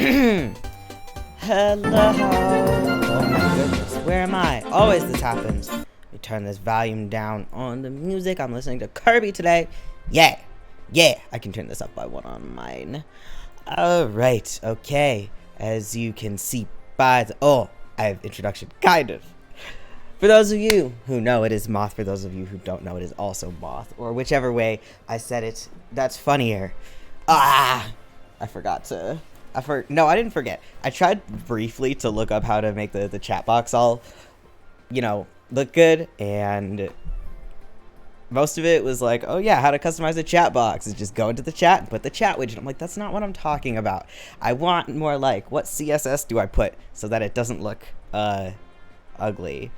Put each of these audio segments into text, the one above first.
Hello. Oh my goodness, where am I? Always this happens. Let me turn this volume down on the music. I'm listening to Kirby today. Yeah, I can turn this up by one on mine. Alright, okay. As you can see by the... I have introduction, kind of. For those of you who know, it is Moth. For those of you who don't know, it is also Moth. Or whichever way I said it, that's funnier. I forgot to... No, I didn't forget. I tried briefly to look up how to make the chat box all, look good, and most of it was like, oh yeah, how to customize a chat box is just go into the chat and put the chat widget. I'm like, that's not what I'm talking about. I want more like, what CSS do I put so that it doesn't look ugly?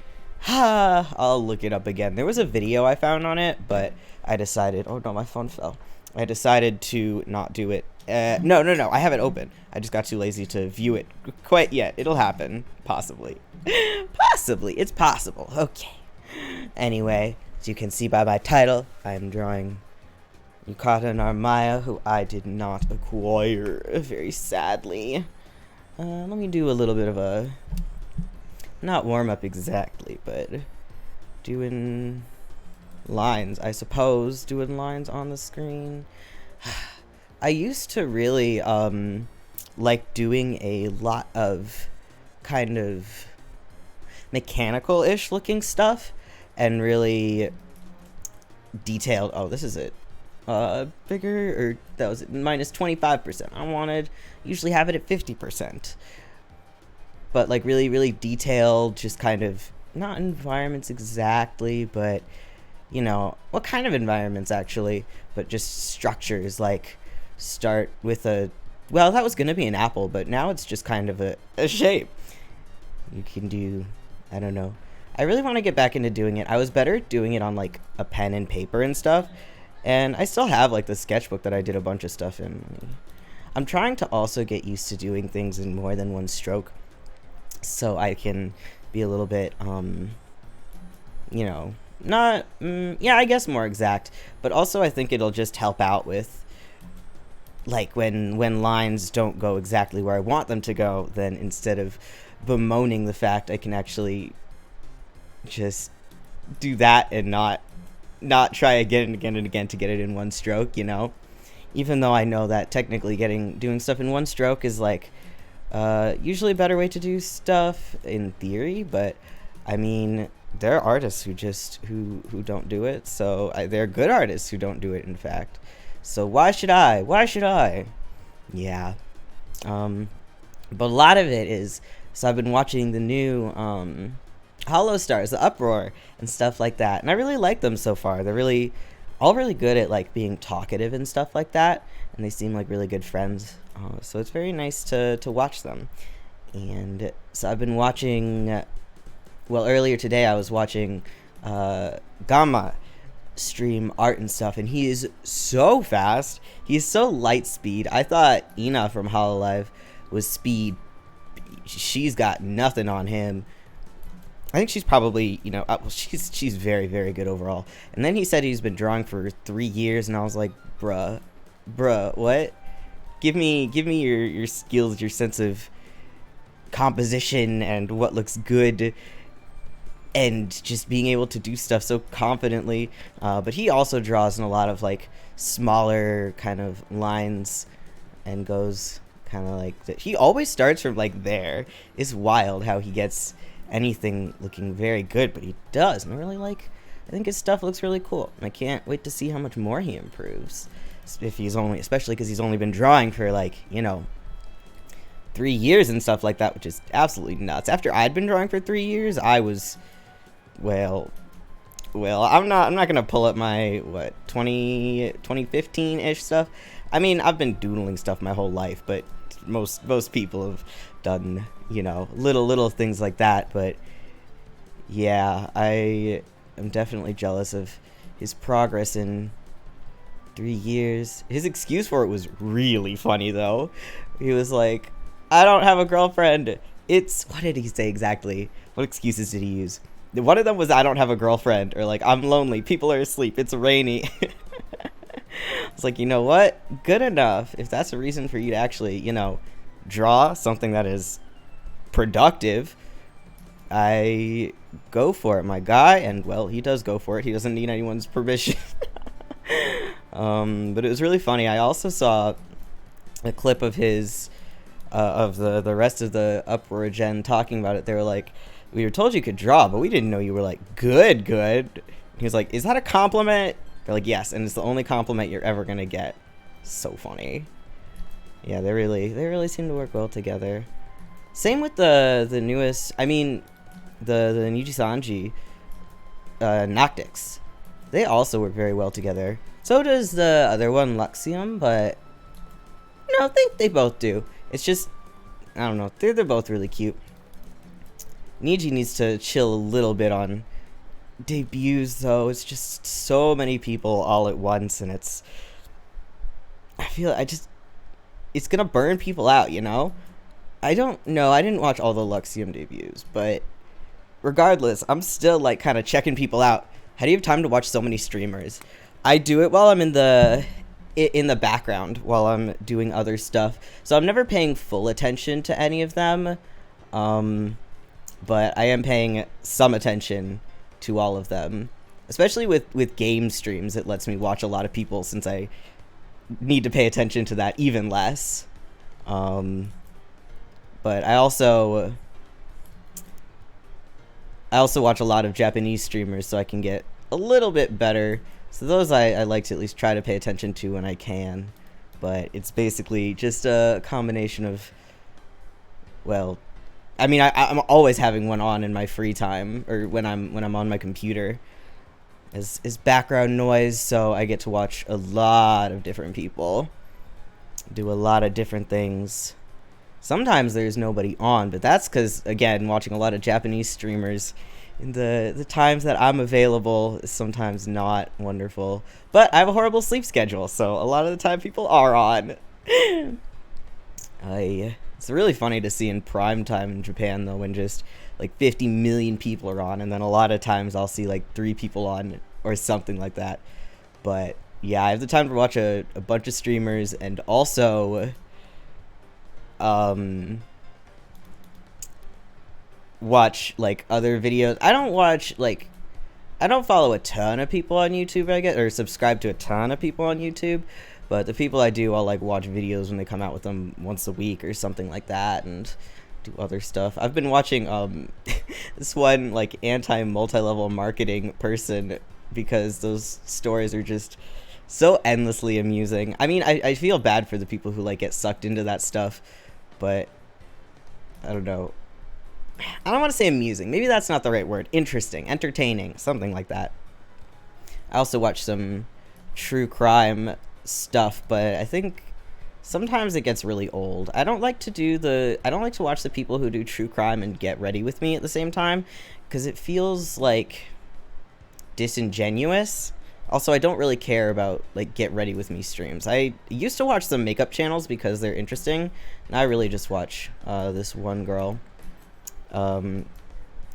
I'll look it up again. There was a video I found on it, but I decided, oh no, my phone fell. I decided to not do it. No, I have it open. I just got too lazy to view it quite yet. It'll happen. Possibly. It's possible. Okay. Anyway, as you can see by my title, I am drawing Yukata Narmaya, who I did not acquire, very sadly. Let me do a little bit of a... not warm-up exactly, but doing lines, I suppose. Doing lines on the screen. I used to really like doing a lot of kind of mechanical-ish looking stuff and really detailed. Oh, this is it. Bigger, or that was minus 25%. I wanted usually have it at 50%. But like really, really detailed, just kind of not environments exactly, but what kind of environments actually, but just structures. Like start with a, well, that was gonna be an apple, but now it's just kind of a shape. You can do, I don't know. I really want to get back into doing it. I was better at doing it on like a pen and paper and stuff, and I still have like the sketchbook that I did a bunch of stuff in. I'm trying to also get used to doing things in more than one stroke, so I can be a little bit not I guess more exact, but also I think it'll just help out with like when lines don't go exactly where I want them to go, then instead of bemoaning the fact, I can actually just do that and not try again and again and again to get it in one stroke, even though I know that technically doing stuff in one stroke is like usually a better way to do stuff in theory, but I mean, there are artists who don't do it, so there are good artists who don't do it, in fact. So why should I? Yeah. But a lot of it is, so I've been watching the new Hollow Stars, the Uproar, and stuff like that, and I really like them so far. They're all really good at like being talkative and stuff like that, and they seem like really good friends. So it's very nice to watch them. And so I've been watching, well, earlier today I was watching Gamma stream art and stuff, and he is so fast. He's so light speed. I thought Ina from Hololive was speed. She's got nothing on him. I think she's probably, she's very, very good overall. And then he said he's been drawing for 3 years, and I was like, bruh, what? Give me your skills, your sense of composition and what looks good, and just being able to do stuff so confidently. But he also draws in a lot of like smaller kind of lines and goes kind of like that. He always starts from like there. It's wild how he gets anything looking very good, but he does. And I think his stuff looks really cool. And I can't wait to see how much more he improves. Especially because he's only been drawing for like, 3 years and stuff like that, which is absolutely nuts. After I'd been drawing for 3 years, I was, well, I'm not gonna pull up my 2015-ish stuff. I mean, I've been doodling stuff my whole life, but most people have done, little things like that. But yeah, I am definitely jealous of his progress in 3 years. His excuse for it was really funny though. He was like, I don't have a girlfriend. What did he say exactly? What excuses did he use? One of them was, I don't have a girlfriend, or like, I'm lonely, people are asleep, it's rainy. It's like, you know what? Good enough. If that's a reason for you to actually, draw something that is productive, I go for it. My guy, and well, he does go for it. He doesn't need anyone's permission. But it was really funny. I also saw a clip of his of the rest of the Uproar Gen talking about it. They were like, we were told you could draw, but we didn't know you were like good. He was like, is that a compliment? They're like, yes, and it's the only compliment you're ever gonna get. So funny. Yeah, they really seem to work well together. Same with the newest, I mean, the Nijisanji Noctix. They also work very well together. So does the other one, Luxium, but no, they both do. It's just, I don't know, they're both really cute. Niji needs to chill a little bit on debuts, though. It's just so many people all at once, and it's gonna burn people out, you know? I don't know, I didn't watch all the Luxium debuts, but regardless, I'm still like kind of checking people out. How do you have time to watch so many streamers? I do it while I'm in the background while I'm doing other stuff, so I'm never paying full attention to any of them, but I am paying some attention to all of them, especially with game streams. It lets me watch a lot of people since I need to pay attention to that even less. But I also watch a lot of Japanese streamers, so I can get a little bit better. So those I like to at least try to pay attention to when I can. But it's basically just a combination of, well, I mean, I'm always having one on in my free time, or when I'm on my computer, as background noise, so I get to watch a lot of different people do a lot of different things. Sometimes there's nobody on, but that's because, again, watching a lot of Japanese streamers in the times that I'm available is sometimes not wonderful. But I have a horrible sleep schedule, so a lot of the time people are on. It's really funny to see in prime time in Japan, though, when just like 50 million people are on, and then a lot of times I'll see like 3 people on or something like that. But yeah, I have the time to watch a bunch of streamers, and also watch like other videos. I don't follow a ton of people on YouTube, I guess, or subscribe to a ton of people on YouTube, but the people I do, I'll like watch videos when they come out with them once a week or something like that, and do other stuff. I've been watching this one like anti-multi-level marketing person, because those stories are just so endlessly amusing. I mean, I feel bad for the people who like get sucked into that stuff, but I don't know. I don't want to say amusing. Maybe that's not the right word. Interesting, entertaining, something like that. I also watch some true crime stuff, but I think sometimes it gets really old. I don't like to watch the people who do true crime and get ready with me at the same time, because it feels like disingenuous. Also, I don't really care about like get ready with me streams. I used to watch some makeup channels because they're interesting, and I really just watch this one girl. It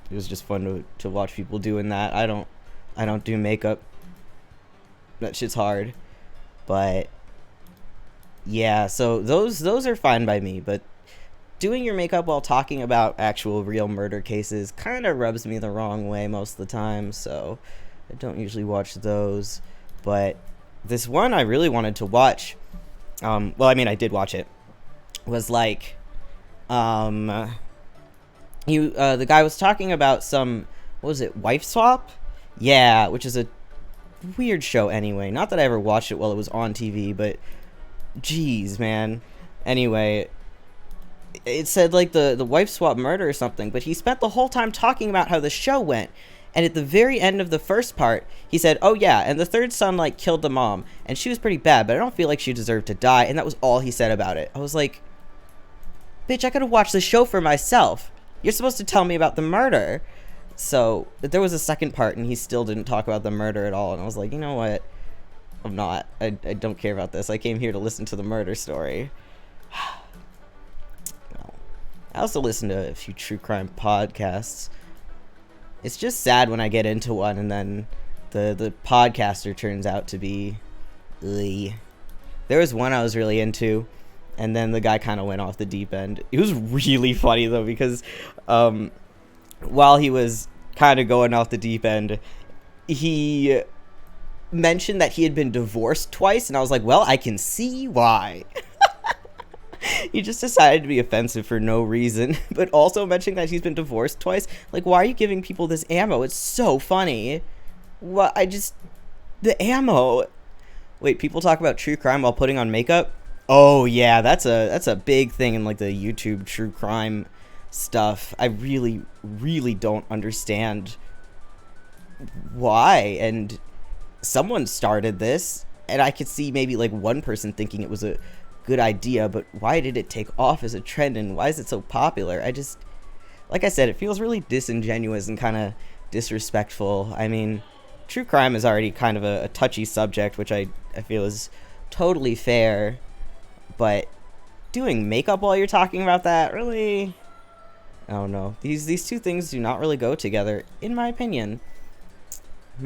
was just fun to watch people doing that. I don't do makeup. That shit's hard. But yeah, so those are fine by me, but doing your makeup while talking about actual real murder cases kind of rubs me the wrong way most of the time, so I don't usually watch those. But this one I really wanted to watch, well, I mean, I did watch it, was like, the guy was talking about some, what was it, wife swap? Yeah, which is a weird show anyway. Not that I ever watched it while it was on TV, but jeez, man. Anyway, it said like the wife swap murder or something, but he spent the whole time talking about how the show went. And at the very end of the first part, he said, oh yeah, and the third son like killed the mom, and she was pretty bad, but I don't feel like she deserved to die. And that was all he said about it. I was like, bitch, I could have watched the show for myself. You're supposed to tell me about the murder. So there was a second part, and he still didn't talk about the murder at all. And I was like, you know what? I'm not. I don't care about this. I came here to listen to the murder story. Well, I also listen to a few true crime podcasts. It's just sad when I get into one and then the podcaster turns out to be... There was one I was really into, and then the guy kind of went off the deep end. It was really funny though, because while he was kind of going off the deep end, he mentioned that he had been divorced twice, and I was like, well, I can see why. He just decided to be offensive for no reason, but also mentioning that he's been divorced twice. Like, why are you giving people this ammo? It's so funny. What? The ammo. Wait, people talk about true crime while putting on makeup? Oh yeah, that's a big thing in like the YouTube true crime stuff. I really don't understand why, and someone started this, and I could see maybe like one person thinking it was a good idea, but why did it take off as a trend, and why is it so popular? Like I said, it feels really disingenuous and kind of disrespectful. I mean, true crime is already kind of a touchy subject, which I feel is totally fair, but doing makeup while you're talking about that, really, I don't know. These two things do not really go together, in my opinion. I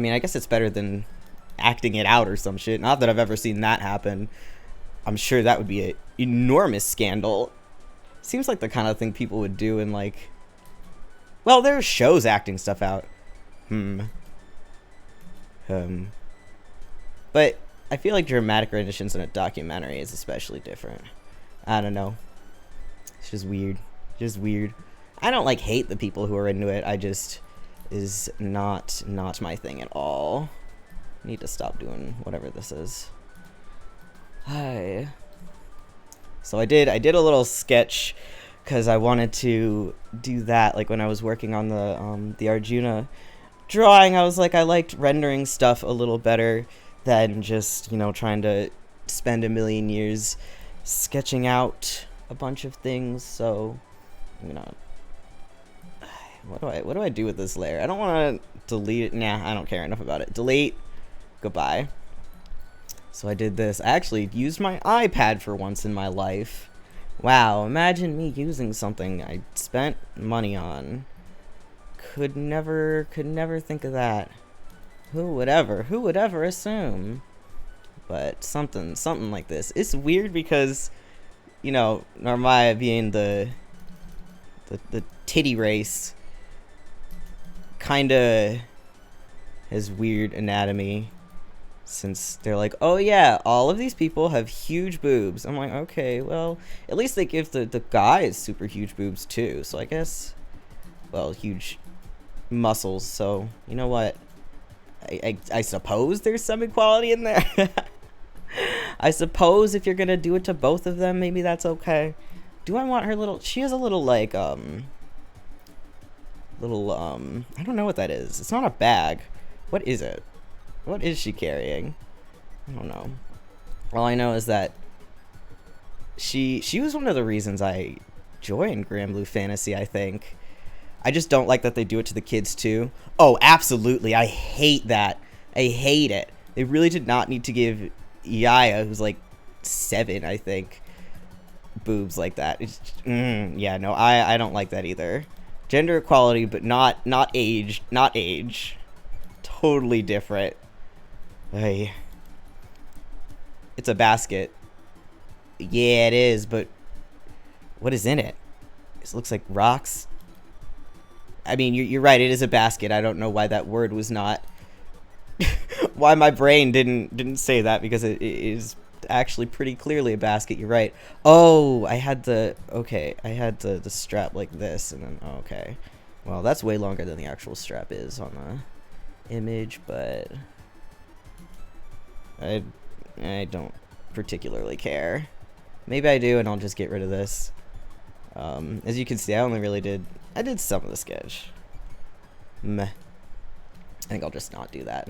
mean, I guess it's better than acting it out or some shit. Not that I've ever seen that happen. I'm sure that would be an enormous scandal. Seems like the kind of thing people would do in, like, well, there are shows acting stuff out. But I feel like dramatic renditions in a documentary is especially different. I don't know. It's just weird. I don't like hate the people who are into it. I just is not my thing at all. Need to stop doing whatever this is. Hi. So I did a little sketch because I wanted to do that, like when I was working on the Arjuna drawing. I was like, I liked rendering stuff a little better than just, you know, trying to spend a million years sketching out a bunch of things. So I'm gonna, what do I do with this layer? I don't want to delete it. Nah, I don't care enough about it. Delete. Goodbye. So I did this. I actually used my iPad for once in my life. Wow, imagine me using something I spent money on. Could never think of that. Who would ever assume? But something like this. It's weird because, you know, Narmaya being the titty race kinda has weird anatomy. Since they're like, oh yeah, all of these people have huge boobs. I'm like, okay, well, at least they give the guys super huge boobs too. So I guess, well, huge muscles. So, you know what? I suppose there's some equality in there. I suppose if you're gonna do it to both of them, maybe that's okay. Do I want her little, she has a little like, I don't know what that is. It's not a bag. What is it? What is she carrying? I don't know. All I know is that she was one of the reasons I joined Grand Blue Fantasy, I think. I just don't like that they do it to the kids too. Oh, absolutely. I hate that. I hate it. They really did not need to give Yaya, who's like 7, I think, boobs like that. It's yeah, no, I don't like that either. Gender equality, but not age. Not age. Totally different. Hey. It's a basket. Yeah, it is, but what is in it? This looks like rocks. I mean, you're right, it is a basket. I don't know why that word was not why my brain didn't say that, because it is actually pretty clearly a basket. You're right. Oh, I had the strap like this, and then okay. Well, that's way longer than the actual strap is on the image, but I don't particularly care. Maybe I do, and I'll just get rid of this. As you can see, I did some of the sketch. Meh. I think I'll just not do that.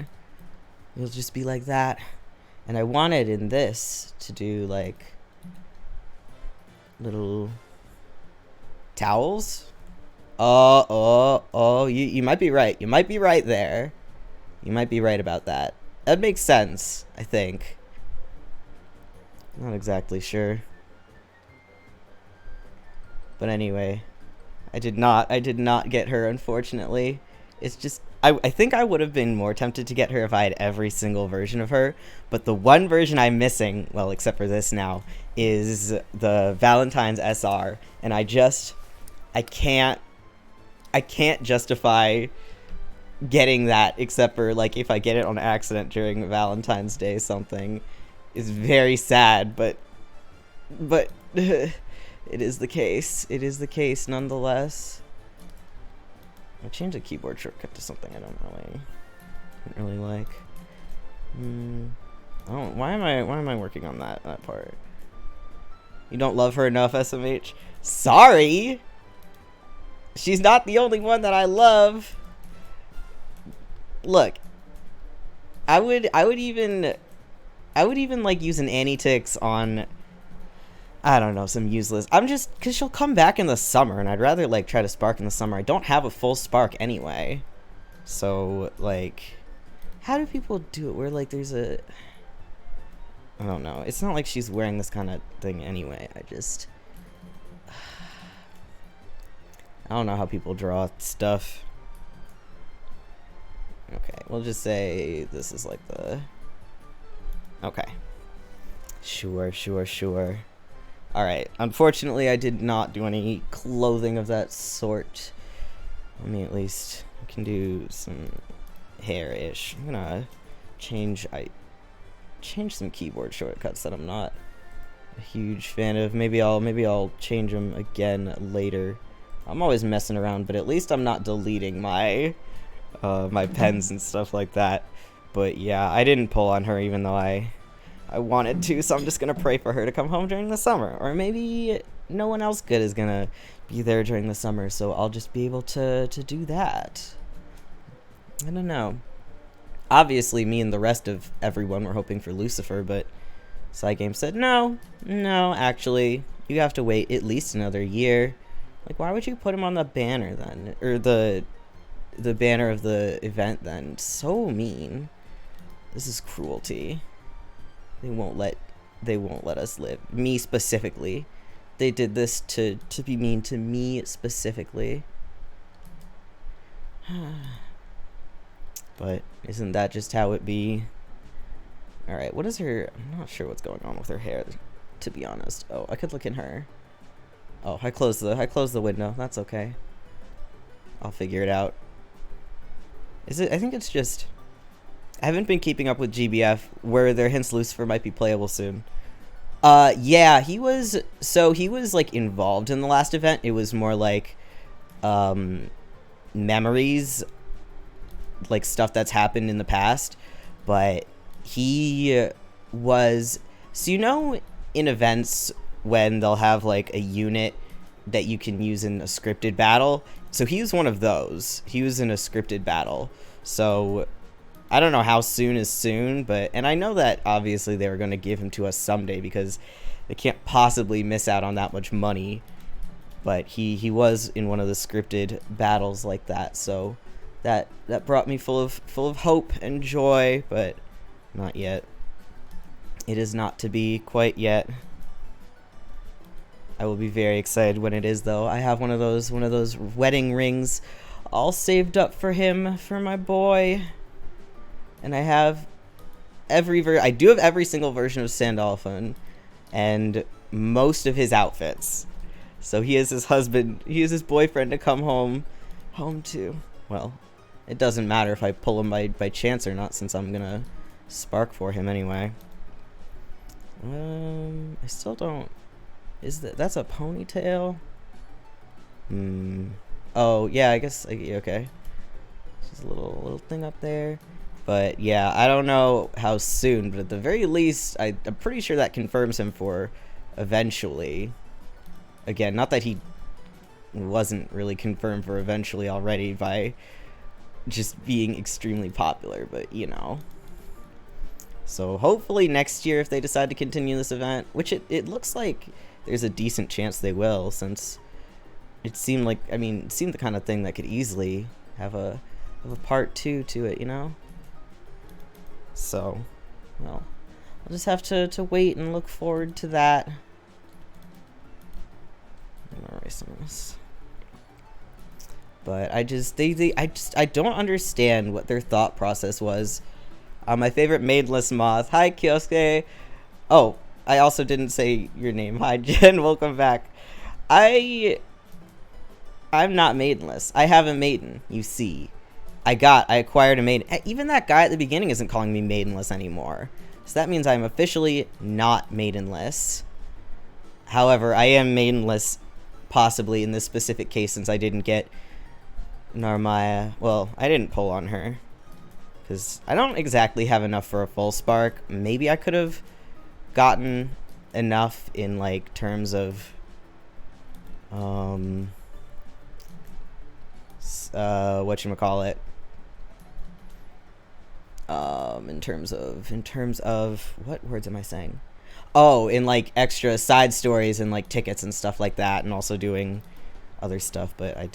It'll just be like that. And I wanted in this to do like little towels. Oh, you might be right. You might be right there. You might be right about that. That makes sense, I think. Not exactly sure. But anyway, I did not get her, unfortunately. It's just, I think I would have been more tempted to get her if I had every single version of her, but the one version I'm missing, well, except for this now, is the Valentine's SR, and I can't justify getting that, except for like if I get it on accident during Valentine's Day. Something is very sad, but it is the case. It is the case nonetheless. I changed the keyboard shortcut to something I don't really like. Why am I working on that part? You don't love her enough, SMH? Sorry. She's not the only one that I love. Look, I would even like use an anti-ticks on, I don't know, some useless. Because she'll come back in the summer, and I'd rather like try to spark in the summer. I don't have a full spark anyway, so like, how do people do it? Where like there's a, I don't know. It's not like she's wearing this kind of thing anyway. I don't know how people draw stuff. Okay, we'll just say this is like the... Okay. Sure. Alright, unfortunately I did not do any clothing of that sort. Let me at least... I can do some hair-ish. I'm gonna change some keyboard shortcuts that I'm not a huge fan of. Maybe I'll change them again later. I'm always messing around, but at least I'm not deleting my my pens and stuff like that. But yeah, I didn't pull on her even though I wanted to, so I'm just gonna pray for her to come home during the summer. Or maybe no one else good is gonna be there during the summer, so I'll just be able to do that. I don't know. Obviously, me and the rest of everyone were hoping for Lucifer, but Cygame said, no, actually, you have to wait at least another year. Like, why would you put him on the banner then? Or the banner of the event then? So mean. This is cruelty. They won't let us live. Me specifically. They did this to be mean to me specifically. But isn't that just how it be? Alright, what is her... I'm not sure what's going on with her hair, to be honest. Oh, I could look in her. Oh, I closed the window. That's okay. I'll figure it out. I think it's just... I haven't been keeping up with GBF, where there hints Lucifer might be playable soon. Yeah, he was like involved in the last event. It was more like memories, like stuff that's happened in the past. But he was, so you know, in events when they'll have like a unit that you can use in a scripted battle. So he was one of those. He was in a scripted battle. So I don't know how soon is soon, but, and I know that obviously they were going to give him to us someday because they can't possibly miss out on that much money. But he was in one of the scripted battles like that, so that brought me full of hope and joy, but not yet. It is not to be quite yet. I will be very excited when it is, though. I have one of those wedding rings all saved up for him, for my boy. And I have I do have every single version of Sandalphon and most of his outfits. So he is his boyfriend to come home to. Well, it doesn't matter if I pull him by chance or not, since I'm gonna spark for him anyway. I still don't. That's a ponytail? Oh yeah, I guess okay. Just a little thing up there. But yeah, I don't know how soon, but at the very least, I'm pretty sure that confirms him for eventually. Again, not that he wasn't really confirmed for eventually already by just being extremely popular, but you know. So hopefully next year, if they decide to continue this event, which it looks like there's a decent chance they will, since it seemed like, I mean, it seemed the kind of thing that could easily have a part 2 to it, you know? So, well, I'll just have to wait and look forward to that. I'm gonna erase some of this. But I don't understand what their thought process was. My favorite maidenless moth. Hi, Kyosuke. Oh, I also didn't say your name. Hi, Jen. Welcome back. I'm not maidenless. I have a maiden, you see. I acquired a maiden. Even that guy at the beginning isn't calling me maidenless anymore. So that means I'm officially not maidenless. However, I am maidenless possibly in this specific case since I didn't get Narmaya. Well, I didn't pull on her. Because I don't exactly have enough for a full spark. Maybe I could have gotten enough in, like, terms of whatchamacallit, in terms of what words am I saying? Oh, in like extra side stories and like tickets and stuff like that, and also doing other stuff, but I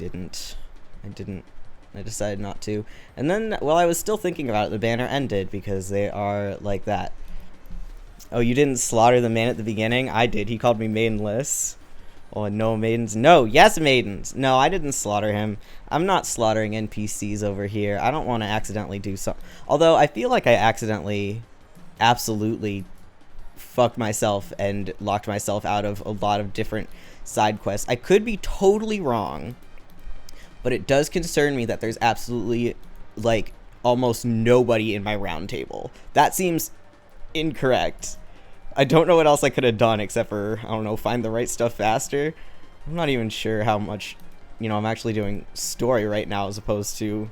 decided not to. And then while I was still thinking about it, the banner ended because they are like that. Oh, you didn't slaughter the man at the beginning? I did. He called me maidenless. Oh, no maidens. No, yes maidens. No, I didn't slaughter him. I'm not slaughtering NPCs over here. I don't want to accidentally do so. Although I feel like I accidentally absolutely fucked myself and locked myself out of a lot of different side quests. I could be totally wrong, but it does concern me that there's absolutely, like, almost nobody in my round table. That seems incorrect. I don't know what else I could have done except for, I don't know, find the right stuff faster. I'm not even sure how much, I'm actually doing story right now as opposed to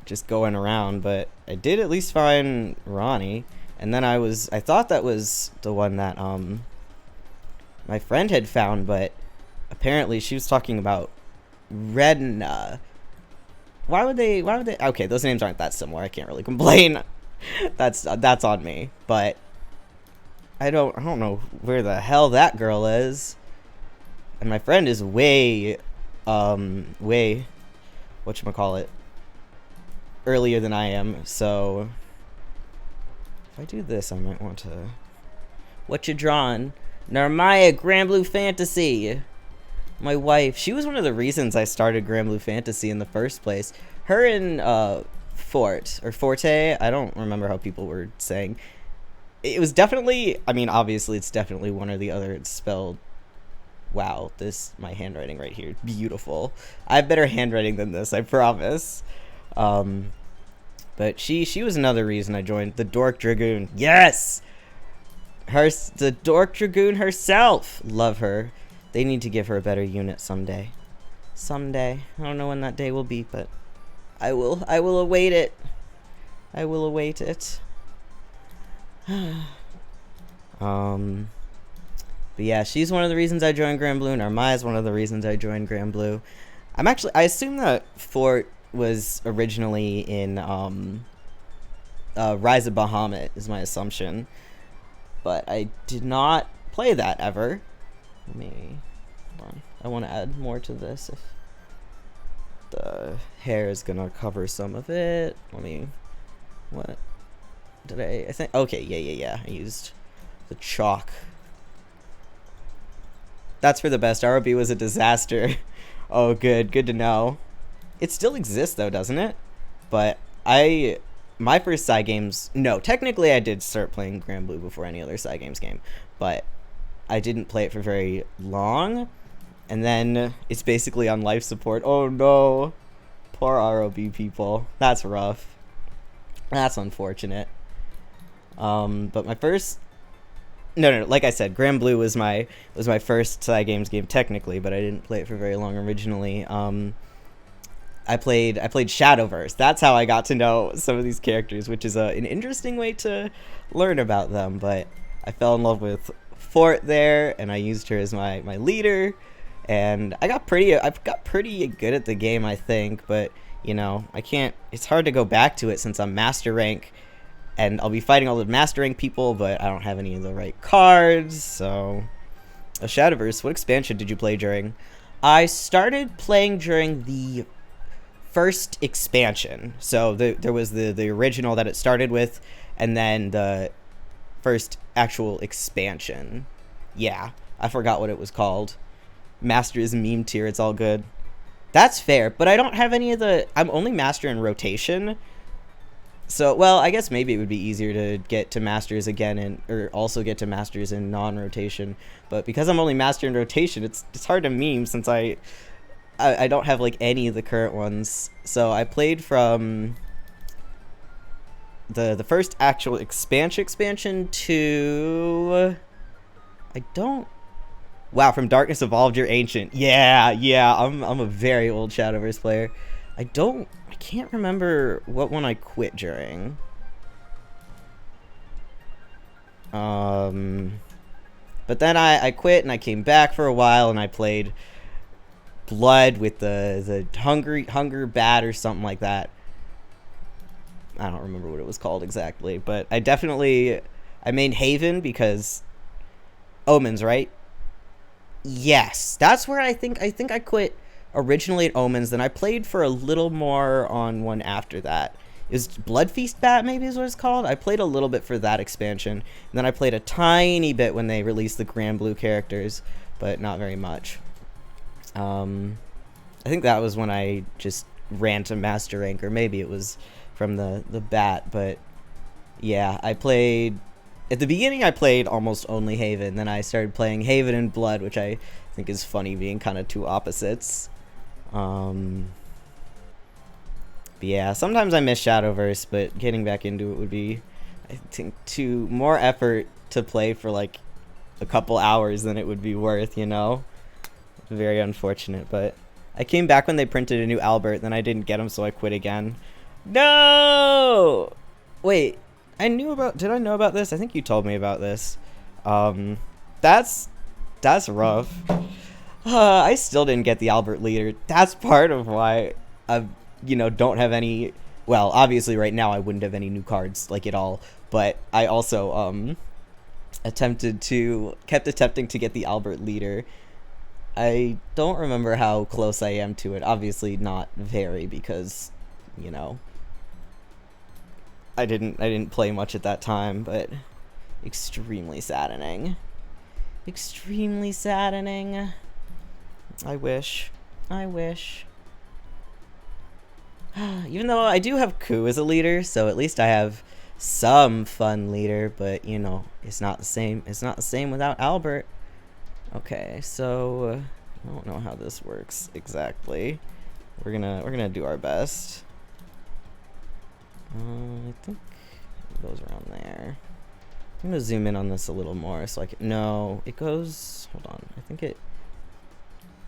just going around, but I did at least find Ronnie, and then I thought that was the one that, my friend had found, but apparently she was talking about Redna. Why would they, okay, those names aren't that similar, I can't really complain. That's on me, but I don't know where the hell that girl is. And my friend is way whatchamacallit, earlier than I am, so if I do this, I might want to... What you drawing? Narmaya, Grand Blue Fantasy. My wife, she was one of the reasons I started Grand Blue Fantasy in the first place. Her and Forte, I don't remember how people were saying. It was definitely, I mean, obviously it's definitely one or the other. It's spelled, wow, my handwriting right here, beautiful. I have better handwriting than this, I promise. But she was another reason I joined the Dork Dragoon. Yes! The Dork Dragoon herself. Love her. They need to give her a better unit someday. Someday. I don't know when that day will be, but I will await it. I will await it. But yeah, she's one of the reasons I joined Grand Blue, and Narmaya's one of the reasons I joined Grand Blue. I assume that Fort was originally in Rise of Bahamut is my assumption, but I did not play that ever. Hold on. I want to add more to this. If the hair is gonna cover some of it. What did I think? Okay, yeah. I used the chalk. That's for the best. ROB was a disaster. Oh, good to know. It still exists though, doesn't it? But my first side games, no, technically I did start playing Grand Blue before any other side games game, but I didn't play it for very long, and then it's basically on life support. Oh no, poor ROB people. That's rough. That's unfortunate. But my first, no, like I said, Grand Blue was my first side games game technically, but I didn't play it for very long originally. I played Shadowverse. That's how I got to know some of these characters, which is an interesting way to learn about them. But I fell in love with Fort there, and I used her as my leader, and I got pretty good at the game, I think. But I can't. It's hard to go back to it since I'm master rank, and I'll be fighting all the master rank people, but I don't have any of the right cards. So, Shadowverse. What expansion did you play during? I started playing during the first expansion. So there was the original that it started with, and then the first actual expansion. Yeah, I forgot what it was called. Master is meme tier. It's all good. That's fair, but I don't have any of the... I'm only master in rotation. So, well, I guess maybe it would be easier to get to masters again and or also get to masters in non-rotation. But because I'm only master in rotation, it's hard to meme since I don't have like any of the current ones. So I played from the first actual expansion to I don't... Wow, from Darkness Evolved, you're ancient. Yeah, I'm a very old Shadowverse player. I can't remember what one I quit during. But then I quit and I came back for a while and I played Blood with the Hunger Bat or something like that. I don't remember what it was called exactly, but I made Haven because Omens, right? Yes, that's where I think I quit originally at Omens. Then I played for a little more on one after that. It was Blood Feast Bat, maybe is what it's called. I played a little bit for that expansion, and then I played a tiny bit when they released the Grand Blue characters, but not very much. I think that was when I just ran to Master Rank, or maybe it was from the bat, but yeah, I played... At the beginning, I played almost only Haven. Then I started playing Haven and Blood, which I think is funny, being kind of two opposites. But yeah, sometimes I miss Shadowverse, but getting back into it would be, I think, more effort to play for like a couple hours than it would be worth, you know? Very unfortunate, but I came back when they printed a new Albert, then I didn't get him, so I quit again. No! Wait. Did I know about this? I think you told me about this. That's rough. I still didn't get the Albert leader. That's part of why I, don't have any... Well, obviously right now I wouldn't have any new cards, like, at all. But I also, kept attempting to get the Albert leader. I don't remember how close I am to it. Obviously not very, because, I didn't play much at that time, but extremely saddening. Extremely saddening. I wish. Even though I do have Ku as a leader, so at least I have some fun leader, but it's not the same. It's not the same without Albert. Okay, so I don't know how this works exactly. We're gonna do our best. I think it goes around there. I'm gonna zoom in on this a little more so I can... No, it goes... Hold on. I think it...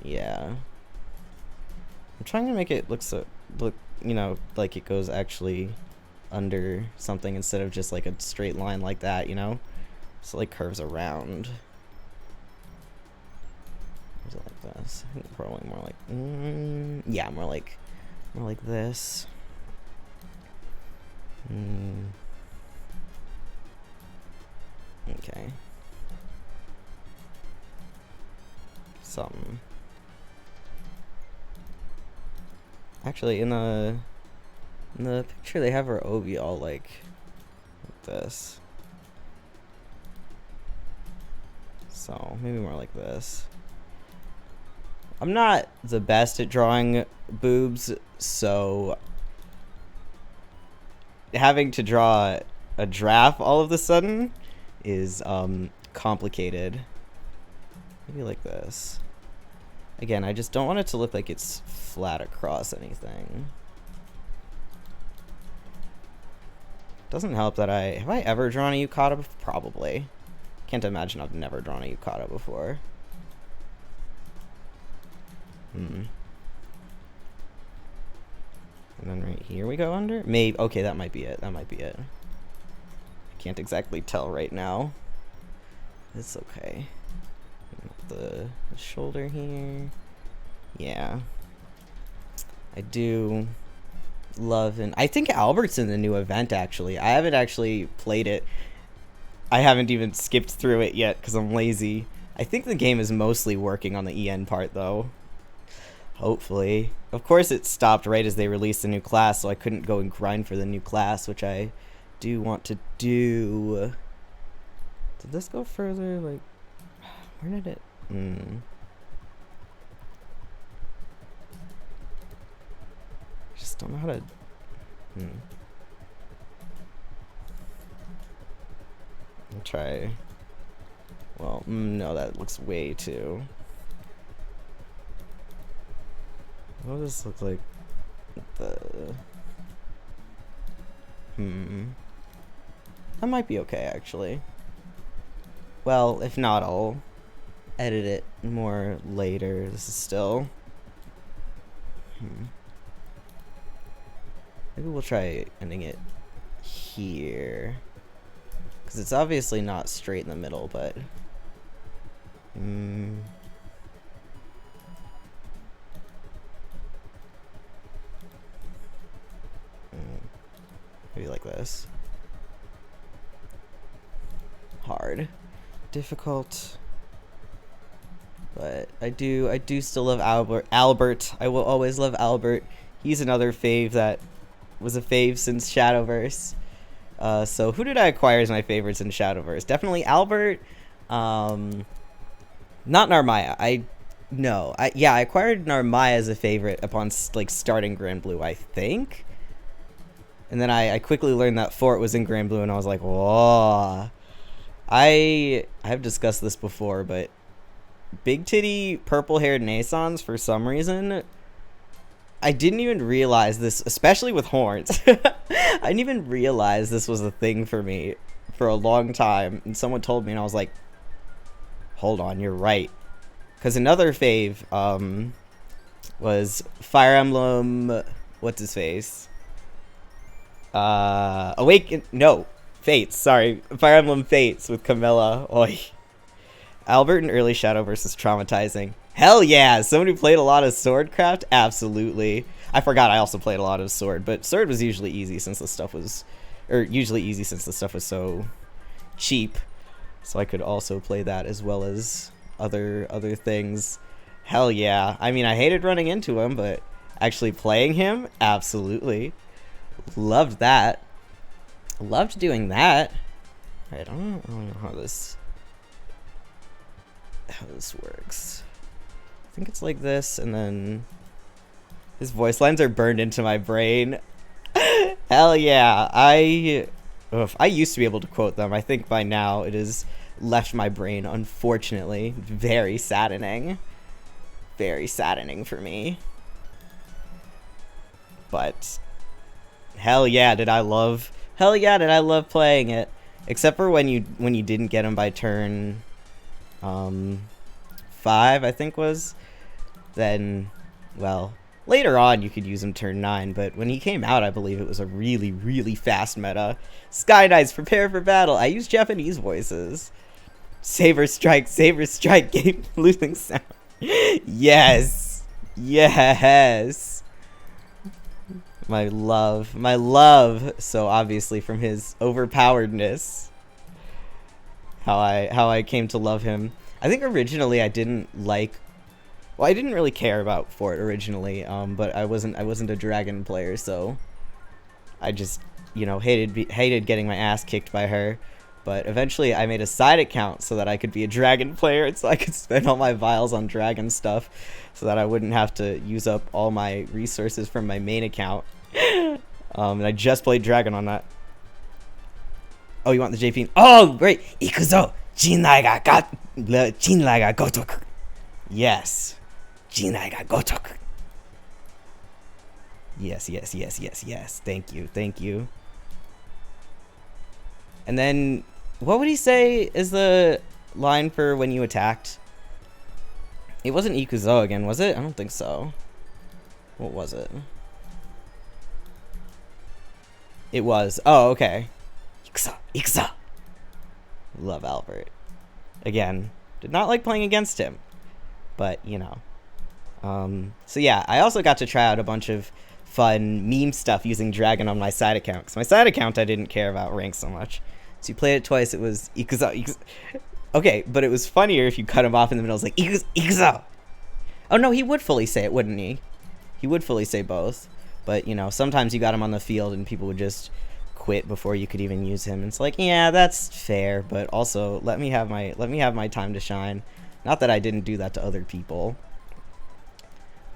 Yeah. I'm trying to make it look like it goes actually under something instead of just like a straight line like that, So like curves around. Is it like this? I think probably more like... yeah, more like this. Okay. Something. Actually, in the picture they have our Obi all like this. So maybe more like this. I'm not the best at drawing boobs, so having to draw a giraffe all of a sudden is complicated. Maybe like this. Again, I just don't want it to look like it's flat across anything. Doesn't help that have I ever drawn a yukata before? Probably. Can't imagine I've never drawn a yukata before. And then right here we go under? Maybe. Okay, that might be it. I can't exactly tell right now. It's okay. The shoulder here. Yeah. I do love... And I think Albert's in the new event, actually. I haven't actually played it. I haven't even skipped through it yet because I'm lazy. I think the game is mostly working on the EN part, though. Hopefully. Of course, it stopped right as they released the new class, so I couldn't go and grind for the new class, which I do want to do. Did this go further? Like, where did it... don't know how to... I'll try... Well, no, that looks way too... What does this look like? That might be okay, actually. Well, if not, I'll edit it more later. This is still... Maybe we'll try ending it here. Because it's obviously not straight in the middle, but... Maybe like this. Hard. Difficult. But I do still love Albert. I will always love Albert. He's another fave that was a fave since Shadowverse. So who did I acquire as my favorites in Shadowverse? Definitely Albert. Not Narmaya. I acquired Narmaya as a favorite upon like starting Grand Blue, I think. And then I quickly learned that Fort was in Grand Blue, and I was like, whoa. I've discussed this before, but big titty, purple-haired Nasons, for some reason, I didn't even realize this, especially with horns. I didn't even realize this was a thing for me for a long time. And someone told me, and I was like, hold on, you're right. Because another fave was Fire Emblem, what's his face? Fates, sorry. Fire Emblem Fates with Camilla. Oi. Albert in early Shadowverse is traumatizing. Hell yeah! Someone who played a lot of Swordcraft? Absolutely. I forgot I also played a lot of Sword, but Sword was usually easy since the stuff was... so cheap. So I could also play that as well as other things. Hell yeah. I mean, I hated running into him, but actually playing him? Absolutely. Loved that. Loved doing that. Alright, I don't know how this works. I think it's like this, and then his voice lines are burned into my brain. Hell yeah. I used to be able to quote them. I think by now it has left my brain, unfortunately. Very saddening. Very saddening for me. But hell yeah, did I love playing it. Except for when you didn't get him by turn 5, I think was. Then, well, later on you could use him turn 9, but when he came out, I believe it was a really, really fast meta. Sky Knights, prepare for battle. I use Japanese voices. Saber strike, game losing sound. Yes. Yes. My love. So obviously from his overpoweredness, how I came to love him. I think originally I didn't really care about Fort originally, but I wasn't a dragon player, so I just, hated getting my ass kicked by her. But eventually I made a side account so that I could be a dragon player, and so I could spend all my vials on dragon stuff so that I wouldn't have to use up all my resources from my main account. And I just played dragon on that. Oh, you want the JP? Oh, great! Ikuzo! Jinrai ga gotoku! Yes. Jinrai ga gotoku! Yes. Thank you. And then, what would he say is the line for when you attacked? It wasn't Ikuzo again, was it? I don't think so. What was it? It was. Oh, okay. Ikuzo! Love Albert. Again, did not like playing against him. But, so yeah, I also got to try out a bunch of fun meme stuff using Dragon on my side account. Because my side account, I didn't care about rank so much. So you played it twice, it was Ikuzo. Okay, but it was funnier if you cut him off in the middle. It was like, Ikuzo! Oh no, he would fully say it, wouldn't he? He would fully say both. But, sometimes you got him on the field and people would just quit before you could even use him. And it's like, yeah, that's fair, but also let me have my time to shine. Not that I didn't do that to other people.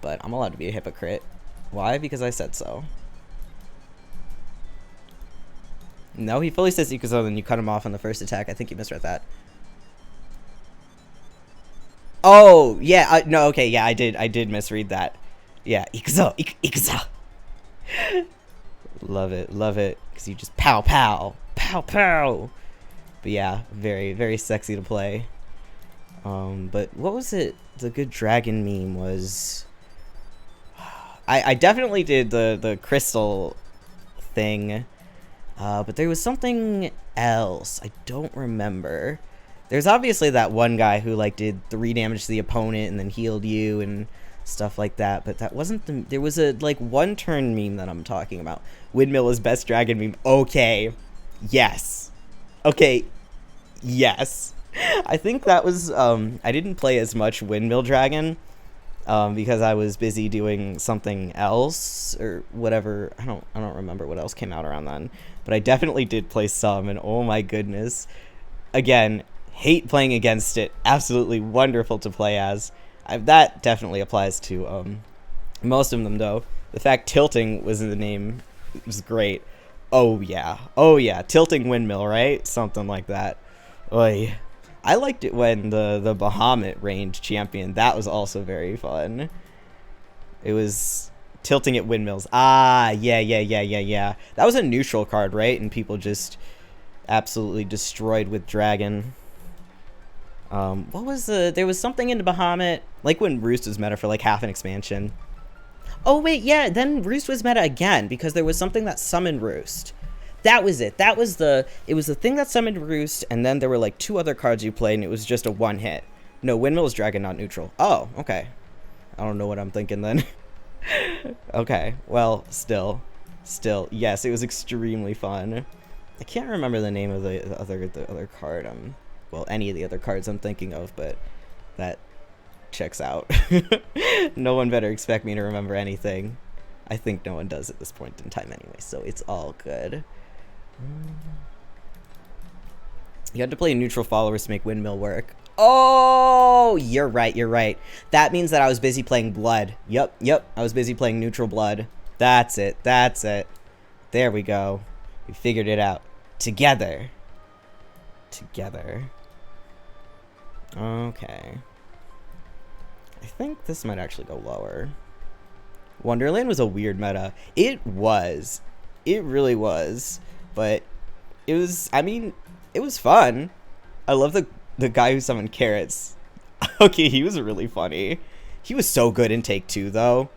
But I'm allowed to be a hypocrite. Why? Because I said so. No, he fully says Ikuzo, then you cut him off on the first attack. I think you misread that. Oh, yeah. No, okay, yeah, I did misread that. Yeah, Ikuzo, Ikuzo. Love it, because you just pow, pow, pow, pow. But yeah, very, very sexy to play. But what was it? The good dragon meme was... I definitely did the crystal thing. But there was something else. I don't remember. There's obviously that one guy who like did 3 damage to the opponent and then healed you and stuff like that. But that wasn't the... There was a like 1 turn meme that I'm talking about. Windmill is best dragon meme. Okay. Yes. Okay. Yes. I think that was... I didn't play as much Windmill Dragon. Because I was busy doing something else or whatever. I don't remember what else came out around then, but I definitely did play some, and oh my goodness, again, hate playing against it. Absolutely wonderful to play as. That definitely applies to most of them though. The fact tilting was in the name was great. Oh yeah, tilting windmill, right? Something like that. Oy. I liked it when the Bahamut reigned champion. That was also very fun. It was tilting at windmills. Ah, yeah. That was a neutral card, right? And people just absolutely destroyed with dragon. What was there was something in the Bahamut, like when Roost was meta for like half an expansion. Oh wait, yeah, then Roost was meta again because there was something that summoned Roost. That was it. It was the thing that summoned Roost, and then there were like 2 other cards you played, and it was just a 1-hit. No, Windmill is dragon, not neutral. Oh, okay. I don't know what I'm thinking then. Okay, well, still, yes, it was extremely fun. I can't remember the name of the other card. Well, any of the other cards I'm thinking of, but that checks out. No one better expect me to remember anything. I think no one does at this point in time anyway, so it's all good. You had to play neutral followers to make windmill work. Oh, you're right. That means that I was busy playing blood. Yep. I was busy playing neutral blood. That's it. There we go. We figured it out. Together. Okay. I think this might actually go lower. Wonderland was a weird meta. It was. It really was. But it was, I mean, it was fun. I love the guy who summoned carrots. Okay, he was really funny. He was so good in take 2 though.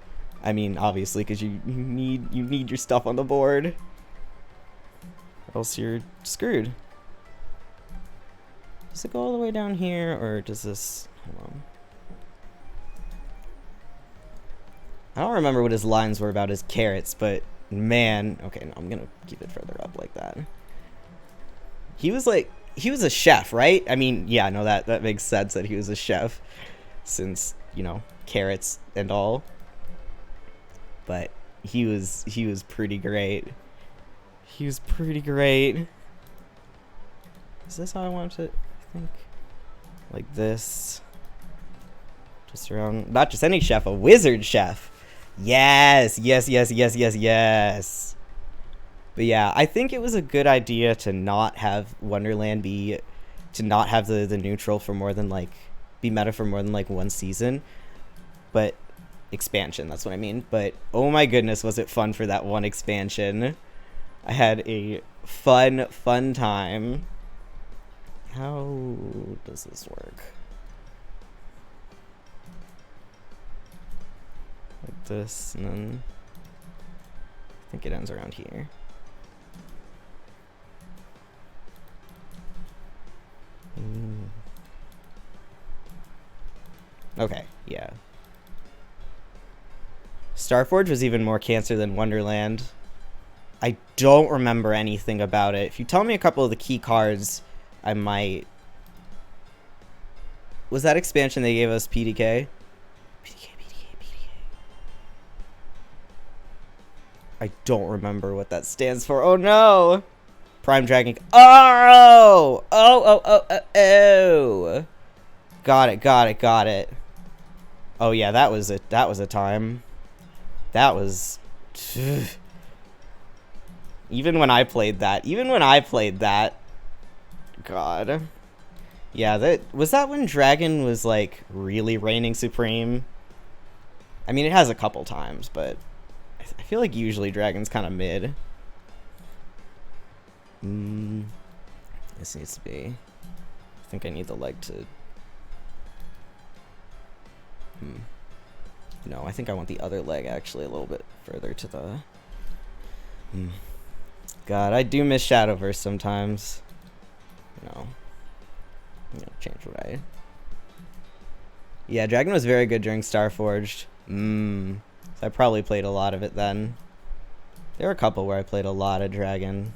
I mean, obviously, because you need your stuff on the board. Or else you're screwed. Does it go all the way down here, or does this... Hold on. I don't remember what his lines were about his carrots, but man... Okay, no, I'm gonna keep it further up like that. He was a chef, right? I mean, yeah, no, that makes sense that he was a chef. Since, you know, carrots and all. But he was pretty great. Is this how I want it? I think like this. Just around, not just any chef, a wizard chef. Yes. But yeah, I think it was a good idea to not have Wonderland not have the neutral for more than like, be meta for more than like 1 season. But expansion, that's what I mean. But oh my goodness, was it fun for that 1 expansion. I had a fun time. How does this work? Like this, and then I think it ends around here. Okay, yeah. Starforge was even more cancer than Wonderland. I don't remember anything about it. If you tell me a couple of the key cards, I might... Was that expansion they gave us PDK? PDK. I don't remember what that stands for. Oh no! Prime Dragon. Oh! Got it. Oh yeah, that was a time. That was... Even when I played that, God. Yeah, that when Dragon was, like, really reigning supreme? I mean, it has a couple times, but I feel like usually Dragon's kind of mid. This needs to be... I think I need the leg to... No, I think I want the other leg actually a little bit further to the... God, I do miss Shadowverse sometimes. No. I'm gonna change what I... Yeah, Dragon was very good during Starforged. So I probably played a lot of it then. There were a couple where I played a lot of Dragon.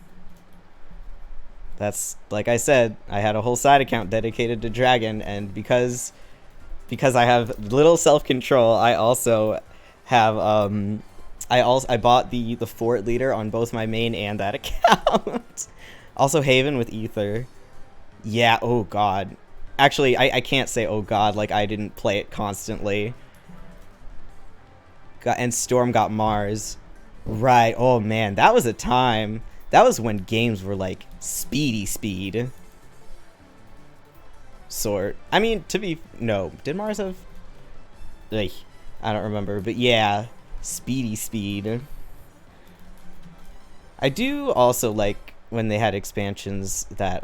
That's, like I said, I had a whole side account dedicated to Dragon, and because I have little self-control, I also have I bought the fort leader on both my main and that account. Also Haven with Ether. Yeah, oh god. Actually, I can't say oh god, like I didn't play it constantly. And Storm got Mars. Right, oh man, that was a time. That was when games were like speed. Sort. I mean, no. Did Mars have... Like, I don't remember, but yeah. Speed. I do also like when they had expansions that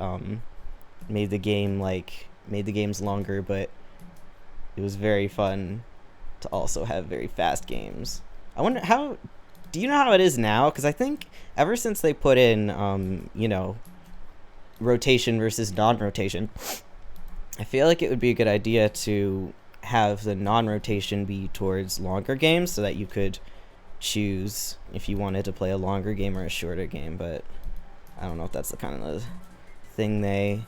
made the games longer, but it was very fun to also have very fast games. I wonder how... Do you know how it is now? Because I think ever since they put in, you know, rotation versus non-rotation, I feel like it would be a good idea to have the non-rotation be towards longer games so that you could choose if you wanted to play a longer game or a shorter game, but I don't know if that's the kind of thing they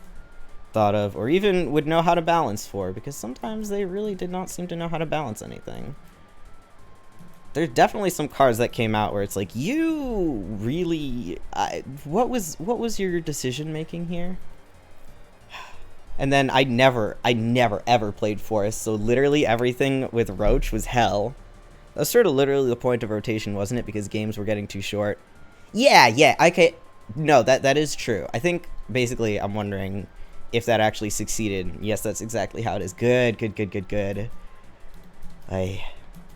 thought of or even would know how to balance for, because sometimes they really did not seem to know how to balance anything. There's definitely some cards that came out where it's like, you really... what was your decision making here? And then I never ever played Forest, so literally everything with Roach was hell. That's sort of literally the point of rotation, wasn't it? Because games were getting too short. Yeah, okay. No, that is true. I think, basically, I'm wondering if that actually succeeded. Yes, that's exactly how it is. Good.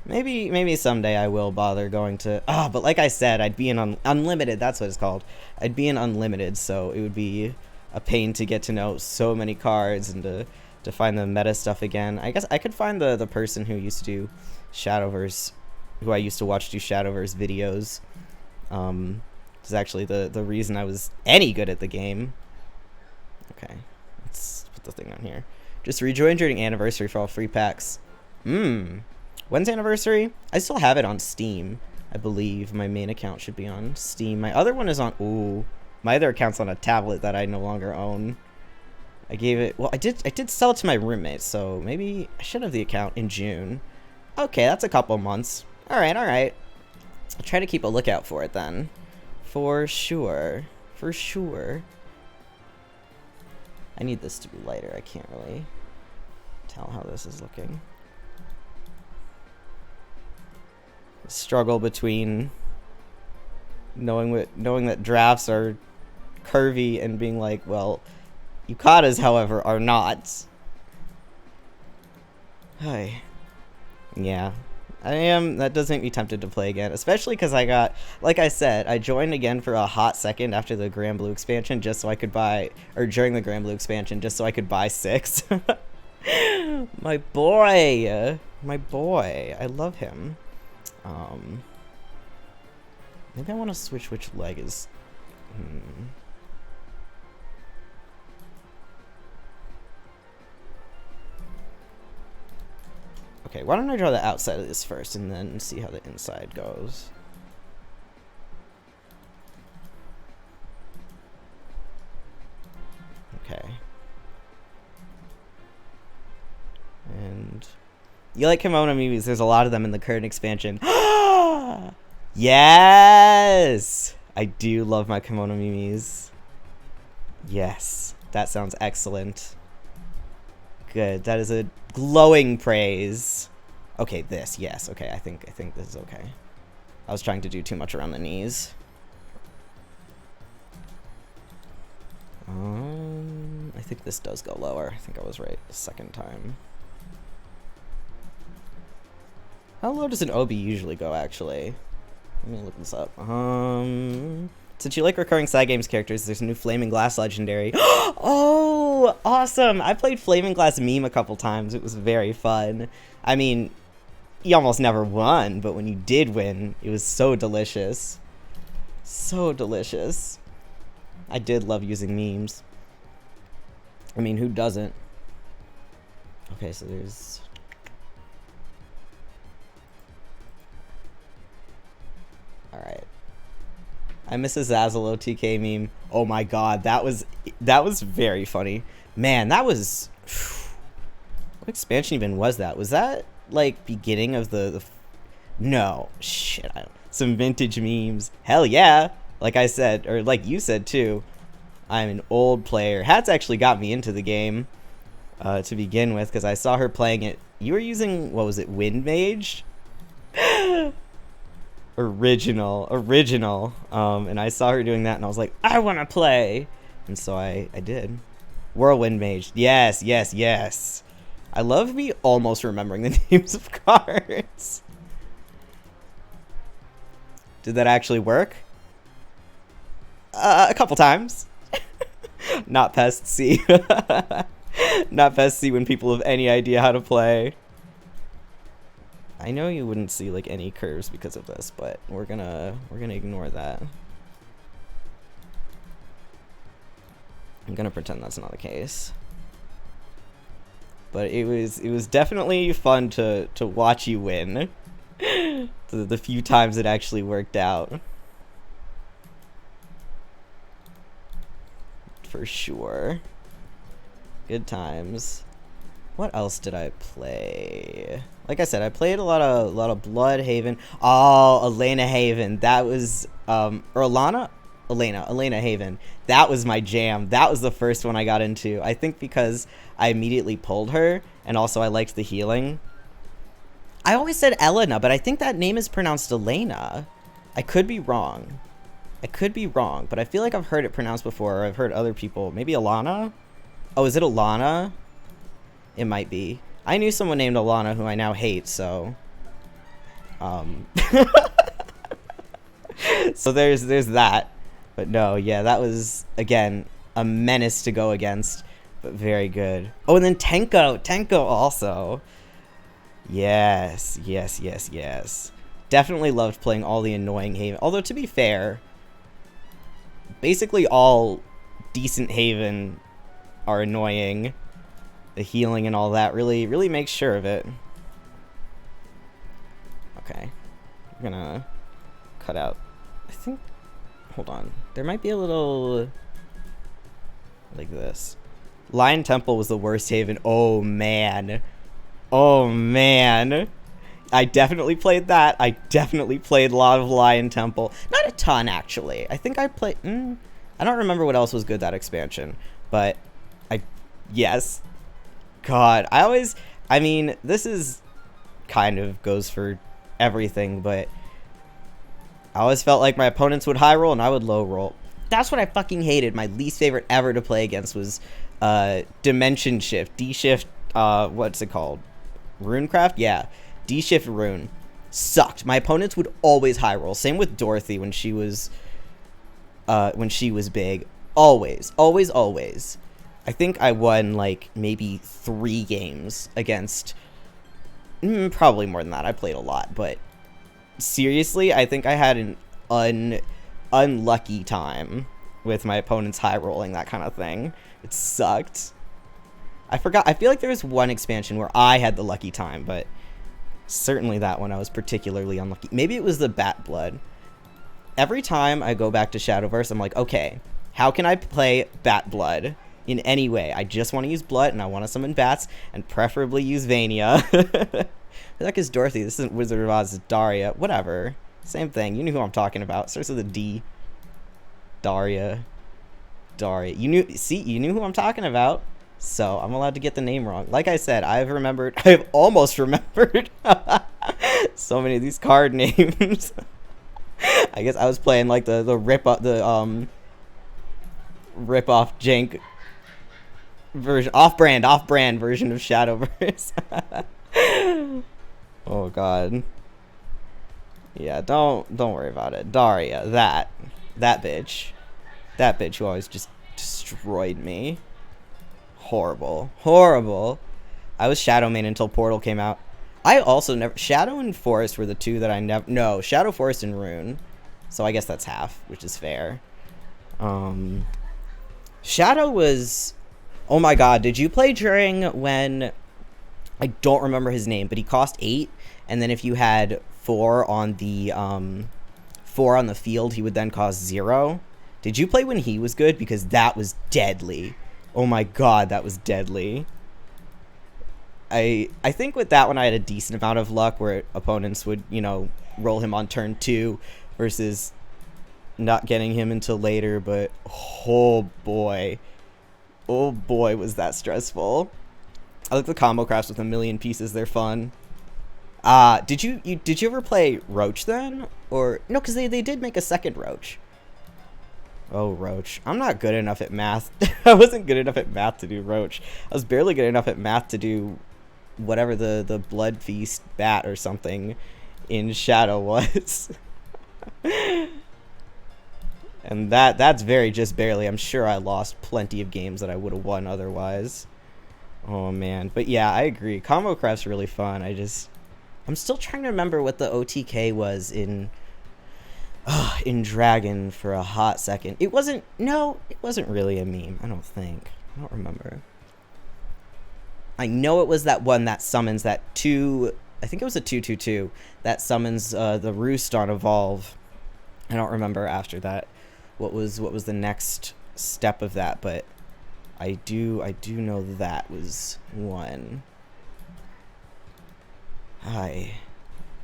Maybe someday I will bother going to... but like I said, I'd be in Unlimited, that's what it's called. I'd be in Unlimited, so it would be a pain to get to know so many cards and to find the meta stuff again. I guess I could find the person who used to do Shadowverse, who I used to watch do Shadowverse videos. Is actually the reason I was any good at the game. Okay, let's put the thing on here. Just rejoin during anniversary for all free packs. When's anniversary? I still have it on Steam. I believe my main account should be on Steam. My other one is on... Ooh. My other account's on a tablet that I no longer own. I gave it... Well, I did sell it to my roommate, so maybe I should have the account in June. Okay, that's a couple months. Alright. I'll try to keep a lookout for it then. For sure. I need this to be lighter. I can't really tell how this is looking. Struggle between knowing that drafts are curvy and being like, well, yukatas, however, are not. Hi. Yeah. That does make me tempted to play again, especially because I got, like I said, I joined again for a hot second after the Grand Blue expansion just so I could buy, or during the Grand Blue expansion just so I could buy 6. My boy, I love him. Maybe I want to switch which leg is... Okay, why don't I draw the outside of this first and then see how the inside goes. Okay. And... You like kimono memes? There's a lot of them in the current expansion. Yes! I do love my kimono memes. Yes. That sounds excellent. Good. That is a glowing praise. Okay, this. Yes. Okay, I think this is okay. I was trying to do too much around the knees. I think this does go lower. I think I was right the second time. How low does an OB usually go, actually? Let me look this up. Since you like recurring side games characters, there's a new Flaming Glass legendary. Oh, awesome! I played Flaming Glass meme a couple times. It was very fun. I mean, you almost never won, but when you did win, it was so delicious. So delicious. I did love using memes. I mean, who doesn't? Okay, so there's... Alright. I miss a Zazzle OTK meme. Oh my god, that was very funny. Man, that was... What expansion even was that? Was that, like, beginning of the no. Shit, some vintage memes. Hell yeah! Like I said, or like you said too, I'm an old player. Hats actually got me into the game to begin with, because I saw her playing it. You were using, what was it, Wind Mage? Original. And I saw her doing that, and I was like, I want to play! And so I did. Whirlwind Mage. Yes. I love me almost remembering the names of cards. Did that actually work? A couple times. Not Pest C. Not Pest C when people have any idea how to play. I know you wouldn't see like any curves because of this, but we're gonna ignore that. I'm gonna pretend that's not the case. But it was definitely fun to watch you win. The few times it actually worked out. For sure. Good times. What else did I play? Like I said, I played a lot of Bloodhaven. Oh, Elena Haven. That was or Elena Haven. That was my jam. That was the first one I got into. I think because I immediately pulled her, and also I liked the healing. I always said Elena, but I think that name is pronounced Elena. I could be wrong. But I feel like I've heard it pronounced before, or I've heard other people. Maybe Alana? Oh, is it Alana? It might be. I knew someone named Alana who I now hate, so... So there's that. But no, yeah, that was, again, a menace to go against, but very good. Oh, and then Tenko also. Yes. Definitely loved playing all the annoying Haven. Although, to be fair, basically all decent Haven are annoying. The healing and all that really makes sure of it. Okay. I'm gonna cut out. I think... Hold on. There might be a little... like this. Lion Temple was the worst Haven. Oh, man. I definitely played that. I definitely played a lot of Lion Temple. Not a ton, actually. I think I played... I don't remember what else was good that expansion. But yes. God, I mean, this is kind of goes for everything, but I always felt like my opponents would high roll and I would low roll. That's what I fucking hated. My least favorite ever to play against was Dimension Shift. D-Shift, what's it called? Runecraft? Yeah. D-Shift Rune. Sucked. My opponents would always high roll. Same with Dorothy when she was big. Always. I think I won, like, maybe 3 games against... probably more than that. I played a lot, but... seriously, I think I had an unlucky time with my opponents high rolling, that kind of thing. It sucked. I forgot. I feel like there was one expansion where I had the lucky time, but... certainly that one I was particularly unlucky. Maybe it was the Bat Blood. Every time I go back to Shadowverse, I'm like, okay, how can I play Bat Blood in any way? I just want to use Blood, and I want to summon bats, and preferably use Vania. Who the heck is Dorothy? This isn't Wizard of Oz, it's Daria. Whatever. Same thing. You knew who I'm talking about. Starts with a D. Daria. You knew who I'm talking about. So, I'm allowed to get the name wrong. Like I said, I've almost remembered so many of these card names. I guess I was playing like the rip up rip off jank version, off brand version of Shadowverse. Oh god. Yeah, don't worry about it. Daria, that bitch. That bitch who always just destroyed me. Horrible. Horrible. I was Shadow main until Portal came out. I also never... Shadow and Forest were the two that I never... No, Shadow, Forest, and Rune. So I guess that's half, which is fair. Shadow was... Oh my god, did you play during when... I don't remember his name, but he cost 8, and then if you had 4 on the 4 on the field, he would then cost 0. Did you play when he was good? Because that was deadly. Oh my god, that was deadly. I think with that one I had a decent amount of luck where opponents would, you know, roll him on turn 2 versus not getting him until later, but oh boy, was that stressful. I like the combo crafts with a million pieces. They're fun. Did you ever play Roach then? Or no, because they did make a second Roach. Oh, Roach. I'm not good enough at math. I wasn't good enough at math to do Roach. I was barely good enough at math to do whatever the Blood Feast bat or something in Shadow was. And that's very just barely. I'm sure I lost plenty of games that I would have won otherwise. Oh man, but yeah, I agree. Combo craft's really fun. I'm still trying to remember what the OTK was in Dragon for a hot second. It wasn't really a meme. I don't think. I don't remember. I know it was that one that summons that 2. I think it was a 2/2/2 that summons the Roost on Evolve. I don't remember after that what was the next step of that, but I do know that was one.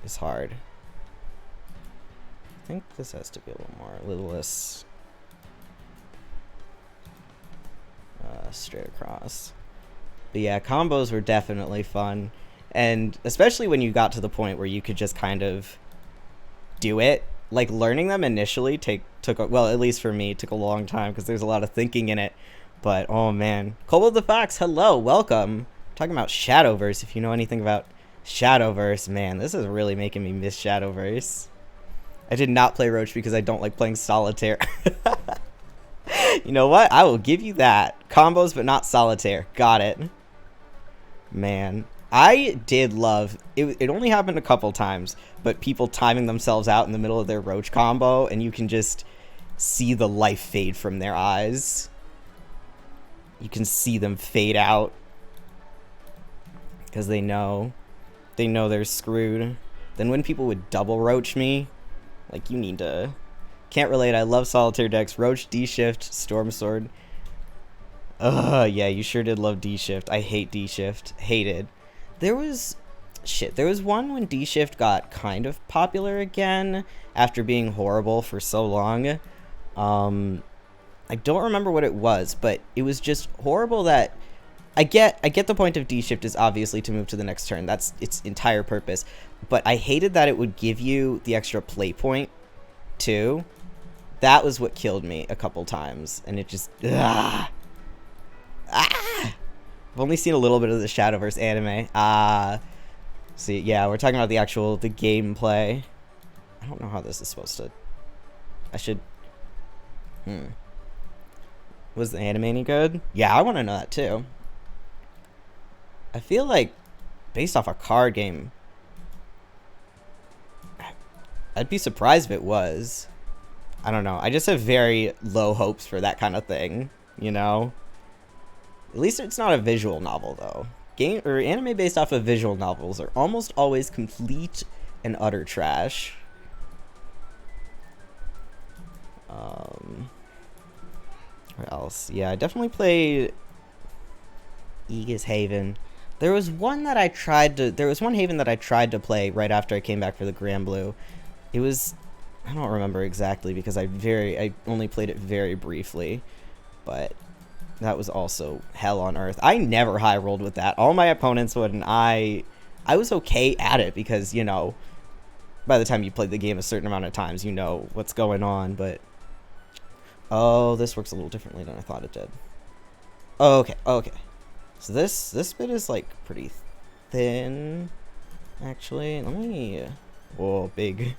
It's hard. I think this has to be a little less straight across. But yeah, combos were definitely fun, and especially when you got to the point where you could just kind of do it. Like learning them initially took well, at least for me, took a long time because there's a lot of thinking in it. But oh man, Kobold the Fox, hello, welcome. I'm talking about Shadowverse. If you know anything about Shadowverse, man, this is really making me miss Shadowverse. I did not play Roach because I don't like playing solitaire. You know what? I will give you that. Combos, but not solitaire. Got it. Man, I did love it. It only happened a couple times, but people timing themselves out in the middle of their Roach combo, and you can just see the life fade from their eyes. You can see them fade out because they know they're screwed. Then when people would double Roach me, like, you need to... Can't relate. I love solitaire decks. Roach, D-Shift, Storm Sword. Yeah, you sure did love D-Shift. I hate D-Shift. Hated. There was one when D-Shift got kind of popular again after being horrible for so long. I don't remember what it was, but it was just horrible that... I get the point of D-Shift is obviously to move to the next turn. That's its entire purpose. But I hated that it would give you the extra play point, too. That was what killed me a couple times. And it just... I've only seen a little bit of the Shadowverse anime. See, yeah, we're talking about the gameplay. I don't know how this is supposed to... I should... Was the anime any good? Yeah, I want to know that, too. I feel like, based off a card game, I'd be surprised if it was. I don't know. I just have very low hopes for that kind of thing, you know? At least it's not a visual novel, though. Anime based off of visual novels are almost always complete and utter trash. What else? Yeah, I definitely played Aegis Haven. There was one Haven that I tried to play right after I came back for the Grand Blue. It was... I don't remember exactly because I only played it very briefly, but that was also hell on earth. I never high rolled with that. All my opponents would, and I was okay at it because, you know, by the time you play the game a certain amount of times, you know what's going on, but... Oh, this works a little differently than I thought it did. Oh, okay, okay. So this bit is, like, pretty thin, actually. Let me... Whoa, big.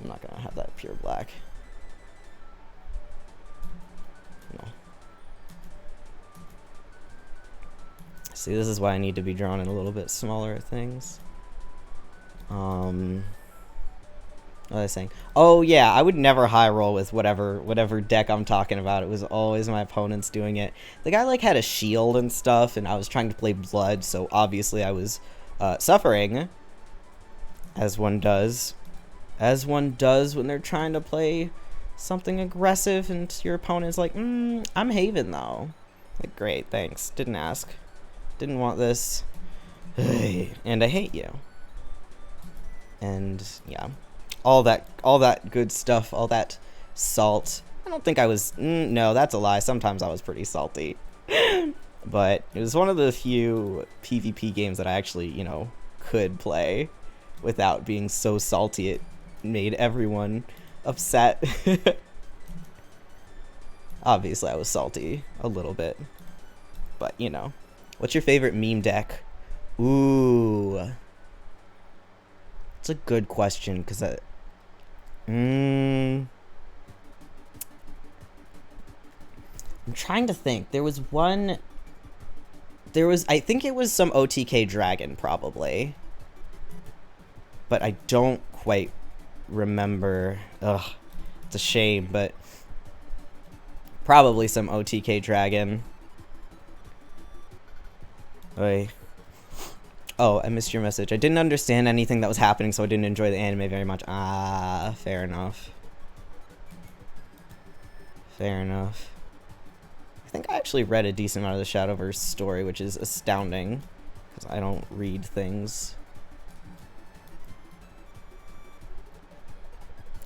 I'm not gonna have that pure black. No. See, this is why I need to be drawn in a little bit smaller things. What was I saying? Oh yeah, I would never high roll with whatever deck I'm talking about. It was always my opponents doing it. The guy like had a shield and stuff, and I was trying to play blood, so obviously I was suffering, as one does when they're trying to play something aggressive, and your opponent's like, I'm Haven though. Like, great, thanks. Didn't ask. Didn't want this. And I hate you. And yeah, all that good stuff, all that salt. I don't think I was. No, that's a lie. Sometimes I was pretty salty. But it was one of the few PvP games that I actually, you know, could play without being so salty it made everyone upset. Obviously, I was salty a little bit, but you know. What's your favorite meme deck? Ooh, it's a good question because I'm trying to think. I think it was some OTK Dragon probably, but I don't quite remember. Ugh, it's a shame, but probably some OTK Dragon. Oy. Oh, I missed your message. I didn't understand anything that was happening, so I didn't enjoy the anime very much. Ah, fair enough. Fair enough. I think I actually read a decent amount of the Shadowverse story, which is astounding, because I don't read things.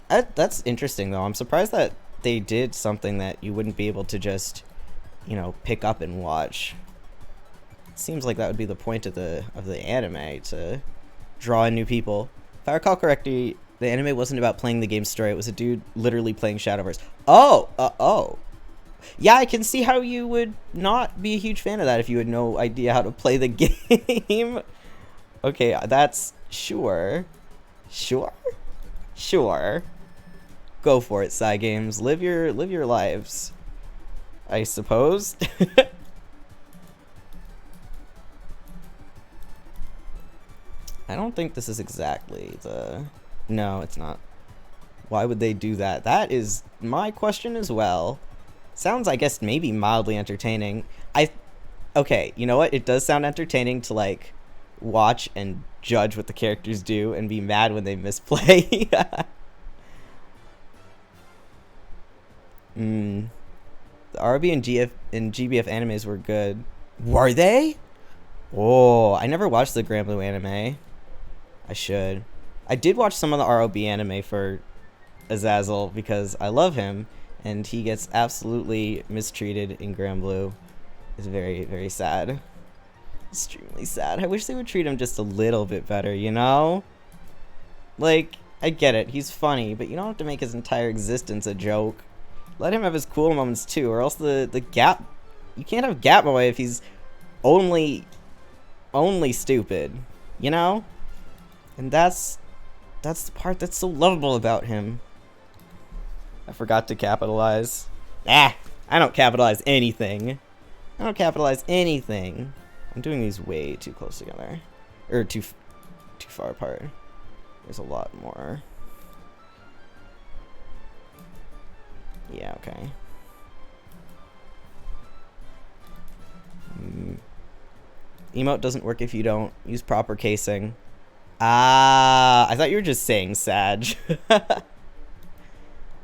That's interesting, though. I'm surprised that they did something that you wouldn't be able to just, you know, pick up and watch. It seems like that would be the point of the anime, to draw in new people. If I recall correctly, the anime wasn't about playing the game story. It was a dude literally playing Shadowverse. Oh. Yeah, I can see how you would not be a huge fan of that if you had no idea how to play the game. Okay, that's... Sure. Go for it, Cygames. Live your lives, I suppose. I don't think this is exactly the... No, it's not. Why would they do that? That is my question as well. Sounds, I guess, maybe mildly entertaining. Okay, you know what? It does sound entertaining to, like, watch and judge what the characters do and be mad when they misplay. The RB and GBF animes were good. Were they? Oh, I never watched the Grand Blue anime. I should. I did watch some of the ROB anime for Azazel because I love him, and he gets absolutely mistreated in Grand Blue. It's very, very sad. Extremely sad. I wish they would treat him just a little bit better, you know? Like, I get it. He's funny, but you don't have to make his entire existence a joke. Let him have his cool moments too, or else the Gap... You can't have Gap Boy if he's only stupid, you know? And that's the part that's so lovable about him. I forgot to capitalize. I don't capitalize anything. I'm doing these way too close together. Or too far apart. There's a lot more. Yeah, okay. Emote doesn't work if you don't use proper casing. Ah, I thought you were just saying Sag.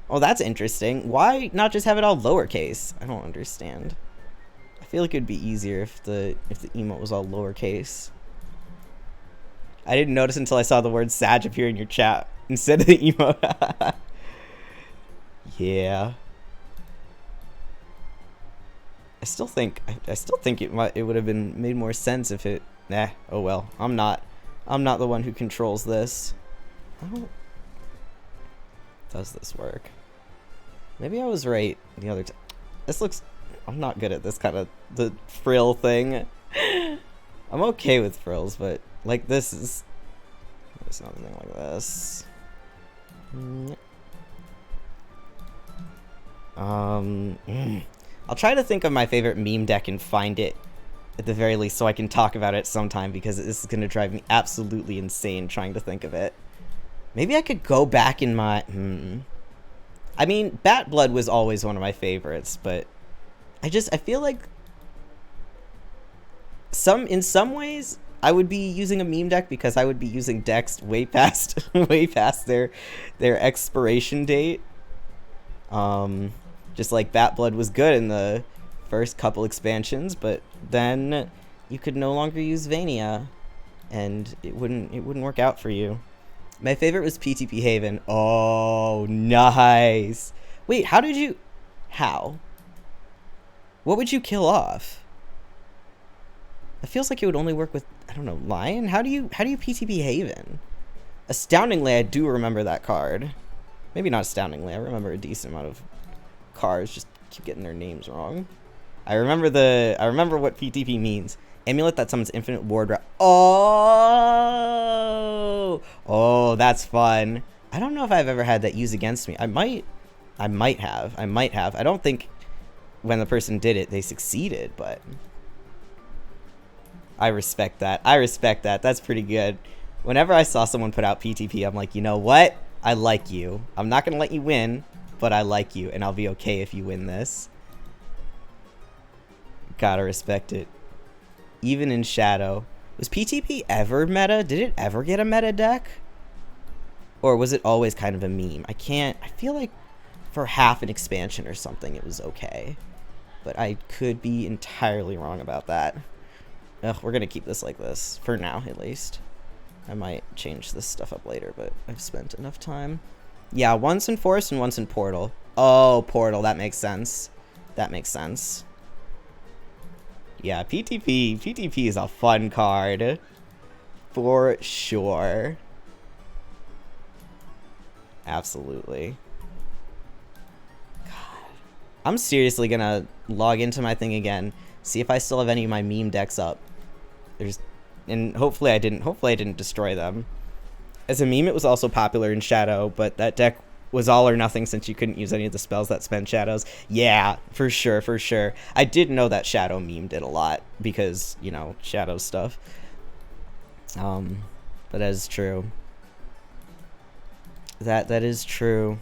Oh, that's interesting. Why not just have it all lowercase? I don't understand. I feel like it'd be easier if the emote was all lowercase. I didn't notice until I saw the word Sag appear in your chat instead of the emote. Yeah. I still think it would have been made more sense if it... oh well. I'm not I'm not the one who controls this. How does this work? Maybe I was right the other time. This looks... I'm not good at this kind of... the frill thing. I'm okay with frills, but like this is... There's nothing like this. I'll try to think of my favorite meme deck and find it at the very least so I can talk about it sometime, because this is going to drive me absolutely insane trying to think of it. Maybe I could go back in my... I mean, Bat Blood was always one of my favorites, but I feel like in some ways I would be using a meme deck because I would be using decks way past their expiration date. Just like Bat Blood was good in the first couple expansions, but then you could no longer use Vania, and it wouldn't work out for you. My favorite was PTP Haven. Oh, nice. Wait, how? What would you kill off? It feels like it would only work with, I don't know, Lion? How do you PTP Haven? Astoundingly, I do remember that card. Maybe not astoundingly, I remember a decent amount of cards, just keep getting their names wrong. I remember what PTP means. Amulet that summons infinite ward. Oh, that's fun. I don't know if I've ever had that used against me. I might have. I don't think when the person did it, they succeeded, but I respect that. That's pretty good. Whenever I saw someone put out PTP, I'm like, you know what? I like you. I'm not going to let you win, but I like you, and I'll be okay if you win this. Gotta respect it. Even in Shadow. Was PTP ever meta? Did it ever get a meta deck? Or was it always kind of a meme? I feel like for half an expansion or something it was okay. But I could be entirely wrong about that. Ugh, we're gonna keep this like this. For now, at least. I might change this stuff up later, but I've spent enough time. Yeah, once in Forest and once in Portal. Oh, Portal, that makes sense. That makes sense. Yeah, PTP is a fun card. For sure. Absolutely. God. I'm seriously gonna log into my thing again, see if I still have any of my meme decks up. And hopefully I didn't destroy them. As a meme, it was also popular in Shadow, but that deck was all or nothing since you couldn't use any of the spells that spend shadows. Yeah, for sure. I did know that Shadow meme did a lot because, you know, Shadow stuff. But that is true. That is true.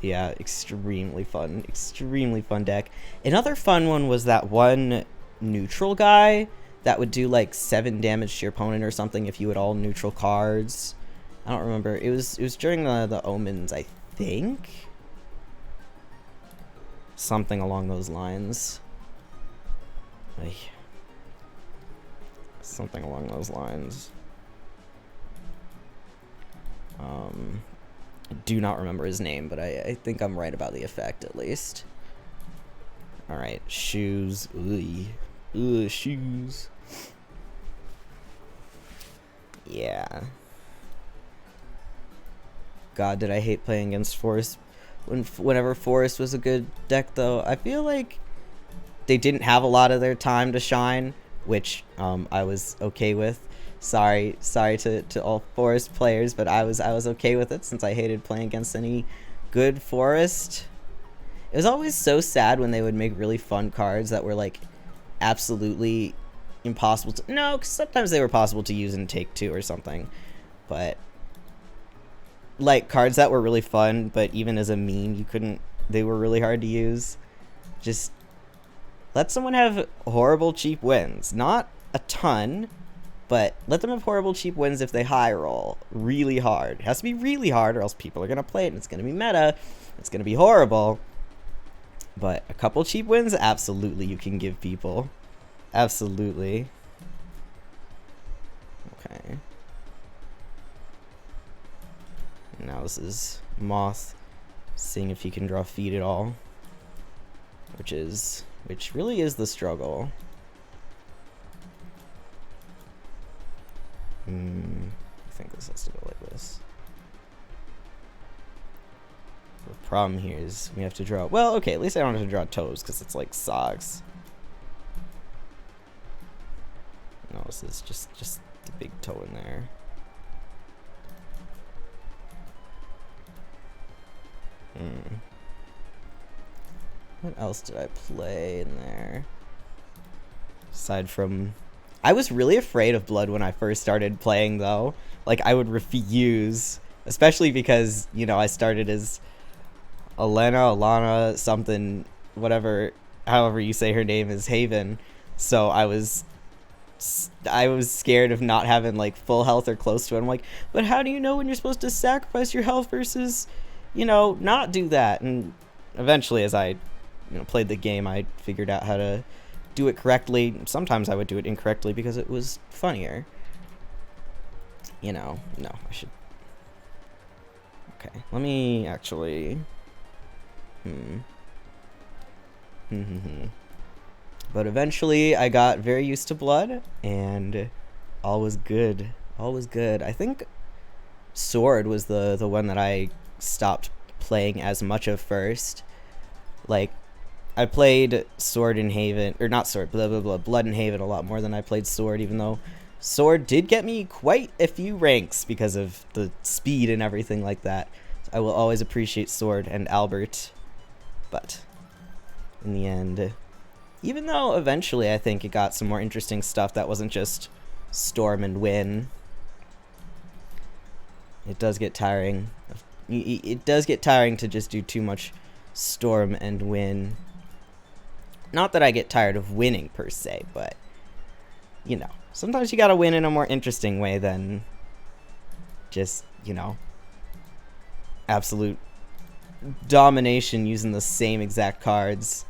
Yeah, extremely fun deck. Another fun one was that one neutral guy that would do like 7 damage to your opponent or something if you had all neutral cards. I don't remember. It was during the Omens, I think. Something along those lines. Something along those lines. I do not remember his name, but I think I'm right about the effect at least. Alright, shoes. Ugh, shoes. Yeah. God, did I hate playing against Forest. Whenever Forest was a good deck, though. I feel like they didn't have a lot of their time to shine, which I was okay with. Sorry to all Forest players, but I was okay with it since I hated playing against any good Forest. It was always so sad when they would make really fun cards that were like absolutely impossible to... No, because sometimes they were possible to use in Take 2 or something, but like cards that were really fun, but even as a meme, you couldn't... They were really hard to use. Just let someone have horrible cheap wins. Not a ton, but let them have horrible cheap wins if they high roll really hard. It has to be really hard or else people are going to play it and it's going to be meta. It's going to be horrible. But a couple cheap wins, absolutely you can give people. Absolutely. Okay. Now this is Moth seeing if he can draw feed at all. Which really is the struggle. I think this has to go like this. The problem here is we have to draw... Well, okay, at least I don't have to draw toes, because it's like socks. No, this is just the big toe in there. What else did I play in there? Aside from... I was really afraid of blood when I first started playing, though. Like, I would refuse, especially because, you know, I started as Alana, something, whatever, however you say her name is, Haven. So I was scared of not having, like, full health or close to it. I'm like, but how do you know when you're supposed to sacrifice your health versus, you know, not do that? And eventually, as I, you know, played the game, I figured out how to do it correctly. Sometimes I would do it incorrectly because it was funnier. You know, no, I should... Okay, let me actually... But eventually, I got very used to blood, and all was good. All was good. I think Sword was the one that I stopped playing as much of first. Like, I played Sword in Haven, or not Sword, Blood in Haven a lot more than I played Sword, even though Sword did get me quite a few ranks because of the speed and everything like that. I will always appreciate Sword and Albert, but in the end, even though eventually I think it got some more interesting stuff that wasn't just Storm and Win, it does get tiring. It does get tiring to just do too much Storm and Win. Not that I get tired of winning per se, but, you know, sometimes you gotta win in a more interesting way than just, you know, absolute domination using the same exact cards.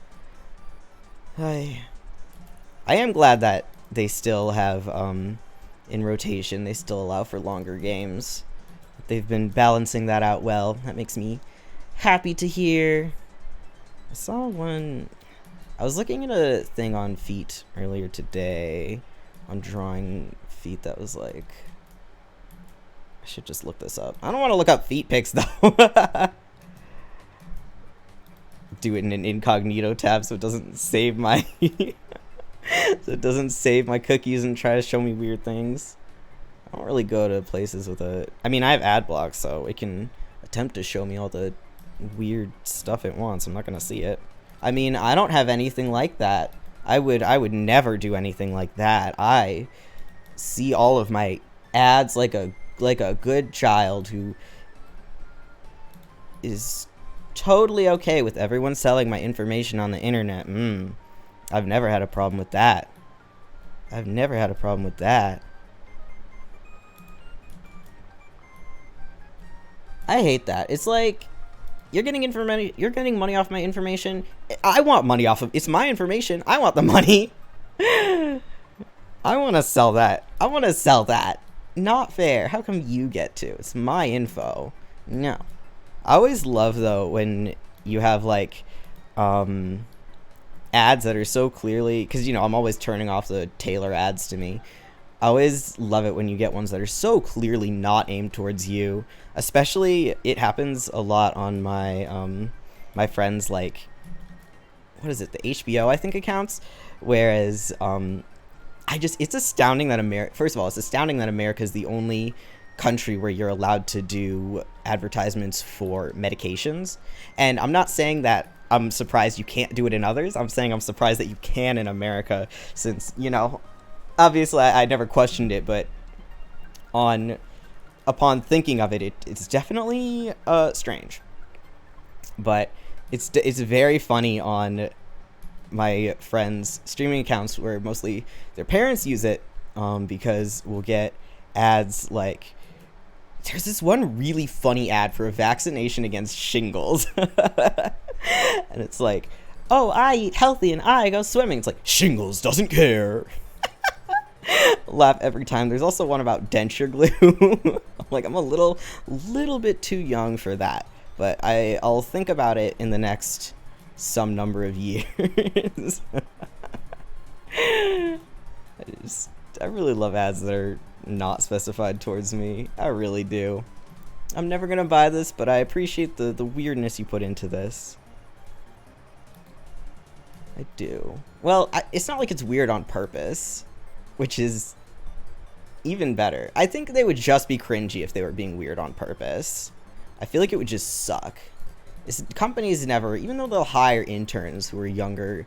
I am glad that they still have, in rotation, they still allow for longer games. They've been balancing that out well. That makes me happy to hear. I saw one... I was looking at a thing on feet earlier today, on drawing feet that was like... I should just look this up. I don't want to look up feet pics, though. Do it in an incognito tab so it doesn't save my... so it doesn't save my cookies and try to show me weird things. I don't really go to places with a... I mean, I have ad blocks, so it can attempt to show me all the weird stuff it wants. I'm not going to see it. I mean, I don't have anything like that. I would never do anything like that. I see all of my ads like a good child who is totally okay with everyone selling my information on the internet. I've never had a problem with that. I've never had a problem with that. I hate that. It's like, you're getting money off my information. I want money off of... It's my information. I want the money. I want to sell that. I want to sell that. Not fair. How come you get to? It's my info. No. I always love, though, when you have, like, ads that are so clearly... Because, you know, I'm always turning off the Taylor ads to me. I always love it when you get ones that are so clearly not aimed towards you. Especially, it happens a lot on my my friends, like, what is it, the HBO, I think, accounts. Whereas, it's astounding that first of all, it's astounding that America is the only country where you're allowed to do advertisements for medications. And I'm not saying that I'm surprised you can't do it in others. I'm saying I'm surprised that you can in America, since, you know... Obviously, I never questioned it, but upon thinking of it, it's definitely strange. But it's very funny on my friends' streaming accounts where mostly their parents use it, because we'll get ads like... There's this one really funny ad for a vaccination against shingles. And it's like, oh, I eat healthy and I go swimming. It's like, shingles doesn't care. Laugh every time. There's also one about denture glue. Like, I'm a little bit too young for that, but I'll think about it in the next some number of years. I really love ads that are not specified towards me. I really do. I'm never gonna buy this, but I appreciate the weirdness you put into this. I do. Well, it's not like it's weird on purpose, which is even better. I think they would just be cringy if they were being weird on purpose. I feel like it would just suck. Companies never, even though they'll hire interns who are younger,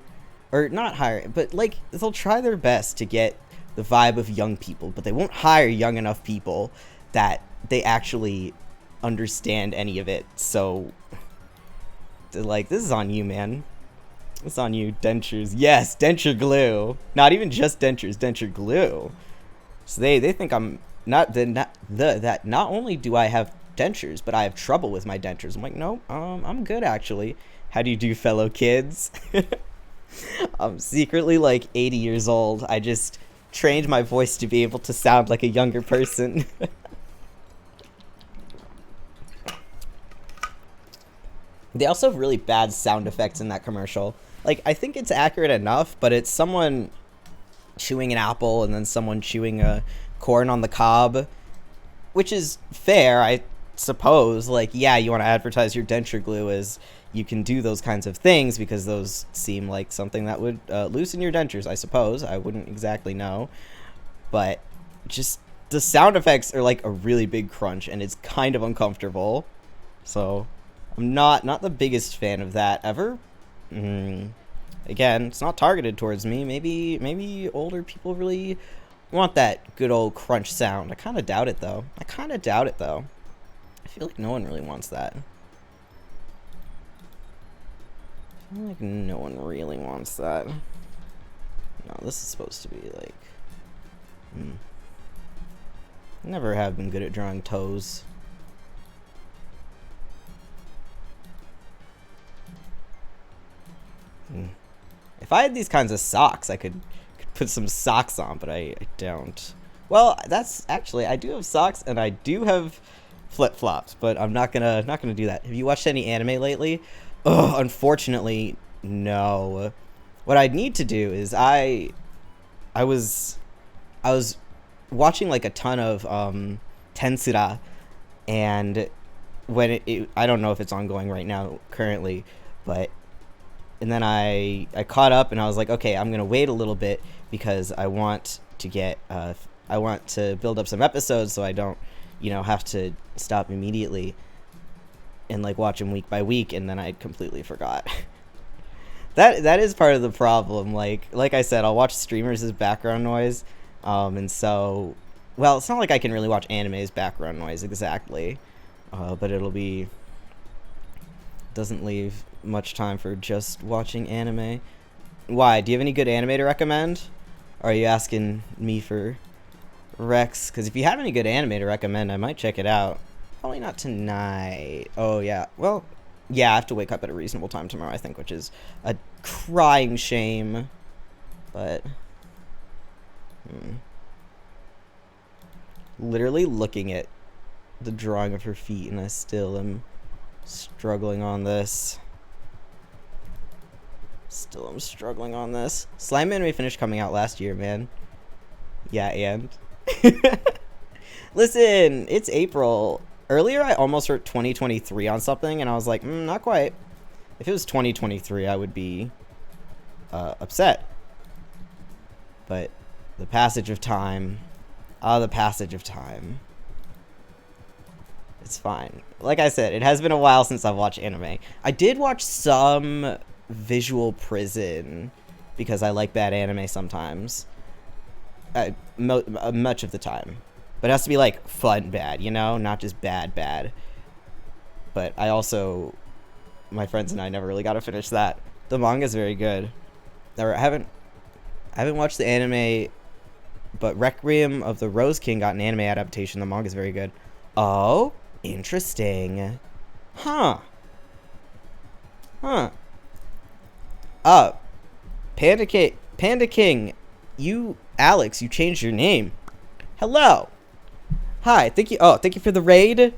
or not hire, but like they'll try their best to get the vibe of young people, but they won't hire young enough people that they actually understand any of it. So they're like, this is on you, man. It's on you. Dentures. Yes, denture glue. Not even just dentures, denture glue. So they think I'm that not only do I have dentures, but I have trouble with my dentures. I'm like, no, I'm good actually. How do you do, fellow kids? I'm secretly like 80 years old. I just trained my voice to be able to sound like a younger person. They also have really bad sound effects in that commercial. Like, I think it's accurate enough, but it's someone chewing an apple and then someone chewing a corn on the cob, which is fair, I suppose. Like, yeah, you want to advertise your denture glue as you can do those kinds of things because those seem like something that would loosen your dentures, I suppose. I wouldn't exactly know. But just the sound effects are like a really big crunch, and it's kind of uncomfortable. So I'm not the biggest fan of that ever. Again, it's not targeted towards me. Maybe older people really want that good old crunch sound. I kind of doubt it, though. I feel like no one really wants that. I feel like no one really wants that. No, this is supposed to be like... Never have been good at drawing toes. If I had these kinds of socks, I could put some socks on, but I don't. Well, that's actually, I do have socks and I do have flip-flops, but I'm not gonna do that. Have you watched any anime lately? Oh, unfortunately, no. What I need to do is I was watching like a ton of Tensura, and when I don't know if it's ongoing right now currently, but and then I caught up and I was like, okay, I'm gonna wait a little bit because I want to get I want to build up some episodes so I don't, have to stop immediately and like watch them week by week, and then I completely forgot. That is part of the problem. Like I said, I'll watch streamers as background noise, and so, well, it's not like I can really watch anime as background noise exactly, but doesn't leave much time for just watching anime. Why? Do you have any good anime to recommend? Or are you asking me for recs? Because if you have any good anime to recommend, I might check it out. Probably not tonight. Oh, yeah. Well, yeah, I have to wake up at a reasonable time tomorrow, I think, which is a crying shame. But... literally looking at the drawing of her feet, and I still am struggling on this. I'm struggling on this. Slime Anime finished coming out last year, man. Yeah, and... Listen, it's April. Earlier, I almost wrote 2023 on something, and I was like, not quite. If it was 2023, I would be upset. But the passage of time... the passage of time... It's fine. Like I said, it has been a while since I've watched anime. I did watch some Visual Prison because I like bad anime sometimes. Much of the time. But it has to be like fun bad, not just bad. But I also, my friends and I never really got to finish that. The manga's very good. I haven't watched the anime, but Requiem of the Rose King got an anime adaptation. The manga's very good. Oh, interesting. Huh. Panda King, Alex, you changed your name. Hello. Hi, thank you for the raid.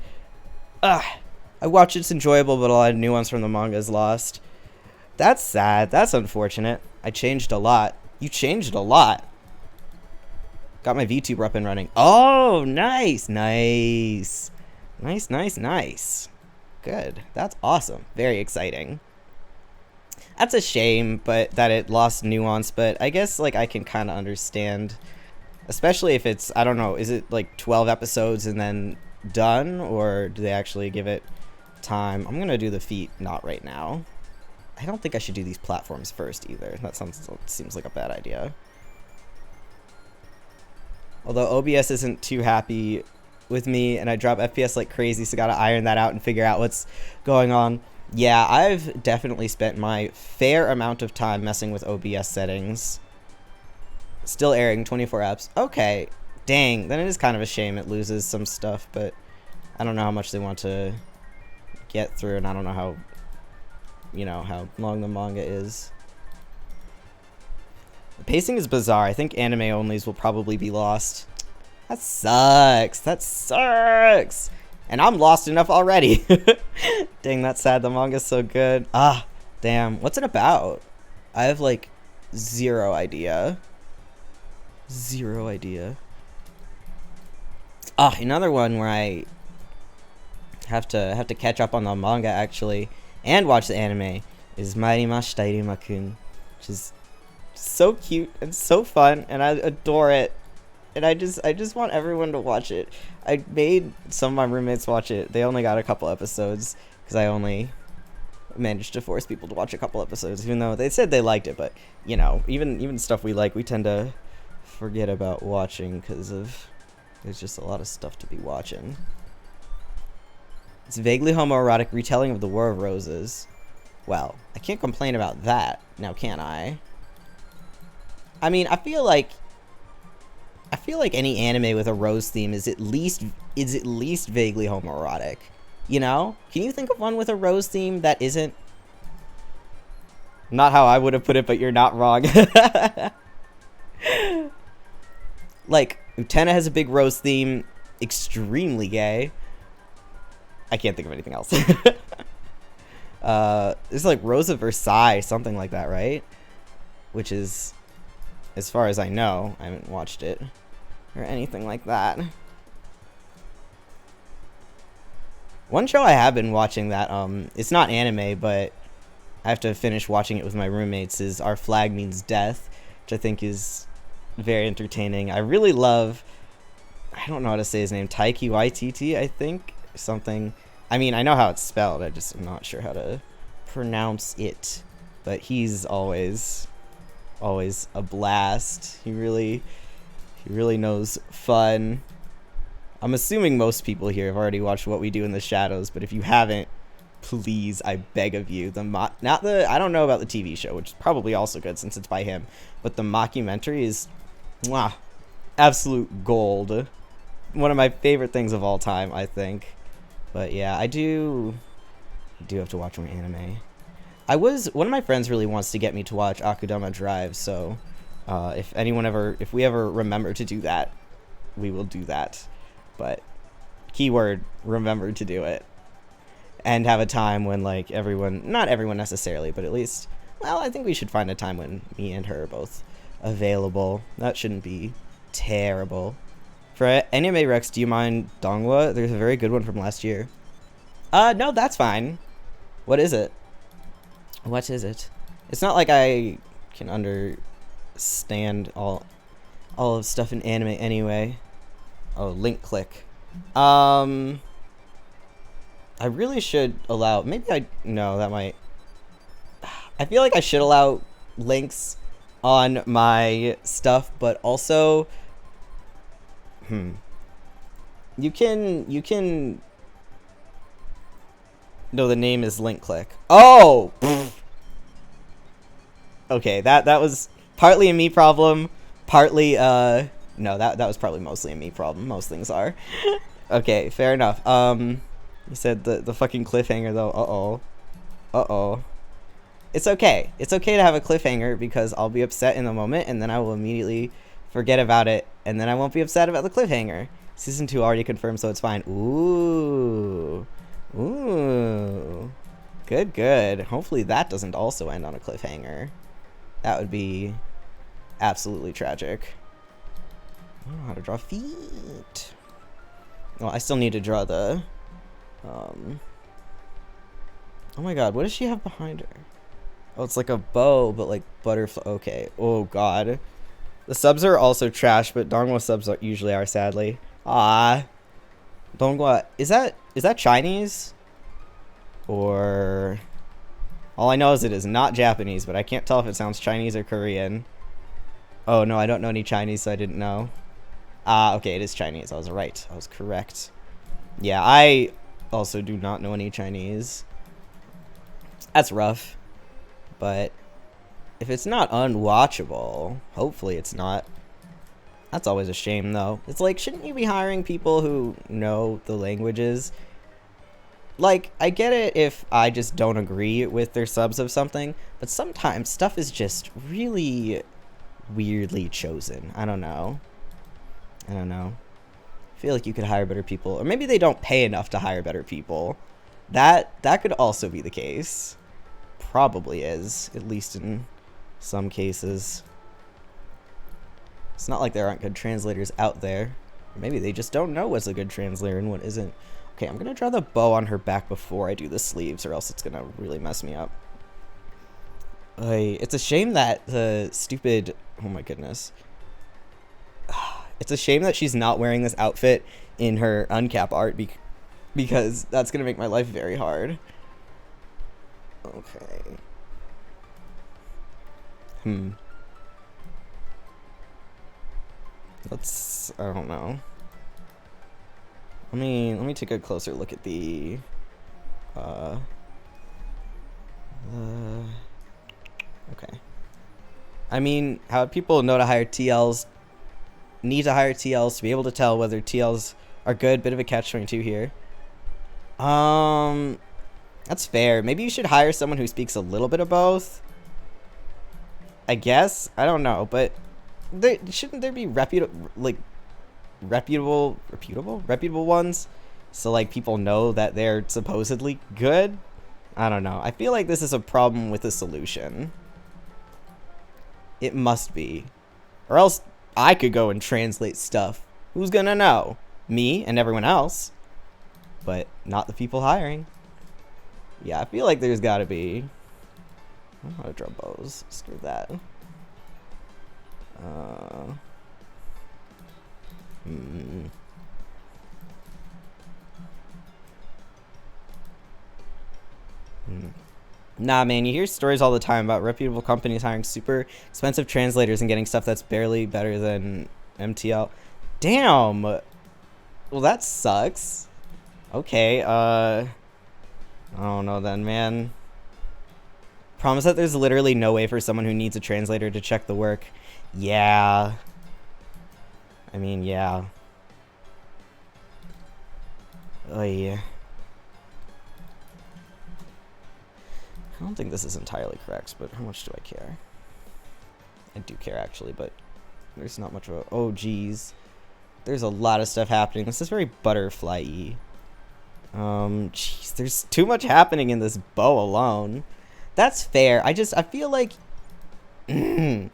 I watch it's enjoyable, but a lot of nuance from the manga is lost. That's sad. That's unfortunate. I changed a lot. You changed a lot. Got my VTuber up and running. Oh, nice. Nice. Nice, nice, nice. Good. That's awesome. Very exciting. That's a shame, but that it lost nuance, but I guess, like, I can kind of understand. Especially if it's, I don't know, is it, like, 12 episodes and then done? Or do they actually give it time? I'm gonna do the feet not right now. I don't think I should do these platforms first, either. That seems like a bad idea. Although OBS isn't too happy with me, and I drop FPS like crazy, so gotta iron that out and figure out what's going on. Yeah, I've definitely spent my fair amount of time messing with OBS settings. Still airing 24 apps. Okay, dang, then it is kind of a shame it loses some stuff, but I don't know how much they want to get through, and I don't know how, you know, how long the manga is. The pacing is bizarre. I think anime onlys will probably be lost. That sucks. That sucks. And I'm lost enough already. Dang, that's sad. The manga's so good. Ah, damn. What's it about? I have, like, zero idea. Zero idea. Ah, another one where I have to catch up on the manga, actually, and watch the anime is Mairimashita Iruma-kun, which is so cute and so fun, and I adore it, and I just want everyone to watch it. I made some of my roommates watch it. They only got a couple episodes because I only managed to force people to watch a couple episodes, even though they said they liked it. But you know, even stuff we like, we tend to forget about watching because of there's just a lot of stuff to be watching. It's a vaguely homoerotic retelling of the War of Roses. Well, I can't complain about that, now can I? I mean, I feel like any anime with a rose theme is at least vaguely homoerotic. You know? Can you think of one with a rose theme that isn't? Not how I would have put it, but you're not wrong. Like, Utena has a big rose theme, extremely gay. I can't think of anything else. It's like Rose of Versailles, something like that, right? Which is, as far as I know, I haven't watched it or anything like that. One show I have been watching that it's not anime, but I have to finish watching it with my roommates is Our Flag Means Death, which I think is very entertaining. I really love, I don't know how to say his name, Taiki Waititi, I think, something. I mean, I know how it's spelled, I just am not sure how to pronounce it, but he's always a blast. He really knows fun. I'm assuming most people here have already watched What We Do in the Shadows, but if you haven't, please, I beg of you, I don't know about the TV show, which is probably also good since it's by him, but the mockumentary is absolute gold. One of my favorite things of all time, I think. But yeah, I do have to watch more anime. One of my friends really wants to get me to watch Akudama Drive, so if we ever remember to do that, we will do that. But keyword, remember to do it. And have a time when, like, not everyone necessarily, but at least, well, I think we should find a time when me and her are both available. That shouldn't be terrible. For Anime Rex, do you mind Donghua? There's a very good one from last year. No, that's fine. What is it? What is it? It's not like I can understand all of stuff in anime anyway. Oh, link click. I really should allow, no, that might, I feel like I should allow links on my stuff, but also, you can, no, the name is link click. Oh! Okay, that was partly a me problem, partly, no, that was probably mostly a me problem. Most things are. Okay, fair enough. You said the fucking cliffhanger, though. Uh-oh. It's okay. It's okay to have a cliffhanger, because I'll be upset in the moment, and then I will immediately forget about it, and then I won't be upset about the cliffhanger. Season 2 already confirmed, so it's fine. Ooh. Good. Hopefully that doesn't also end on a cliffhanger. That would be absolutely tragic. I don't know how to draw feet. Well, I still need to draw the... Oh my god, what does she have behind her? Oh, it's like a bow, but like butterfly. Okay. Oh god. The subs are also trash, but Dongwo subs usually are, sadly. Ah. Dongwo. Is that Chinese? Or... All I know is it is not Japanese, but I can't tell if it sounds Chinese or Korean. Oh, no, I don't know any Chinese, so I didn't know. Ah, okay, it is Chinese. I was right. I was correct. Yeah, I also do not know any Chinese. That's rough. But if it's not unwatchable, hopefully it's not. That's always a shame, though. It's like, shouldn't you be hiring people who know the languages? Like, I get it if I just don't agree with their subs of something, but sometimes stuff is just really weirdly chosen. I don't know. I feel like you could hire better people. Or maybe they don't pay enough to hire better people. That could also be the case. Probably is, at least in some cases. It's not like there aren't good translators out there. Maybe they just don't know what's a good translator and what isn't. Okay, I'm gonna draw the bow on her back before I do the sleeves, or else it's gonna really mess me up. It's a shame that the stupid... Oh my goodness. It's a shame that she's not wearing this outfit in her uncap art because that's gonna make my life very hard. Okay. I don't know. Let me take a closer look at the okay. I mean, how people know to hire TLs, need to hire TLs to be able to tell whether TLs are good. Bit of a catch-22 here. That's fair. Maybe you should hire someone who speaks a little bit of both. I guess. I don't know, but shouldn't there be reputable ones, so like people know that they're supposedly good? I don't know. I feel like this is a problem with the solution. It must be, or else I could go and translate stuff. Who's gonna know? Me and everyone else, but not the people hiring. Yeah, I feel like there's gotta be... I don't know how to draw bows. Screw that. Nah, man, you hear stories all the time about reputable companies hiring super expensive translators and getting stuff that's barely better than MTL. Damn! Well, that sucks. Okay, I don't know then, man. Promise that there's literally no way for someone who needs a translator to check the work. Yeah. I mean, yeah. Oh, yeah. I don't think this is entirely correct, but how much do I care? I do care, actually, but there's not much of a... Oh, geez. There's a lot of stuff happening. This is very butterfly-y. Jeez, there's too much happening in this bow alone. That's fair. I feel like... there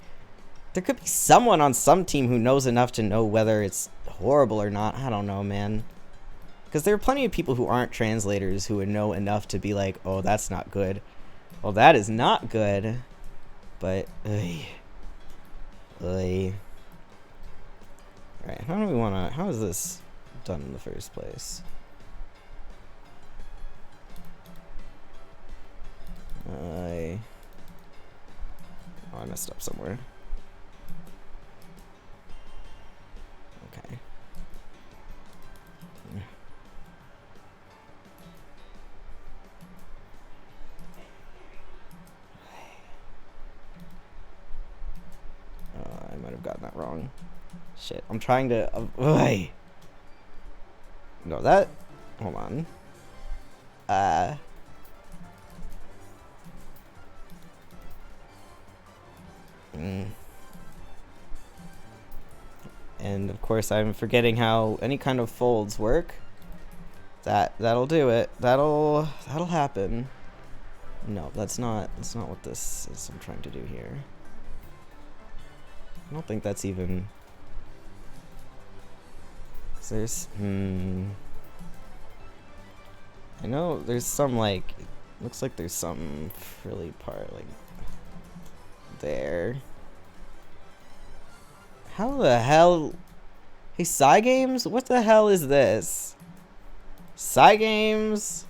could be someone on some team who knows enough to know whether it's horrible or not. I don't know, man. Because there are plenty of people who aren't translators who would know enough to be like, oh, that's not good. Well, that is not good. But, Alright, how do we want to... How is this done in the first place? Oh, I messed up somewhere. Okay. I might have gotten that wrong. Shit, I'm trying to... No, that... Hold on. And of course I'm forgetting how any kind of folds work. That'll do it. That'll happen. No, that's not what this is I'm trying to do here. I don't think that's even... There's, I know there's some, like, looks like there's some frilly part, like, there. How the hell? Hey, Cygames? What the hell is this? Cygames?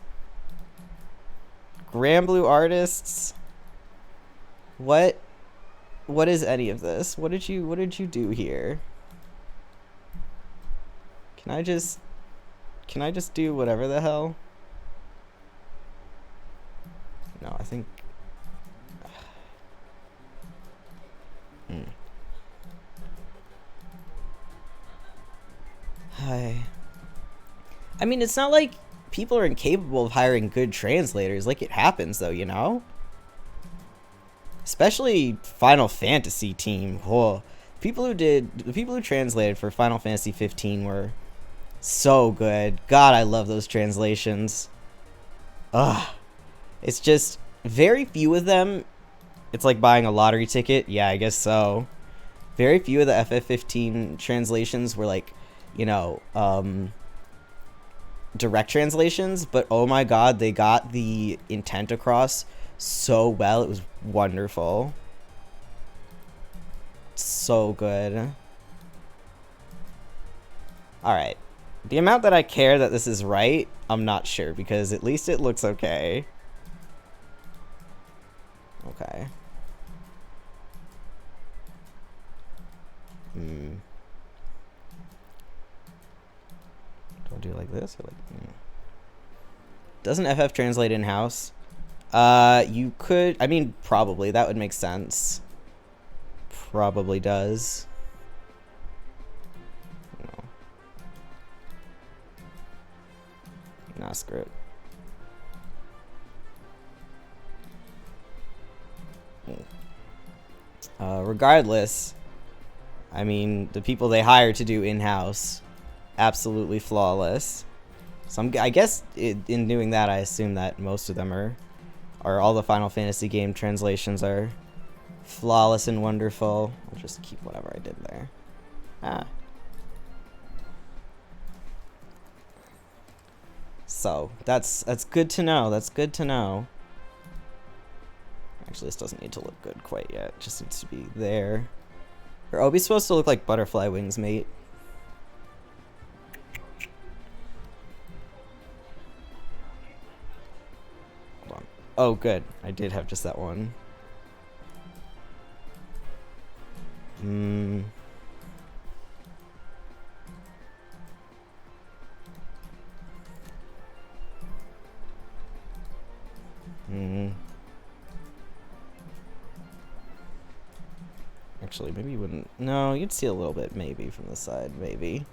Granblue Artists? What is any of this? What did you do here? Can I just do whatever the hell? No, I think Hi. I mean, it's not like people are incapable of hiring good translators. Like, it happens, though, you know? Especially Final Fantasy team. Whoa. The people who translated for Final Fantasy 15 were so good. God, I love those translations. Ugh. It's just very few of them. It's like buying a lottery ticket. Yeah, I guess so. Very few of the FF15 translations were like, you know, direct translations, but oh my god, they got the intent across so well. It was wonderful. So good. Alright. The amount that I care that this is right, I'm not sure, because at least it looks okay. Okay. Do I do it like this? Or like, Doesn't FF translate in-house? You could... I mean, probably. That would make sense. Probably does. No. Nah, screw it. Regardless, I mean, the people they hire to do in-house, absolutely flawless. So I guess in doing that, I assume that most of them are all the Final Fantasy game translations are flawless and wonderful. I'll just keep whatever I did there. So that's good to know. That's good to know. Actually, this doesn't need to look good quite yet. It just needs to be there. Are Obi supposed to look like butterfly wings, mate? Hold on. Oh, good. I did have just that one. Actually, maybe you wouldn't. No, you'd see a little bit, maybe, from the side, maybe.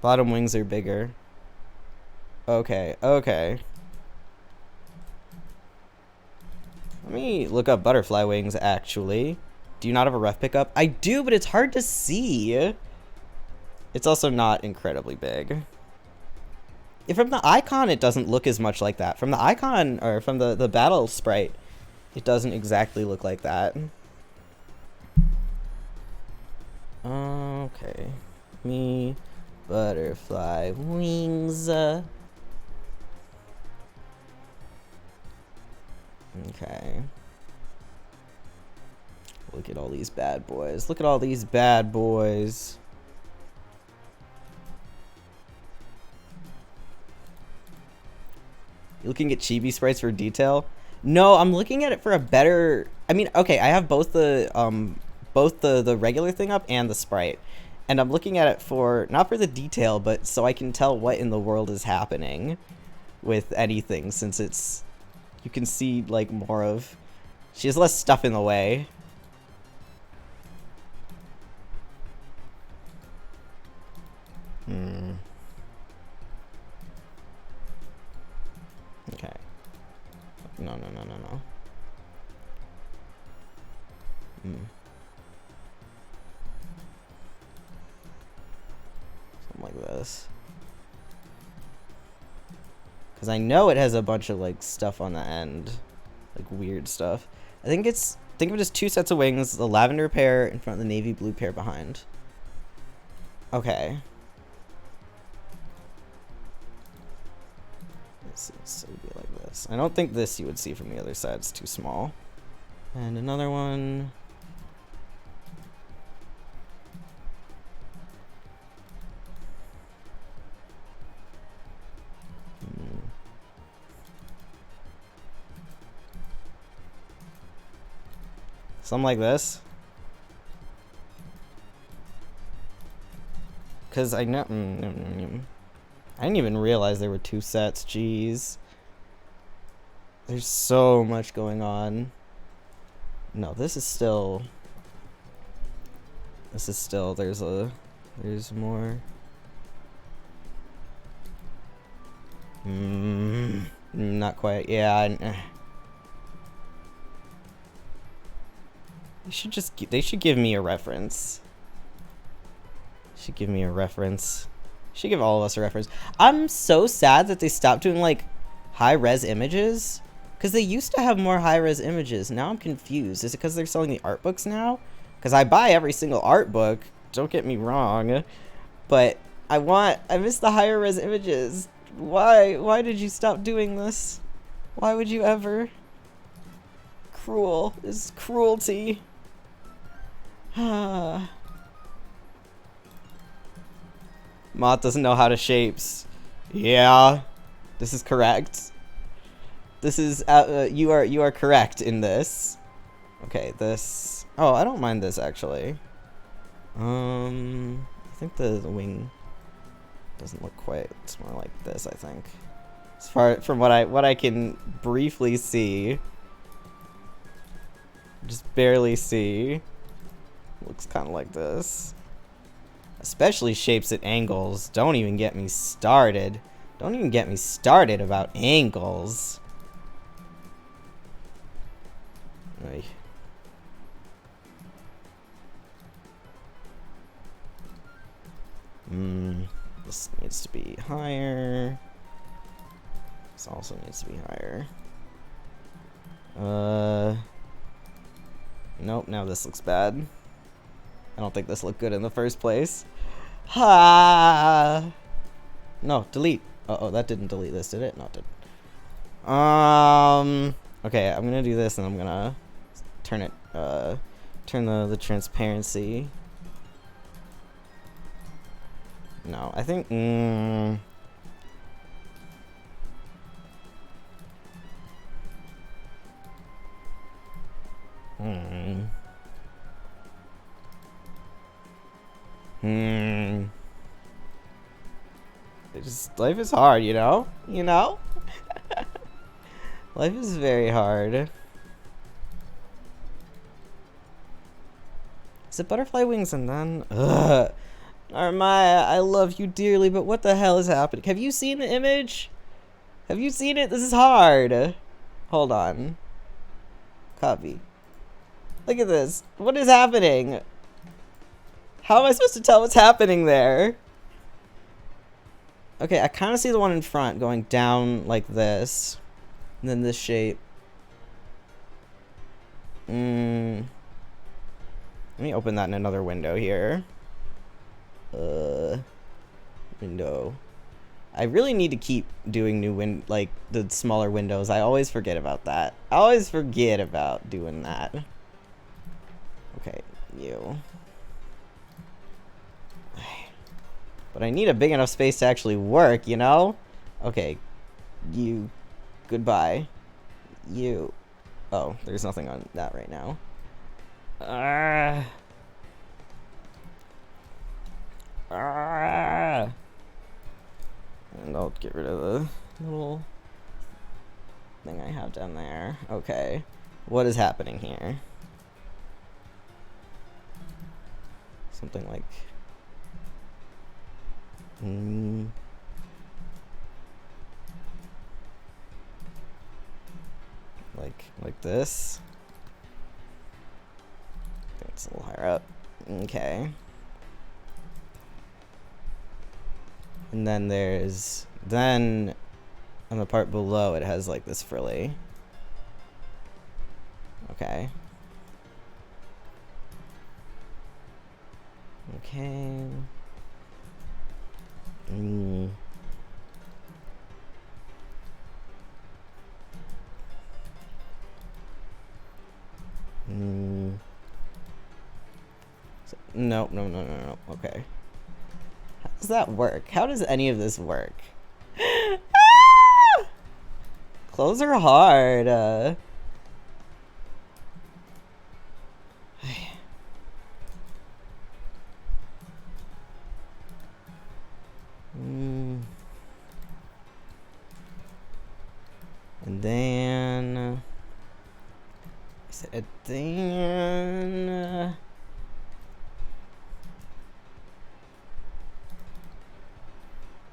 Bottom wings are bigger. Okay, okay. Let me look up butterfly wings, actually. Do you not have a ref pickup? I do, but it's hard to see. It's also not incredibly big. If from the icon, it doesn't look as much like that. From the icon, or from the battle sprite, it doesn't exactly look like that. Okay. Me, butterfly wings. Okay. Look at all these bad boys. Look at all these bad boys. You looking at chibi sprites for detail? No, I'm looking at it for a better... I mean, okay, I have both the regular thing up and the sprite. And I'm looking at it for, not for the detail, but so I can tell what in the world is happening with anything, since it's... You can see, like, more of... She has less stuff in the way. Okay. No. Something like this. Because I know it has a bunch of, like, stuff on the end. Like, weird stuff. I think think of it as 2 sets of wings, the lavender pair in front of the navy blue pair behind. Okay. So it would be like this. I don't think this you would see from the other side. It's too small. And another one. Something like this. Because I know. I didn't even realize there were 2 sets. Jeez. There's so much going on. No, this is still. There's more. Not quite. Yeah. They should give me a reference. Should give all of us a reference. I'm so sad that they stopped doing like high-res images, because they used to have more high-res images. Now I'm confused. Is it because they're selling the art books now? Because I buy every single art book, don't get me wrong, but I miss the higher res images. Why did you stop doing this? Why would you ever? Cruel. This is cruelty. Moth doesn't know how to shapes. Yeah, this is correct. This is you are correct in this. Okay, this. Oh, I don't mind this actually. I think the wing doesn't look quite. It's more like this, I think. As far from what I can briefly see, just barely see. Looks kind of like this. Especially shapes at angles. Don't even get me started. Don't even get me started about angles. Oy. This needs to be higher. This also needs to be higher. Nope, now this looks bad. I don't think this looked good in the first place. Ha! No, delete. Uh-oh, that didn't delete this, did it? No, it didn't. Okay, I'm gonna do this and I'm gonna turn it, turn the transparency. No, I think, life is hard, you know? You know? Life is very hard. Is it butterfly wings and then? Ugh. Narmaya, I love you dearly, but what the hell is happening? Have you seen the image? Have you seen it? This is hard. Hold on. Copy. Look at this. What is happening? How am I supposed to tell what's happening there? Okay, I kind of see the one in front going down like this. And then this shape. Let me open that in another window here. Window. I really need to keep doing new like the smaller windows. I always forget about that. I always forget about doing that. Okay, you. But I need a big enough space to actually work, you know? Okay. You. Goodbye. You. Oh, there's nothing on that right now. And I'll get rid of the little thing I have down there. Okay. What is happening here? Something like... like this. I think it's a little higher up. Okay. And then there's, on the part below it has like this frilly. Okay. Okay. No. Okay. How does that work? How does any of this work? Clothes are hard. And then...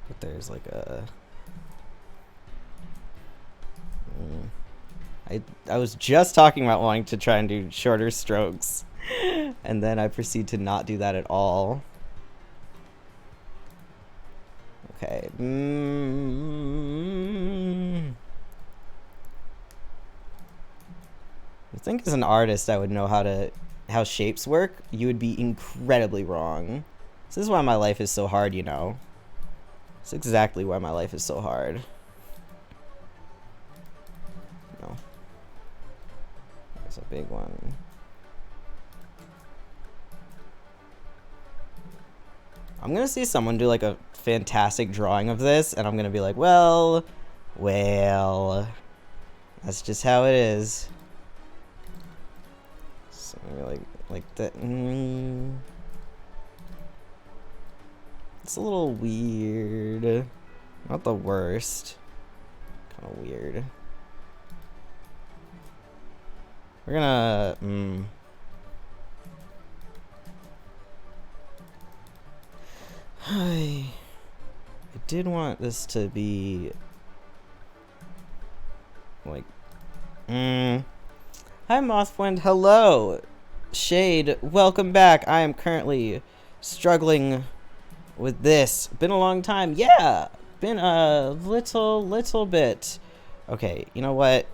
But there's like a... I was just talking about wanting to try and do shorter strokes. And then I proceed to not do that at all. Okay. I think as an artist I would know how shapes work. You would be incredibly wrong. This is why my life is so hard, you know. It's exactly why my life is so hard. No. There's a big one. I'm gonna see someone do like a fantastic drawing of this, and I'm gonna be like, well, that's just how it is. So like that. It's a little weird. Not the worst. Kind of weird. We're gonna. I did want this to be like. Hi, Mothwind. Hello, Shade. Welcome back. I am currently struggling with this. Been a long time. Yeah, been a little bit. Okay, you know what?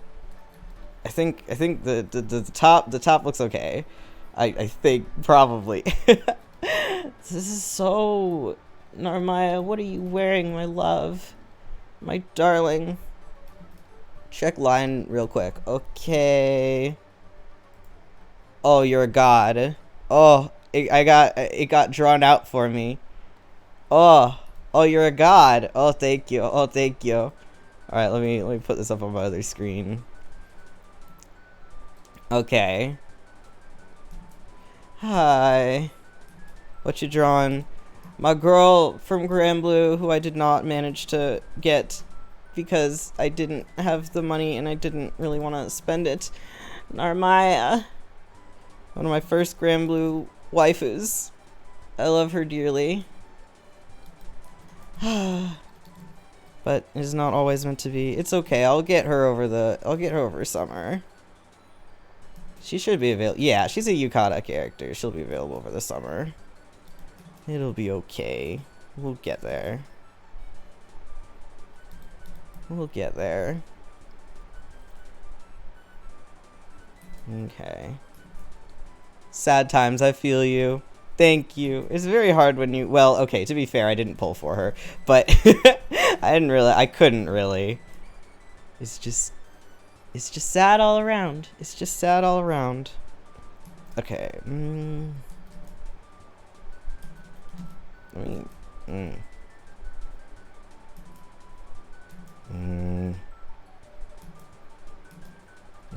I think the top looks okay. I think probably. This is so... Narmaya, what are you wearing, my love? My darling. Check line real quick. Okay. Oh, you're a god. Oh, it got drawn out for me. Oh, you're a god. Oh, thank you. Oh, thank you. All right, let me put this up on my other screen. Okay. Hi. What you drawing? My girl from Granblue, who I did not manage to get because I didn't have the money and I didn't really want to spend it. Narmaya. One of my first Granblue waifus. I love her dearly. But it is not always meant to be. It's okay. I'll get her over summer. She should be available. Yeah, she's a yukata character. She'll be available over the summer. It'll be okay. We'll get there. We'll get there. Okay. Sad times, I feel you. Thank you. It's very hard when you... Well, okay, to be fair, I didn't pull for her. But I couldn't really. It's just sad all around. It's just sad all around. Okay.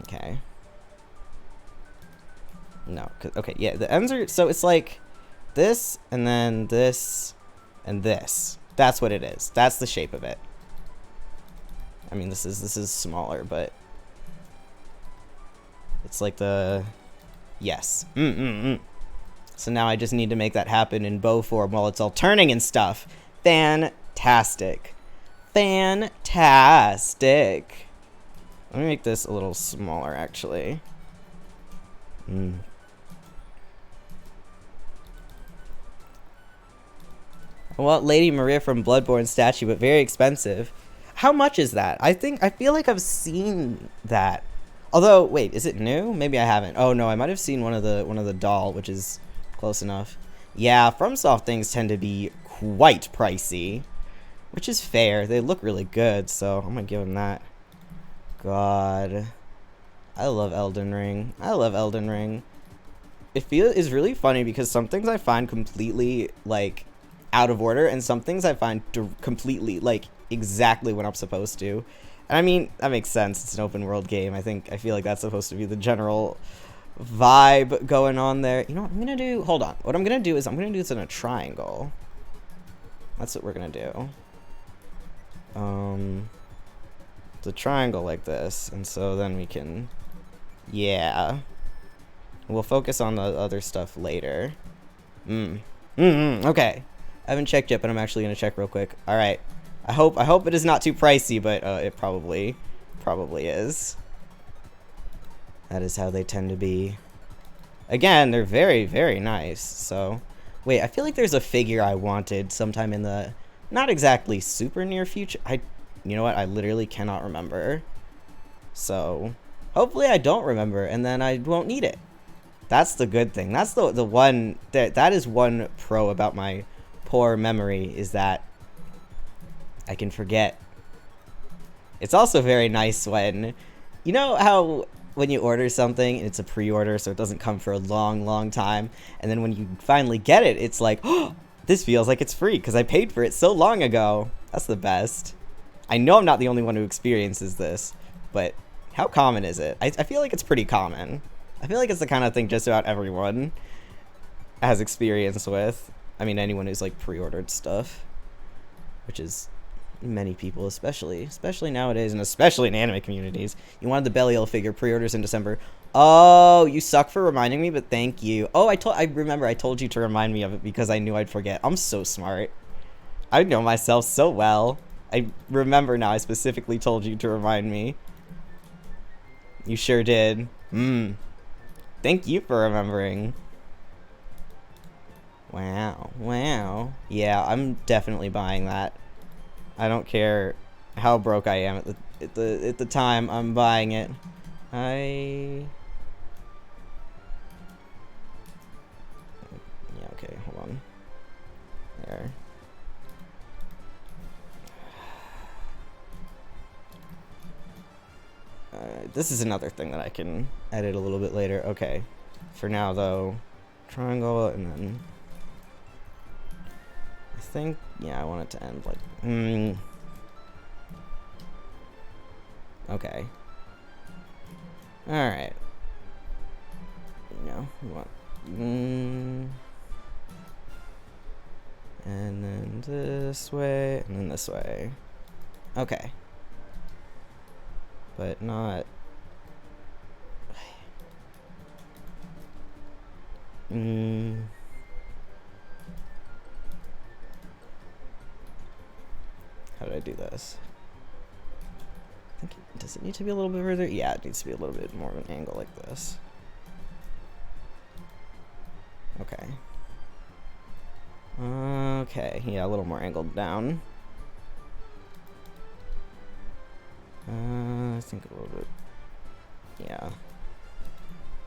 Okay. No, okay, yeah, the ends are, so it's like this, and then this, and this. That's what it is. That's the shape of it. I mean, this is smaller, but it's like the, yes. So now I just need to make that happen in bow form while it's all turning and stuff. Fantastic. Fantastic. Let me make this a little smaller, actually. I want Lady Maria from Bloodborne statue, but very expensive. How much is that? I feel like I've seen that. Although, wait, is it new? Maybe I haven't. Oh no, I might have seen one of the doll, which is close enough. Yeah, FromSoft things tend to be quite pricey, which is fair. They look really good, so I'm gonna give them that. God, I love Elden Ring. I love Elden Ring. It's really funny because some things I find completely like out of order, and some things I find completely like exactly what I'm supposed to. And I mean, that makes sense. It's an open world game. I feel like that's supposed to be the general vibe going on there. You know what I'm gonna do? Hold on. What I'm gonna do is I'm gonna do this in a triangle. That's what we're gonna do. It's a triangle like this, and so then we can, yeah. We'll focus on the other stuff later. Okay. I haven't checked yet, but I'm actually gonna check real quick. All right. I hope it is not too pricey, but it probably is. That is how they tend to be. Again, they're very, very nice. So, wait, I feel like there's a figure I wanted sometime in the not exactly super near future. You know what? I literally cannot remember. So, hopefully I don't remember, and then I won't need it. That's the good thing. That's the one that is one pro about my poor memory, is that I can forget. It's also very nice when, you know how when you order something and it's a pre-order, so it doesn't come for a long, long time, and then when you finally get it, it's like, oh, this feels like it's free because I paid for it so long ago. That's the best. I know I'm not the only one who experiences this, but how common is it? I feel like it's pretty common. I feel like it's the kind of thing just about everyone has experience with. I mean, anyone who's like pre-ordered stuff, which is many people, especially nowadays, and especially in anime communities. You wanted the Belial figure, pre-orders in December. Oh, you suck for reminding me, but thank you. Oh, I remember I told you to remind me of it because I knew I'd forget. I'm so smart. I know myself so well. I remember now. I specifically told you to remind me. You sure did. Thank you for remembering. Wow. Yeah, I'm definitely buying that. I don't care how broke I am at the time. I'm buying it. Yeah, okay, hold on. There. This is another thing that I can edit a little bit later. Okay. For now, though, triangle, and then I think, yeah, I want it to end like, okay. Alright. No, we want, and then this way, and then this way. Okay. But not, how did I do this? I think does it need to be a little bit further? Yeah, it needs to be a little bit more of an angle like this. Okay. Okay, yeah, a little more angled down. I think a little bit. Yeah.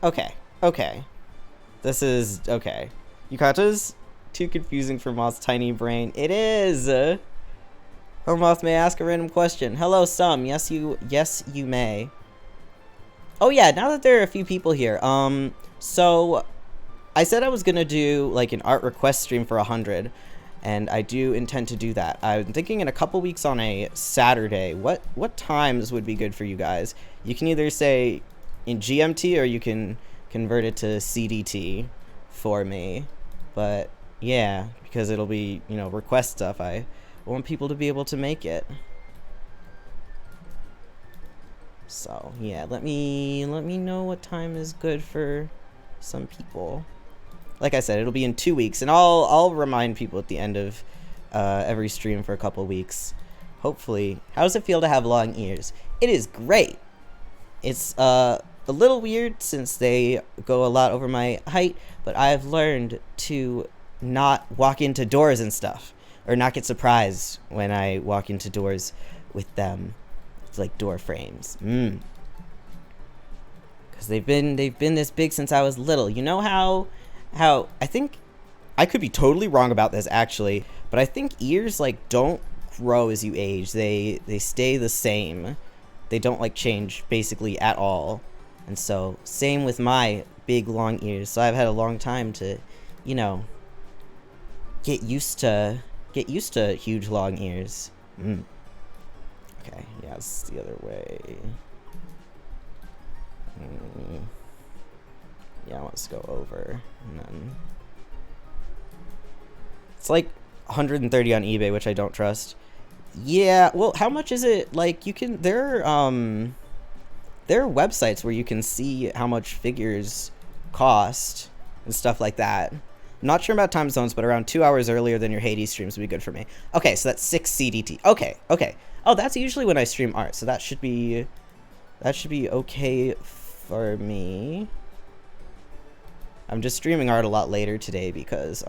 Okay. This is okay. Yukata's too confusing for Moth's tiny brain. It is. Or Moth may ask a random question. Hello, Sum. Yes, you may. Oh yeah, now that there are a few people here. So I said I was gonna do like an art request stream for 100, and I do intend to do that. I'm thinking in a couple weeks on a Saturday. What times would be good for you guys? You can either say in GMT or you can convert it to CDT for me. But yeah, because it'll be, you know, request stuff. I want people to be able to make it. So yeah, let me know what time is good for some people. Like I said, it'll be in 2 weeks, and I'll remind people at the end of every stream for a couple weeks. Hopefully. How does it feel to have long ears? It is great. It's a little weird since they go a lot over my height, but I've learned to not walk into doors and stuff, or not get surprised when I walk into doors with them. It's like door frames. Because they've been this big since I was little. You know how I think I could be totally wrong about this actually, but I think ears like don't grow as you age. They stay the same. They don't like change basically at all. And so same with my big long ears. So I've had a long time to, you know, get used to huge long ears. Okay, yeah, it's the other way. Yeah, let's go over and then it's like 130 on eBay, which I don't trust. Yeah, well, how much is it? Like, you can there are websites where you can see how much figures cost and stuff like that. I'm not sure about time zones, but around 2 hours earlier than your Hades streams would be good for me. Okay, so that's 6 CDT. Okay. Oh, that's usually when I stream art, so that should be okay for me. I'm just streaming art a lot later today because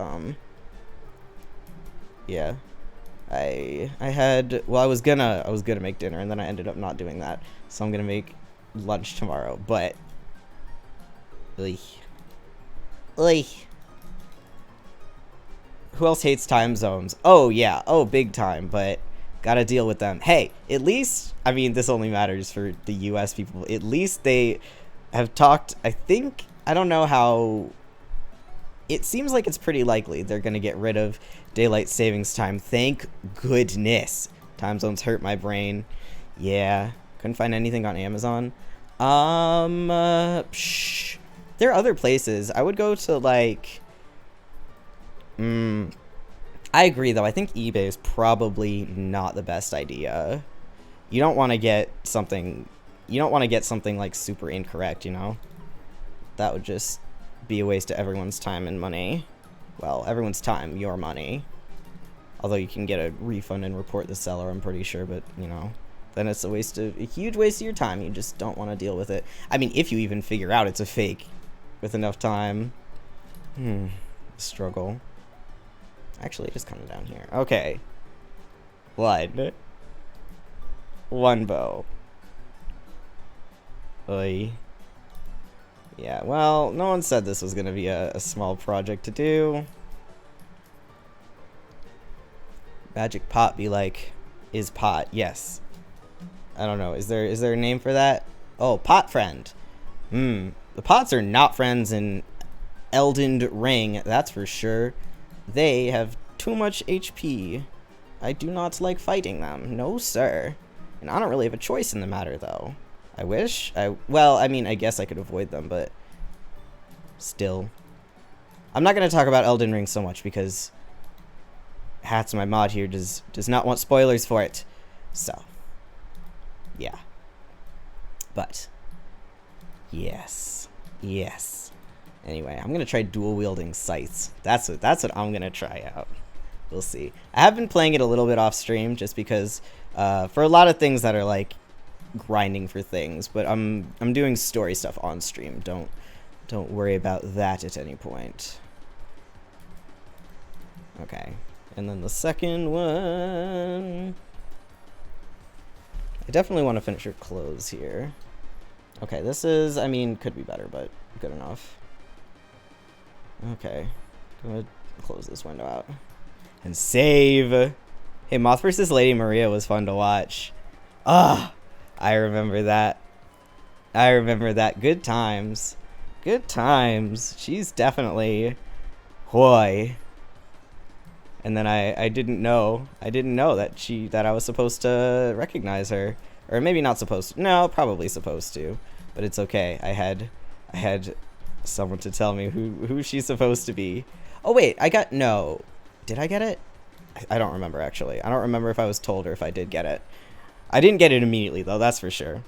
yeah, I was gonna make dinner, and then I ended up not doing that, so I'm gonna make lunch tomorrow. But who else hates time zones? Oh yeah, oh big time. But gotta deal with them. Hey, at least, I mean, this only matters for the US people, at least they have talked. I don't know how. It seems like it's pretty likely they're going to get rid of daylight savings time. Thank goodness. Time zones hurt my brain. Yeah. Couldn't find anything on Amazon. There are other places. I would go to, like... I agree, though. I think eBay is probably not the best idea. You don't want to get something... like, super incorrect, you know? That would just be a waste of everyone's time and money. Well, everyone's time, your money. Although you can get a refund and report the seller, I'm pretty sure, but, you know, then it's a huge waste of your time. You just don't want to deal with it. I mean, if you even figure out it's a fake with enough time. Struggle. Actually, just come down here. Okay. One bow. Oy. Yeah, well, no one said this was going to be a small project to do. Magic pot be like, is pot. Yes. I don't know. Is there a name for that? Oh, pot friend. The pots are not friends in Elden Ring, that's for sure. They have too much HP. I do not like fighting them. No, sir. And I don't really have a choice in the matter, though. I wish. Well, I mean, I guess I could avoid them, but still. I'm not going to talk about Elden Ring so much because Hats, my mod here, does not want spoilers for it. So, yeah. But, yes. Anyway, I'm going to try dual-wielding scythes. That's what I'm going to try out. We'll see. I have been playing it a little bit off stream just because for a lot of things that are like grinding for things, but I'm doing story stuff on stream. Don't worry about that at any point. Okay. And then the second one, I definitely want to finish your clothes here. Okay, this is, I mean, could be better, but good enough. Okay, I'm gonna close this window out and save. Hey, Moth vs. Lady Maria was fun to watch. Ah, I remember that. Good times. She's definitely hoy. And then I didn't know that I was supposed to recognize her, or maybe not supposed to. No, probably supposed to, but it's okay. I had someone to tell me who she's supposed to be. Oh wait, did I get it? I don't remember actually. I don't remember if I was told or if I did get it. I didn't get it immediately though, that's for sure.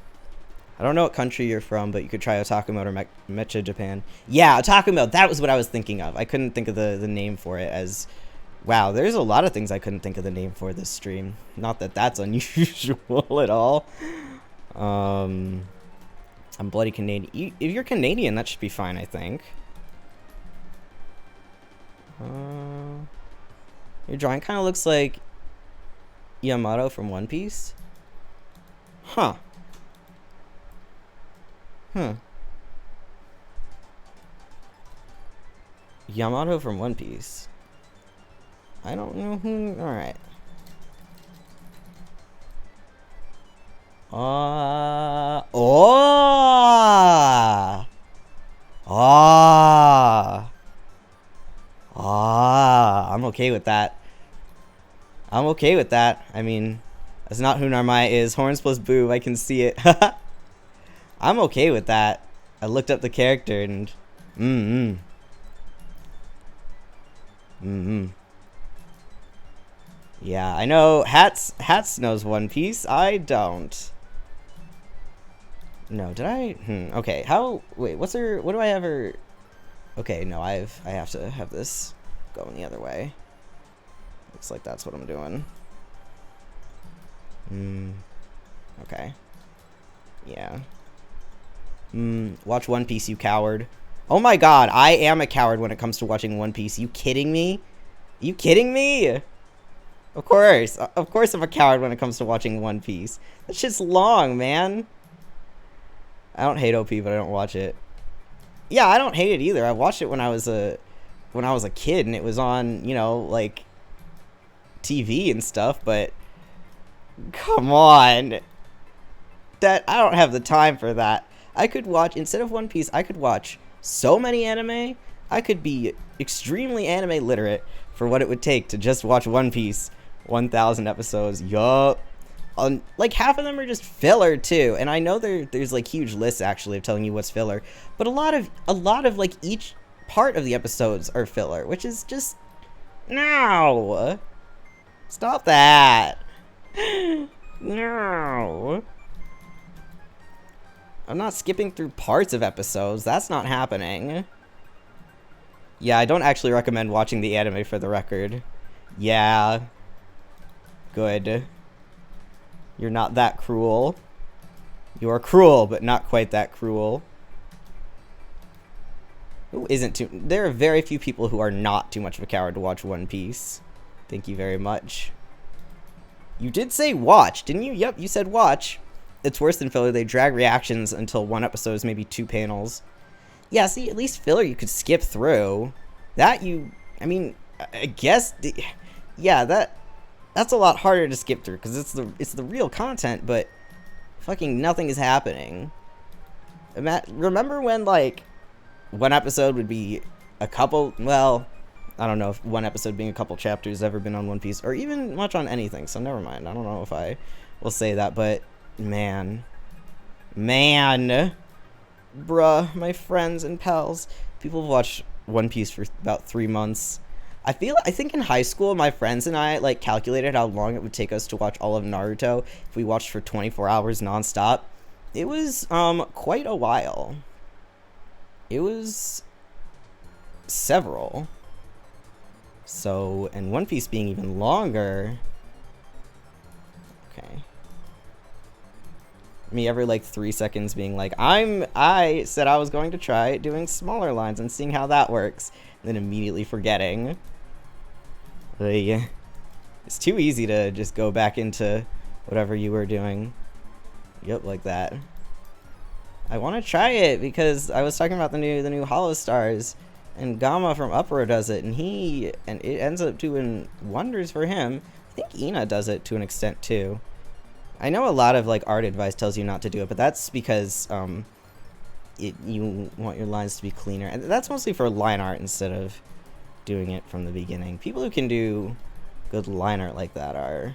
I don't know what country you're from, but you could try Otakumo or Mecha Japan. Yeah, Otakumo, that was what I was thinking of. I couldn't think of the name for it as... Wow, there's a lot of things I couldn't think of the name for this stream. Not that that's unusual at all. I'm bloody Canadian. If you're Canadian, that should be fine, I think. Your drawing kind of looks like Yamato from One Piece. Huh. Yamato from One Piece. I don't know who. Alright. Oh! I'm okay with that. I'm okay with that. I mean, that's not who Narmaya is. Horns plus boob, I can see it. I'm okay with that. I looked up the character and... Yeah, I know Hats knows One Piece. I don't. No, did I? Okay, how... Wait, what do I ever... Okay, no, I have to have this going the other way. Looks like that's what I'm doing. Okay. Yeah. Watch One Piece, you coward. Oh my god, I am a coward when it comes to watching One Piece. You kidding me? You kidding me? Of course I'm a coward when it comes to watching One Piece. That shit's long, man. I don't hate OP, but I don't watch it. Yeah, I don't hate it either. I watched it when I was a kid, and it was on, you know, like TV and stuff. But come on, I don't have the time for that. I could watch, instead of One Piece, I could watch so many anime. I could be extremely anime literate for what it would take to just watch One Piece, 1,000 episodes. Yup. Like half of them are just filler too, and I know there's like huge lists actually of telling you what's filler, but a lot of like each part of the episodes are filler, which is just no. Stop that. No. I'm not skipping through parts of episodes. That's not happening. Yeah, I don't actually recommend watching the anime, for the record. Yeah. Good. You're not that cruel. You are cruel, but not quite that cruel. Who isn't too... There are very few people who are not too much of a coward to watch One Piece. Thank you very much. You did say watch, didn't you? Yep, you said watch. It's worse than filler. They drag reactions until one episode is maybe 2 panels. Yeah, see, at least filler you could skip through. That you... I mean, I guess... Yeah, that's a lot harder to skip through, because it's the real content, but fucking nothing is happening. Remember when, like, one episode would be a couple... Well, I don't know if one episode being a couple chapters has ever been on One Piece, or even much on anything, so never mind. I don't know if I will say that, but... Man. Bruh, my friends and pals. People have watched One Piece for about 3 months. I think in high school, my friends and I, like, calculated how long it would take us to watch all of Naruto if we watched for 24 hours nonstop. It was, quite a while. It was several. So, and One Piece being even longer... Okay. Me every like 3 seconds being like, I said I was going to try doing smaller lines and seeing how that works, and then immediately forgetting. It's too easy to just go back into whatever you were doing. Yep, like that. I want to try it because I was talking about the new Hollow Stars, and Gamma from Upro does it, and it ends up doing wonders for him. I think Ina does it to an extent too. I know a lot of like art advice tells you not to do it, but that's because you want your lines to be cleaner, and that's mostly for line art instead of doing it from the beginning. People who can do good line art like that are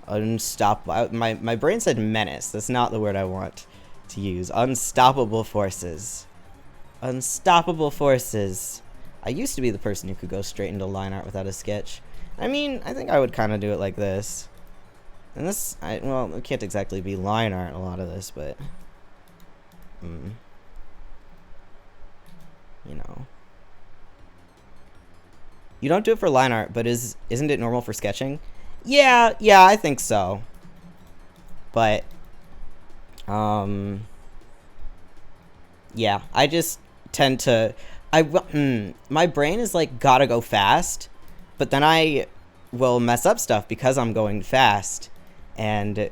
unstoppable. My brain said menace. That's not the word I want to use. Unstoppable forces. Unstoppable forces. I used to be the person who could go straight into line art without a sketch. I mean, I think I would kind of do it like this. And this, well, it can't exactly be line art, a lot of this, but, you know. You don't do it for line art, but isn't it normal for sketching? Yeah, I think so. But, yeah, I just tend to, my brain is like, gotta go fast, but then I will mess up stuff because I'm going fast. And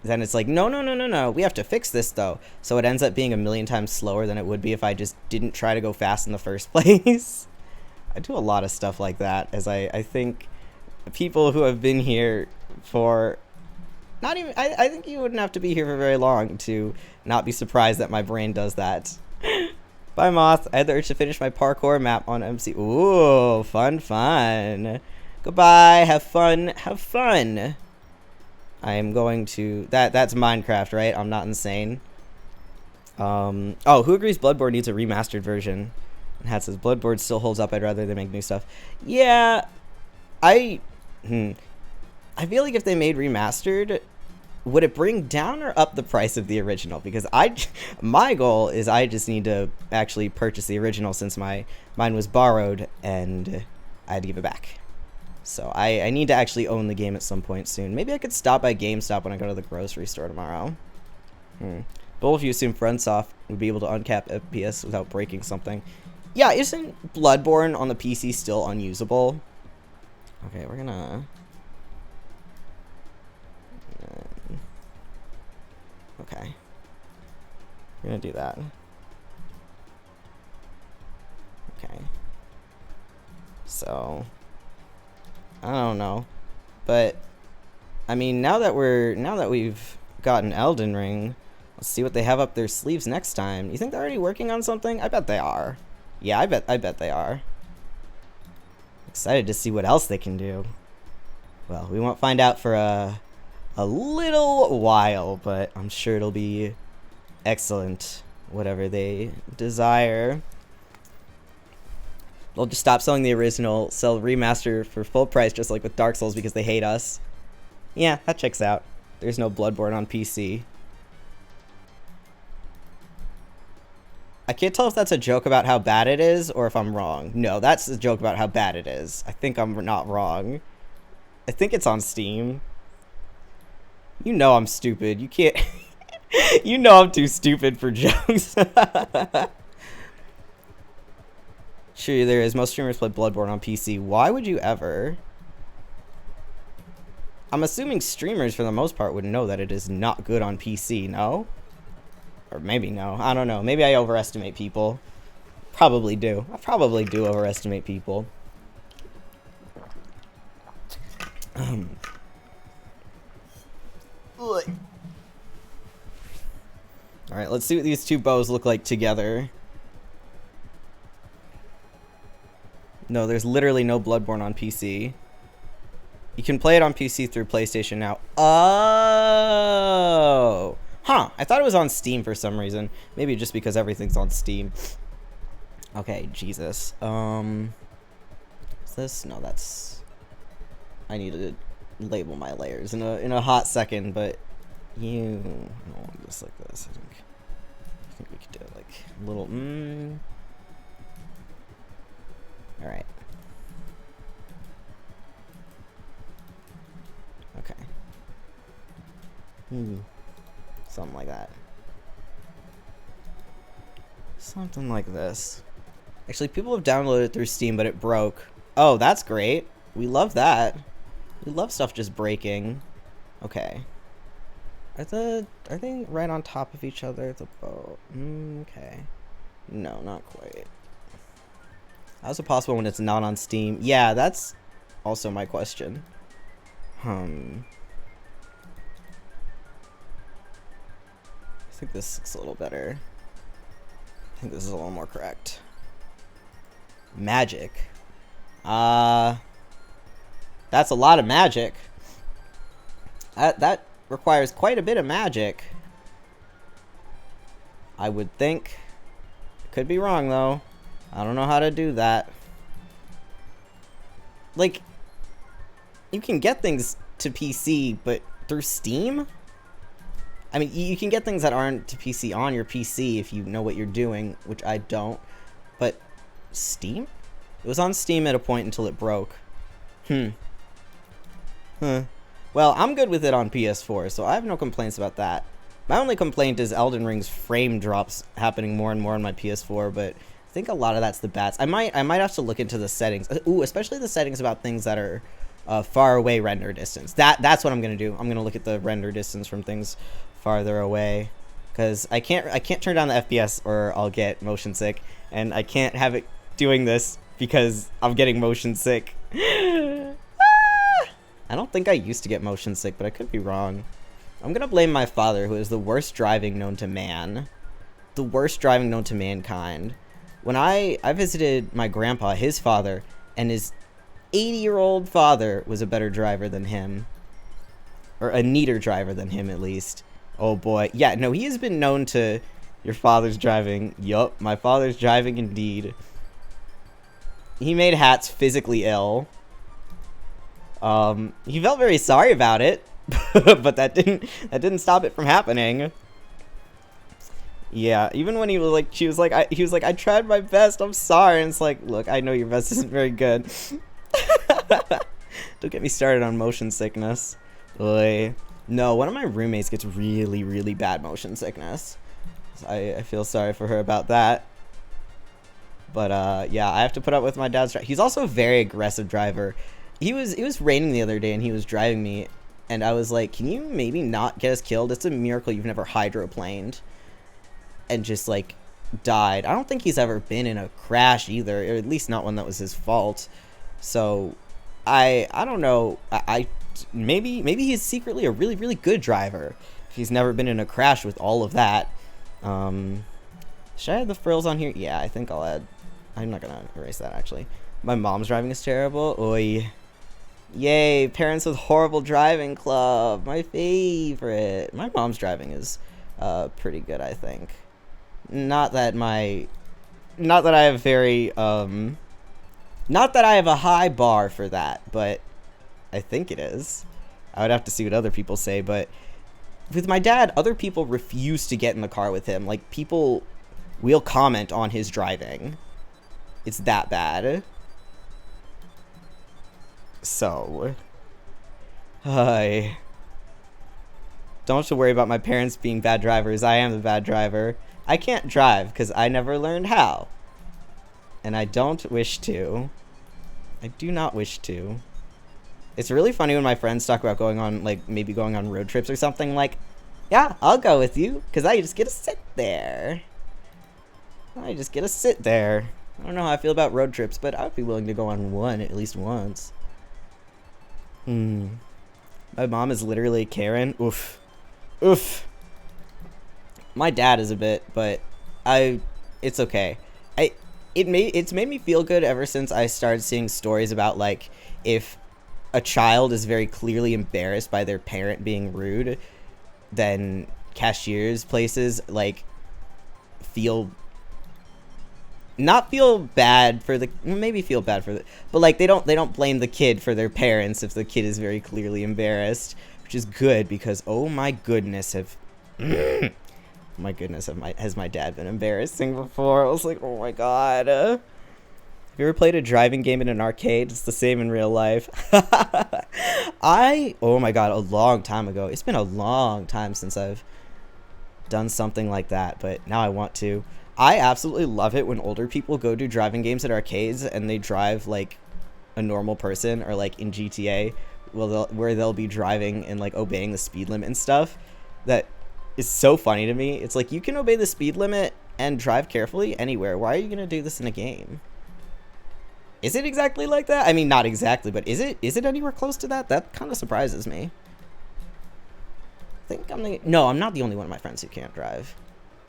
then it's like, no, we have to fix this though. So it ends up being a million times slower than it would be if I just didn't try to go fast in the first place. I do a lot of stuff like that, as I think people who have been here for not even, I think you wouldn't have to be here for very long to not be surprised that my brain does that. Bye, Moth. I had the urge to finish my parkour map on MC. Ooh, fun. Goodbye. Have fun. I am going to... That's Minecraft, right? I'm not insane. Oh, who agrees Bloodborne needs a remastered version? And Hat says, Bloodborne still holds up. I'd rather they make new stuff. Yeah, I feel like if they made remastered, would it bring down or up the price of the original? Because my goal is I just need to actually purchase the original, since mine was borrowed and I had to give it back. So I need to actually own the game at some point soon. Maybe I could stop by GameStop when I go to the grocery store tomorrow. But if you assume FromSoft would be able to uncap FPS without breaking something. Yeah, isn't Bloodborne on the PC still unusable? Okay, we're gonna... Okay. We're gonna do that. Okay. So... I don't know. But... I mean, now that we've gotten Elden Ring, let's see what they have up their sleeves next time. You think they're already working on something? I bet they are. Yeah, I bet they are. Excited to see what else they can do. Well, we won't find out for a little while, but I'm sure it'll be excellent, whatever they desire. They'll just stop selling the original, sell remaster for full price, just like with Dark Souls, because they hate us. Yeah, that checks out. There's no Bloodborne on PC. I can't tell if that's a joke about how bad it is, or if I'm wrong. No, that's a joke about how bad it is. I think I'm not wrong. I think it's on Steam. You know I'm stupid. You can't... You know I'm too stupid for jokes. Sure, there is. Most streamers play Bloodborne on PC. Why would you ever? I'm assuming streamers, for the most part, would know that it is not good on PC, no? Or maybe no. I don't know. Maybe I overestimate people. Probably do. I probably do overestimate people. Alright, let's see what these two bows look like together. No, there's literally no Bloodborne on PC. You can play it on PC through PlayStation now. Oh! Huh, I thought it was on Steam for some reason. Maybe just because everything's on Steam. Okay, Jesus. Is this? No, that's... I need to label my layers in a hot second, but I don't want this like this. I think we could do it like a little... Alright. Okay. Something like that. Something like this. Actually, people have downloaded it through Steam, but it broke. Oh, that's great. We love that. We love stuff just breaking. Okay. Are they right on top of each other? The bow. Okay. No, not quite. How's it possible when it's not on Steam? Yeah, that's also my question. I think this looks a little better. I think this is a little more correct. Magic. That's a lot of magic. That requires quite a bit of magic. I would think. Could be wrong, though. I don't know how to do that. Like, you can get things to PC, but through Steam? I mean, you can get things that aren't to PC on your PC if you know what you're doing, which I don't. But Steam? It was on Steam at a point until it broke. Well, I'm good with it on PS4, so I have no complaints about that. My only complaint is Elden Ring's frame drops happening more and more on my PS4, but I think a lot of that's the bats. I might have to look into the settings. Ooh, especially the settings about things that are far away render distance. That's what I'm gonna do. I'm gonna look at the render distance from things farther away, because I can't turn down the FPS or I'll get motion sick, and I can't have it doing this because I'm getting motion sick. I don't think I used to get motion sick, but I could be wrong. I'm gonna blame my father, who is the worst driving known to man. The worst driving known to mankind. When I visited my grandpa, his father, and his 80-year-old father was a better driver than him. Or a neater driver than him, at least. Oh boy. Yeah, no, he has been known to... Your father's driving. Yup, my father's driving indeed. He made Hats physically ill. He felt very sorry about it. But that didn't stop it from happening. Yeah, even when he was like, he was like, I tried my best, I'm sorry. And it's like, look, I know your best isn't very good. Don't get me started on motion sickness. Oy. No, one of my roommates gets really, really bad motion sickness. So I feel sorry for her about that. But yeah, I have to put up with my dad's drive. He's also a very aggressive driver. It was raining the other day and he was driving me, and I was like, can you maybe not get us killed? It's a miracle you've never hydroplaned and just like died. I don't think he's ever been in a crash either, or at least not one that was his fault. So I don't know. Maybe he's secretly a really, really good driver if he's never been in a crash with all of that. Should I add the frills on here? Yeah, I think I'll add. I'm not gonna erase that actually. My mom's driving is terrible. Oy. Yay, parents with horrible driving club. My favorite. My mom's driving is pretty good, I think. Not that I have very not that I have a high bar for that, but I think it is. I would have to see what other people say, but with my dad, other people refuse to get in the car with him. Like, people will comment on his driving. It's that bad. So, hi. Don't have to worry about my parents being bad drivers. I am the bad driver. I can't drive because I never learned how. And I don't wish to. I do not wish to. It's really funny when my friends talk about going on, like, maybe going on road trips or something. Like, yeah, I'll go with you because I just get to sit there. I just get to sit there. I don't know how I feel about road trips, but I would be willing to go on one at least once. My mom is literally Karen. Oof. Oof. My dad is a bit, but it's okay. It's made me feel good ever since I started seeing stories about, like, if a child is very clearly embarrassed by their parent being rude, then cashiers places, like, not feel bad for the, maybe feel bad for the, but like they don't blame the kid for their parents if the kid is very clearly embarrassed, which is good because oh my goodness has my dad been embarrassing before. I was like, oh my god. Have you ever played a driving game in an arcade? It's the same in real life. Oh my god, a long time ago. It's been a long time since I've done something like that, but now I want to. I absolutely love it when older people go do driving games at arcades and they drive like a normal person, or like in GTA, where they'll be driving and like obeying the speed limit and stuff. That is so funny to me. It's like, you can obey the speed limit and drive carefully anywhere. Why are you gonna do this in a game? Is it exactly like that? I mean, not exactly, but is it anywhere close to that? That kind of surprises me. I think I'm not the only one of my friends who can't drive.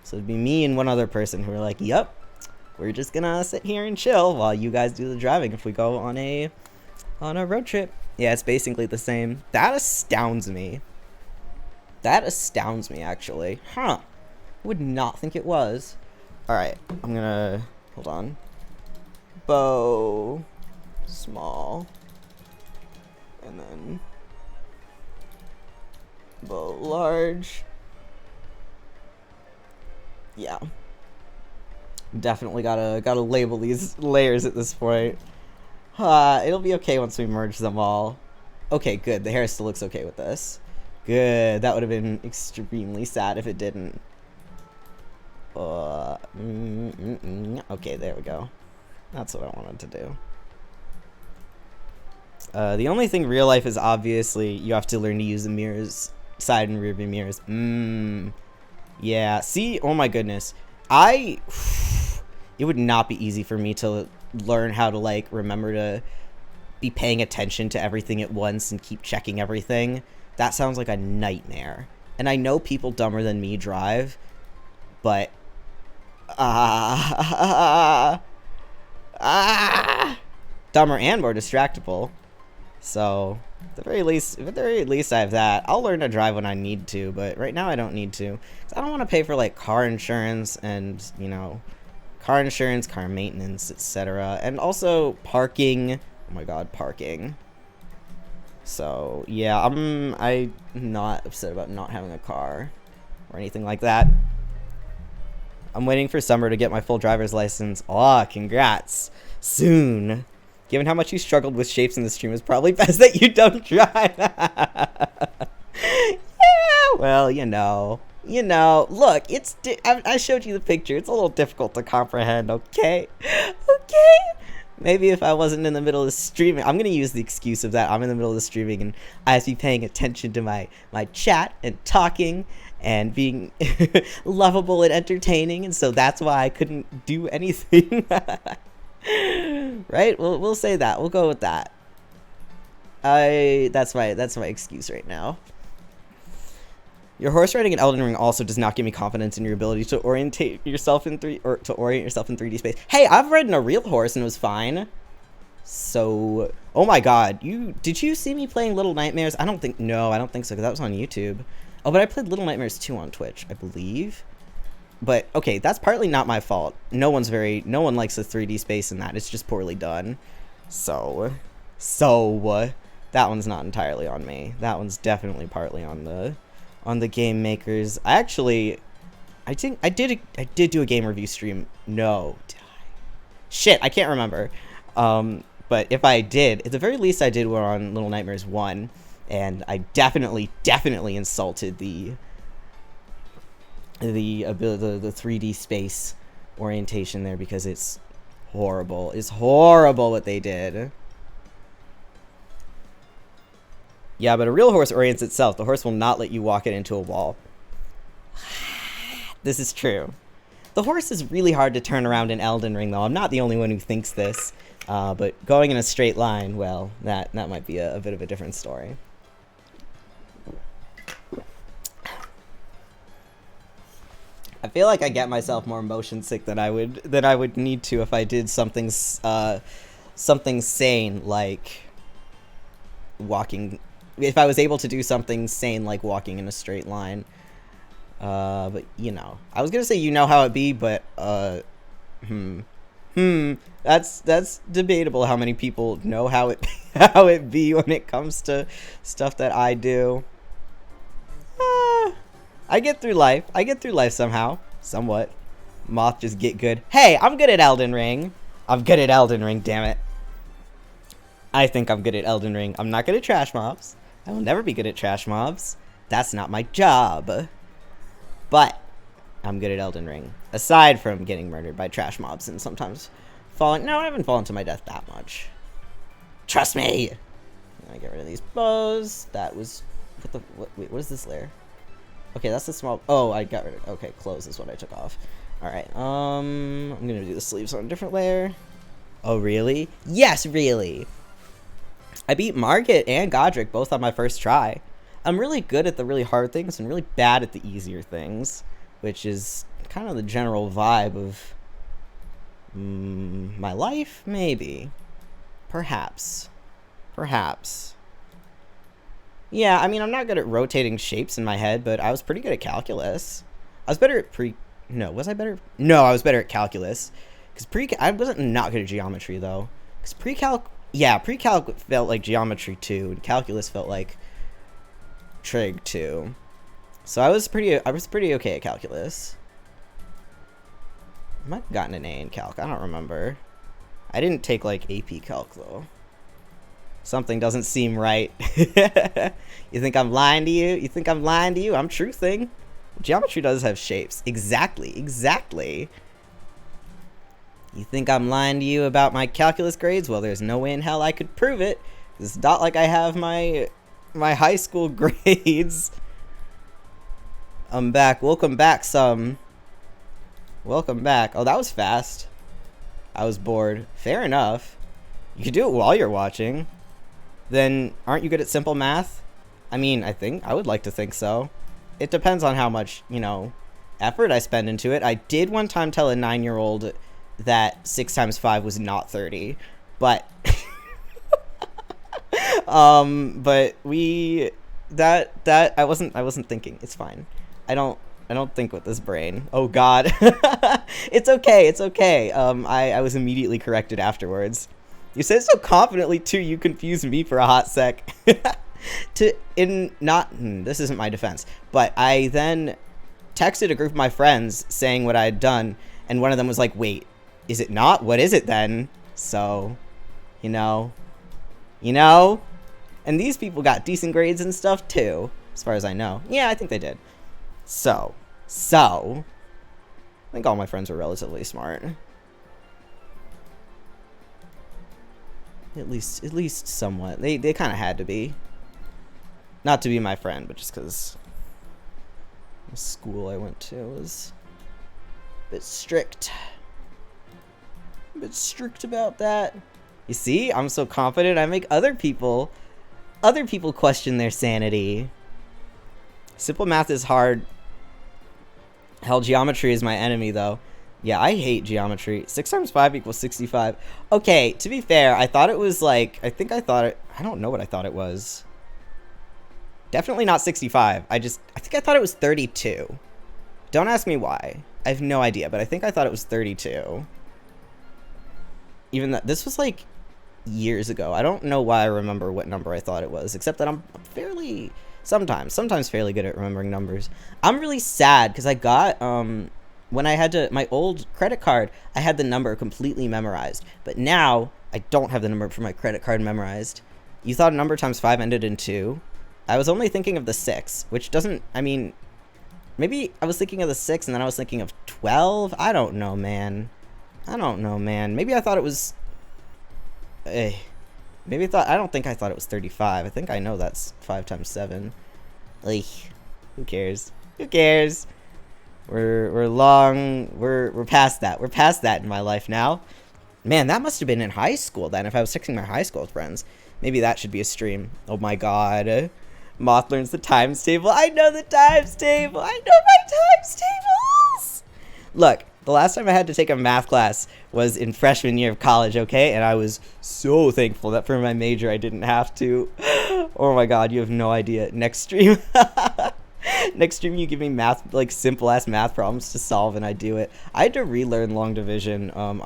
So it'd be me and one other person who are like, yep, we're just gonna sit here and chill while you guys do the driving if we go on a road trip. Yeah, it's basically the same. That astounds me. That astounds me, actually. Huh. Would not think it was. Alright, I'm gonna, hold on. Bow, small, and then bow large. Yeah, definitely gotta label these layers at this point. It'll be okay once we merge them all. Okay, good. The hair still looks okay with this. Good. That would have been extremely sad if it didn't. Okay, there we go. That's what I wanted to do. The only thing real life is obviously you have to learn to use the mirrors, side and rear view mirrors. Yeah, see, oh my goodness. It would not be easy for me to learn how to, like, remember to be paying attention to everything at once and keep checking everything. That sounds like a nightmare. And I know people dumber than me drive, but dumber and more distractible. So at the very least, I have that. I'll learn to drive when I need to, but right now I don't need to. 'Cause I don't want to pay for, like, car insurance and, you know, car insurance, car maintenance, etc. And also parking. Oh my god, parking. So yeah, I'm not upset about not having a car or anything like that. I'm waiting for summer to get my full driver's license. Aw, congrats. Soon. Given how much you struggled with shapes in the stream, it's probably best that you don't drive. Yeah, well, you know, look, I showed you the picture. It's a little difficult to comprehend, okay? Okay? Maybe if I wasn't in the middle of streaming, I'm going to use the excuse of that I'm in the middle of the streaming and I have to be paying attention to my chat and talking and being lovable and entertaining, and so that's why I couldn't do anything. Right? We'll say that. We'll go with that. That's my excuse right now. Your horse riding in Elden Ring also does not give me confidence in your ability to orient yourself in 3D space. Hey, I've ridden a real horse and it was fine. So, oh my god, did you see me playing Little Nightmares? I don't think so, because that was on YouTube. Oh, but I played Little Nightmares 2 on Twitch, I believe. But okay, that's partly not my fault. No one likes the 3D space in that. It's just poorly done. So that one's not entirely on me. That one's definitely partly on the game makers. I think I did do a game review stream. No, did I? Shit, I can't remember. But if I did, at the very least, I did one on Little Nightmares 1, and I definitely insulted the 3D space orientation there because it's horrible. It's horrible what they did. Yeah, but a real horse orients itself. The horse will not let you walk it into a wall. This is true. The horse is really hard to turn around in Elden Ring, though. I'm not the only one who thinks this. But going in a straight line, well, that might be a bit of a different story. I feel like I get myself more motion sick than I would need to if I did something sane like walking. If I was able to do something sane like walking in a straight line. But you know, I was gonna say you know how it be, but that's debatable how many people know how it be when it comes to stuff that I do. I get through life. Somehow. Somewhat. Moth just get good. Hey, I'm good at Elden Ring. Damn it. I think I'm good at Elden Ring. I'm not good at trash mobs. I will never be good at trash mobs. That's not my job. But I'm good at Elden Ring. Aside from getting murdered by trash mobs and sometimes falling. No, I haven't fallen to my death that much. Trust me. I get rid of these bows. That was... Wait, what is this layer? Okay, that's the small... Oh, I got rid of... Okay, clothes is what I took off. Alright, I'm gonna do the sleeves on a different layer. Oh, really? Yes, really! I beat Margit and Godric both on my first try. I'm really good at the really hard things and really bad at the easier things, which is kind of the general vibe of my life, maybe. Perhaps. Yeah, I mean, I'm not good at rotating shapes in my head, but I was pretty good at calculus. I was better at No, was I better? No, I was better at calculus. Because I wasn't not good at geometry, though. Because pre-calc felt like geometry 2, and calculus felt like trig 2. So I was pretty okay at calculus. I might have gotten an A in calc. I don't remember. I didn't take, like, AP calc, though. Something doesn't seem right. You think I'm lying to you? I'm truthing. Geometry does have shapes. Exactly. You think I'm lying to you about my calculus grades? Well, there's no way in hell I could prove it. It's not like I have my high school grades. I'm back. Welcome back, some. Welcome back. Oh, that was fast. I was bored. Fair enough. You could do it while you're watching. Then aren't you good at simple math? I mean, I would like to think so. It depends on how much, effort I spend into it. I did one time tell a 9-year-old that 6 times 5 was not 30, but but I wasn't thinking. It's fine. I don't think with this brain. Oh God. It's okay. I was immediately corrected afterwards. You said it so confidently too, you confused me for a hot sec. This isn't my defense, but I then texted a group of my friends saying what I had done, and one of them was like, wait, is it not? What is it then? So, and these people got decent grades and stuff too, as far as I know. Yeah, I think they did. So, I think all my friends were relatively smart. At least somewhat. They kind of had to be. Not to be my friend, but just because the school I went to was a bit strict. A bit strict about that. You see, I'm so confident I make other people question their sanity. Simple math is hard. Hell, geometry is my enemy, though. Yeah, I hate geometry. 6 times 5 equals 65. Okay, to be fair, I thought it was like... I don't know what I thought it was. Definitely not 65. I think I thought it was 32. Don't ask me why. I have no idea, but I think I thought it was 32. Even that... This was like years ago. I don't know why I remember what number I thought it was, except that I'm fairly... Sometimes fairly good at remembering numbers. I'm really sad because I got... when I had my old credit card, I had the number completely memorized. But now, I don't have the number for my credit card memorized. You thought a number times 5 ended in 2? I was only thinking of the 6, which doesn't, maybe I was thinking of the 6 and then I was thinking of 12? I don't know, man. Maybe I thought it was, I don't think I thought it was 35. I think I know that's 5 times 7. Like, who cares? We're past that. We're past that in my life now. Man, that must have been in high school then, if I was texting my high school friends. Maybe that should be a stream. Oh my God. Moth learns the times table. I know the times table. I know my times tables. Look, the last time I had to take a math class was in freshman year of college, okay? And I was so thankful that for my major I didn't have to. Oh my God, you have no idea. Next stream. Next stream you give me math, like simple ass math problems to solve, and I do it. I had to relearn long division. Can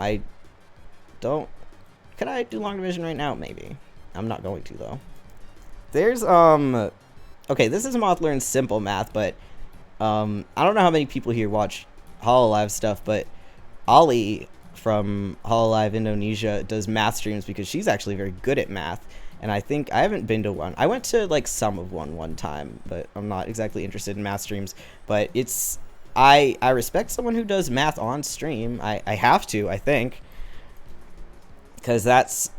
I do long division right now? Maybe. I'm not going to though. There's okay, this is Moth learns simple math, but I don't know how many people here watch Hololive stuff, but Ollie from Hololive Indonesia does math streams because she's actually very good at math. And I think I haven't been to one. I went to like some of one time, but I'm not exactly interested in math streams. But it's I respect someone who does math on stream. I have to, I think, because that's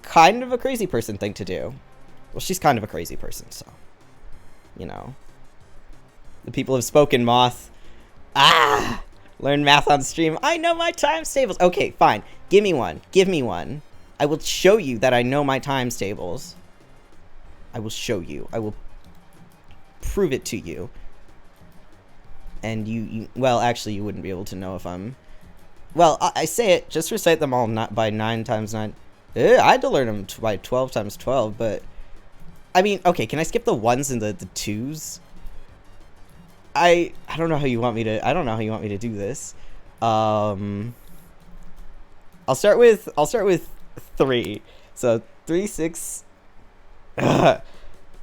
kind of a crazy person thing to do. Well, she's kind of a crazy person, so the people have spoken. Moth. Learn math on stream. I know my times tables. Okay, fine. Give me one. I will show you that I know my times tables. I will show you. I will prove it to you. And well, actually, you wouldn't be able to know if I'm... Well, I say it. Just recite them all not by 9 times 9. I had to learn them by 12 times 12, but... I mean, okay, can I skip the 1s and the 2s? I don't know how you want me to do this. I'll start with 3. So 3, 6. I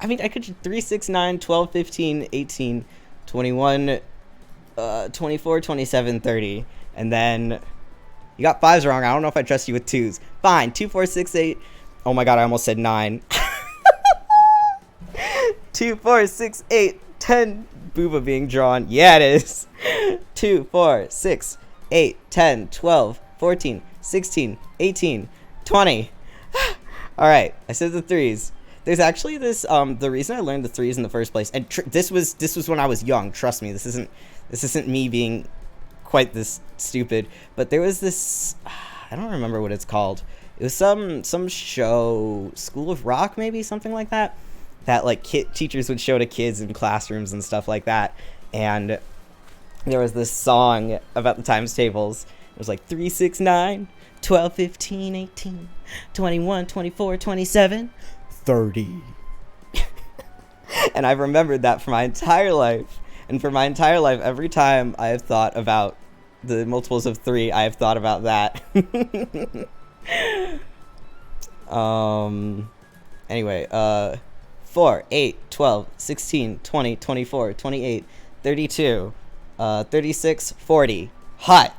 mean, I could 3, 6, 9, 12, 15, 18, 21, 24, 27, 30. And then you got 5s wrong. I don't know if I trust you with 2s. Fine. 2, 4, 6, 8. Oh my God, I almost said 9. 2, 4, 6, 8, 10. Booba being drawn. Yeah, it is. 2, 4, 6, 8, 10, 12, 14, 16, 18, 20. All right, I said the threes. There's actually this. The reason I learned the threes in the first place, and this was when I was young. Trust me, this isn't me being quite this stupid. But there was this. I don't remember what it's called. It was some show, School of Rock, maybe something like that. That like teachers would show to kids in classrooms and stuff like that. And there was this song about the times tables. It was like 3, 6, 9, 12, 15, 18, 21, 24, 27, 30. And I've remembered that for my entire life. And for my entire life, every time I have thought about the multiples of 3, I have thought about that. Anyway, 4, 8, 12, 16, 20, 24, 28, 32, 36, 40. Hot.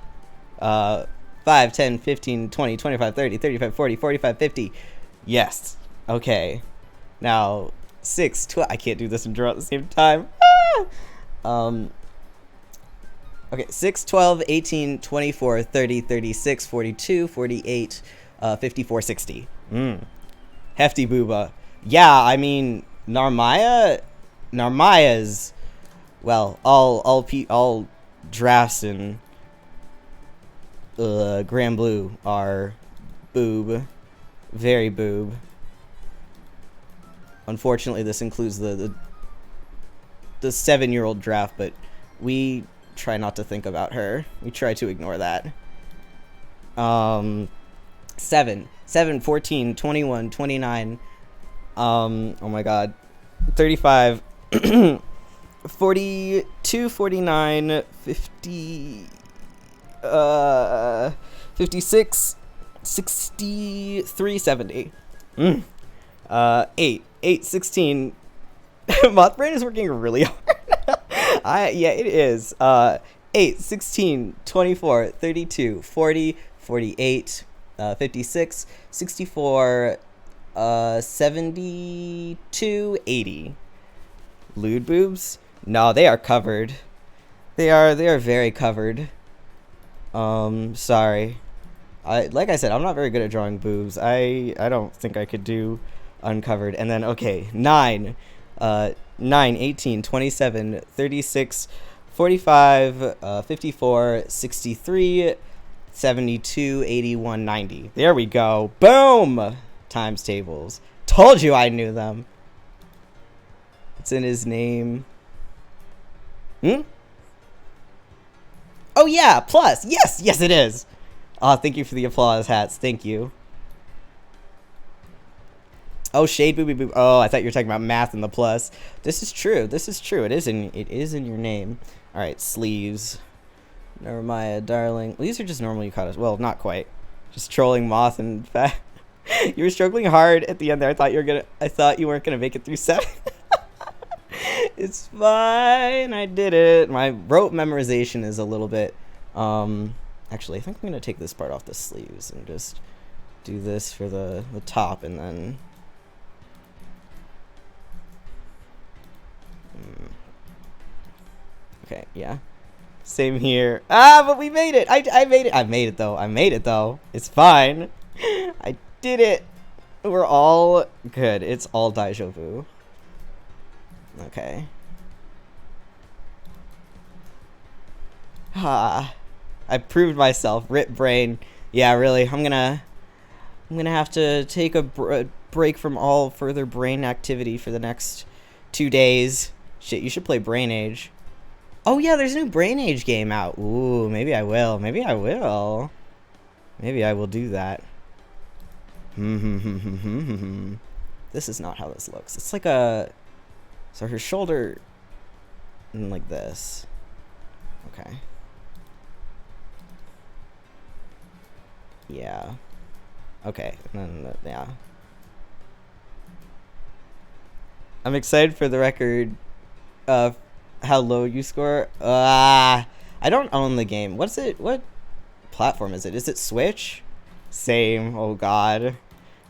5, 10, 15, 20, 25, 30, 35, 40, 45, 50. Yes. Okay. Now, 6, 12. I can't do this and draw at the same time. Okay, 6, 12, 18, 24, 30, 36, 42, 48, 54, 60. Hefty booba. Yeah, I mean, Narmaya's, well, all drafts in Grand Blue are boob. Very boob. Unfortunately, this includes the 7-year-old draft, but we try not to think about her. We try to ignore that. 7, 14, 21, 29, oh my god, 35, 42, 49, 50, 56, 63, 70. 8, 16. Mothbrain is working really hard. Yeah, it is. 8, 16, 24, 32, 40, 48, 56, 64, 72, 80. Lewd boobs? No, they are covered. They are very covered. Sorry. Like I said, I'm not very good at drawing boobs. I don't think I could do uncovered. And then, okay, 9, 18, 27, 36, 45, 54, 63, 72, 81, 90. There we go. Boom! Times tables. Told you I knew them. It's in his name. Oh yeah, plus. Yes, it is. Oh, thank you for the applause hats. Thank you. Oh, shade booby boob. Oh, I thought you were talking about math and the plus. This is true. It is in your name. All right, sleeves. Narmaya, darling. Well, these are just normal yukatas. Well, not quite. Just trolling moth and fat. You were struggling hard at the end there. I thought you weren't gonna make it through 7. It's fine. I did it. My rote memorization is a little bit. Actually, I think I'm gonna take this part off the sleeves and just do this for the top, and then. Okay, yeah. Same here. Ah, but we made it. I made it. I made it though. It's fine. I did it. We're all good. It's all deja vu. Okay. I proved myself. Rip brain. Yeah, really. I'm gonna have to take a break from all further brain activity for the next 2 days. Shit, you should play Brain Age. Oh yeah, there's a new Brain Age game out. Ooh, maybe I will. Maybe I will do that. This is not how this looks. It's like a. So her shoulder. Like this. Okay. Yeah. Okay. And then, yeah. I'm excited for the record of how low you score. I don't own the game. What's it? What platform is it? Is it Switch? Same. Oh God.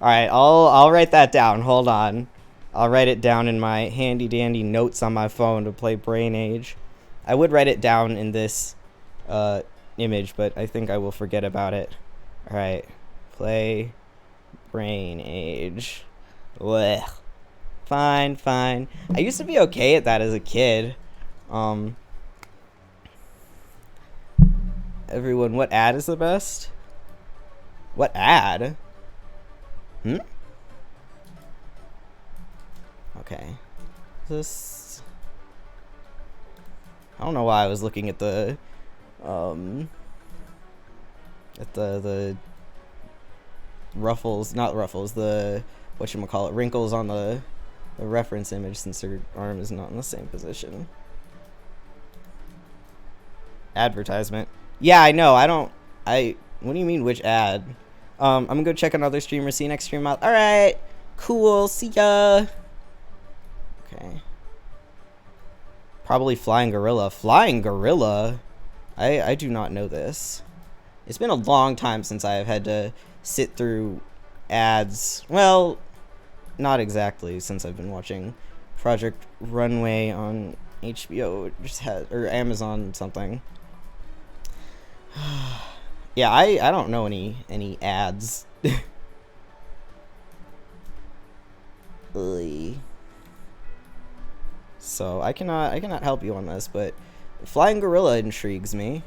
All right. I'll write that down. Hold on. I'll write it down in my handy dandy notes on my phone to play Brain Age. I would write it down in this image, but I think I will forget about it. All right. Play Brain age. Blech. Fine, fine. I used to be okay at that as a kid. Everyone, what ad is the best? What ad? Okay. This... I don't know why I was looking at the ruffles, not ruffles, the whatchamacallit, wrinkles on the reference image, since her arm is not in the same position. Advertisement. Yeah, I know. What do you mean, which ad? I'm gonna go check another streamer. See you next stream out. Alright. Cool. See ya. Okay. Probably Flying Gorilla. Flying Gorilla? I do not know this. It's been a long time since I have had to sit through ads. Well, not exactly, since I've been watching Project Runway on HBO, or Amazon something. Yeah, I don't know any ads. So I cannot help you on this, but Flying Gorilla intrigues me.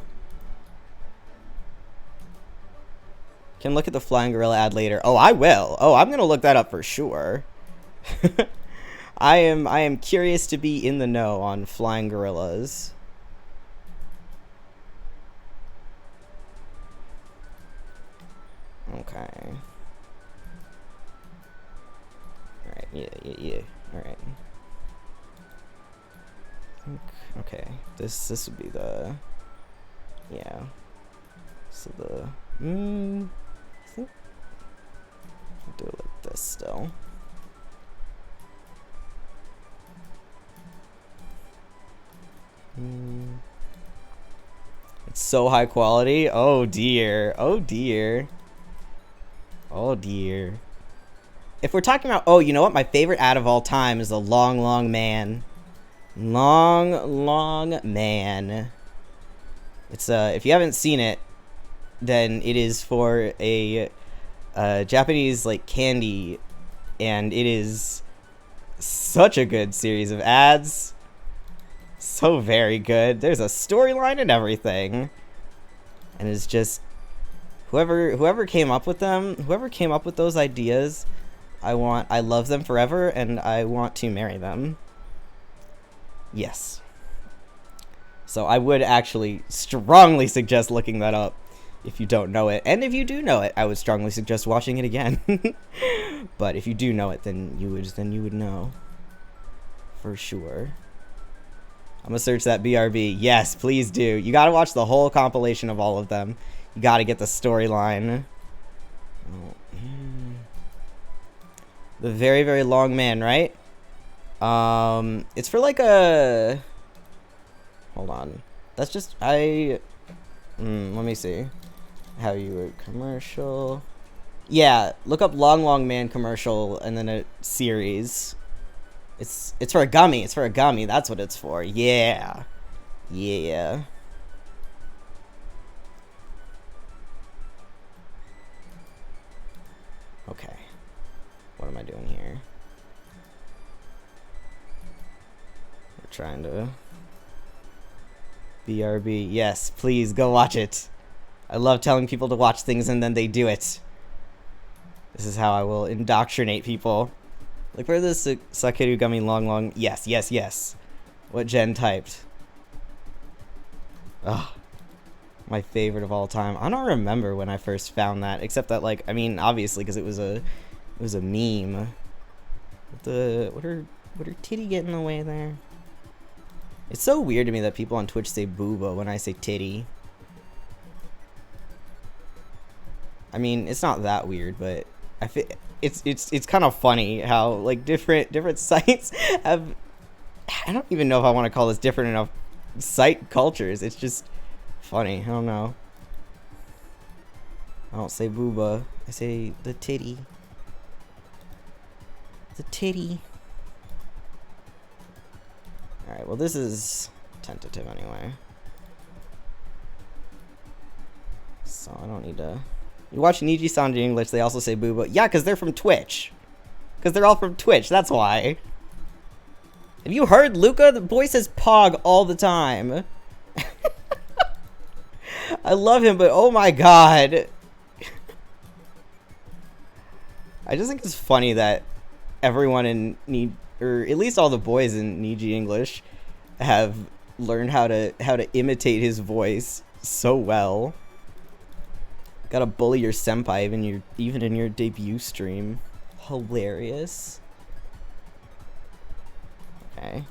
Can look at the Flying Gorilla ad later. Oh, I will. Oh, I'm gonna look that up for sure. I am curious to be in the know on Flying Gorillas. Okay. Alright, yeah. Alright. Okay. This would be the... Yeah. So the... I think... I'll do it like this still. It's so high quality. Oh dear. Oh dear. Oh dear. If we're talking about... Oh, you know what? My favorite ad of all time is the Long Long Man. Long Long Man. It's if you haven't seen it, then it is for a Japanese like candy, and it is such a good series of ads. So very good. There's a storyline and everything, and it's just whoever came up with them, whoever came up with those ideas, I love them forever, and I want to marry them. Yes. So I would actually strongly suggest looking that up if you don't know it. And if you do know it, I would strongly suggest watching it again. But if you do know it, then you would know. For sure. I'm gonna search that BRB. Yes, please do. You gotta watch the whole compilation of all of them. You gotta get the storyline. The Very, Very Long Man, right? It's for like a... Hold on. That's just... let me see. How you would... Commercial... Yeah, look up Long Long Man commercial and then a series. It's for a gummy. It's for a gummy. That's what it's for. Yeah. Yeah. Okay. What am I doing here? We're trying to... BRB. Yes, please go watch it. I love telling people to watch things and then they do it. This is how I will indoctrinate people. Like, where this Sakeru Gummy Long Long... Yes, yes, yes. What Jen typed. Ugh. My favorite of all time. I don't remember when I first found that, except that, like, I mean, obviously, because it was a meme. What her titty get in the way there? It's so weird to me that people on Twitch say booba when I say titty. I mean, it's not that weird, but I feel it's kind of funny how like different sites have... I don't even know if I want to call this different enough site cultures. It's just funny. I don't know. I don't say booba. I say the titty. The titty. Alright, well this is tentative anyway. So I don't need to You watch Niji Sanji English, they also say booba. Yeah, because they're from Twitch. Because they're all from Twitch, that's why. Have you heard Luca? The boy says Pog all the time. I love him, but oh my god. I just think it's funny that everyone in or at least all the boys in Niji English have learned how to imitate his voice so well. Gotta bully your senpai even in your debut stream. Hilarious. Okay.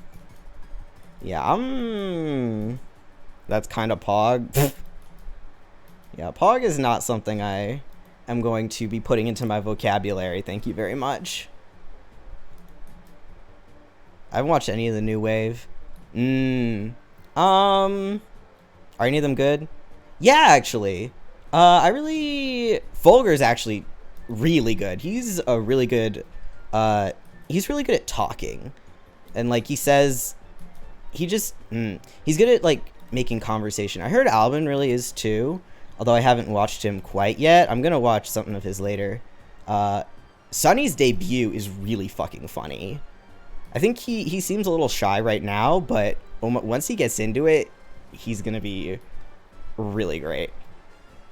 Yeah, that's kind of Pog. Yeah, Pog is not something I am going to be putting into my vocabulary. Thank you very much. I haven't watched any of the new wave. Are any of them good? Yeah, actually. Fulgur's actually really good. He's a really good, he's really good at talking. And, like, he says, he's good at, like, making conversation. I heard Alvin really is, too. Although I haven't watched him quite yet. I'm gonna watch something of his later. Sunny's debut is really fucking funny. I think he seems a little shy right now, but once he gets into it, he's gonna be really great.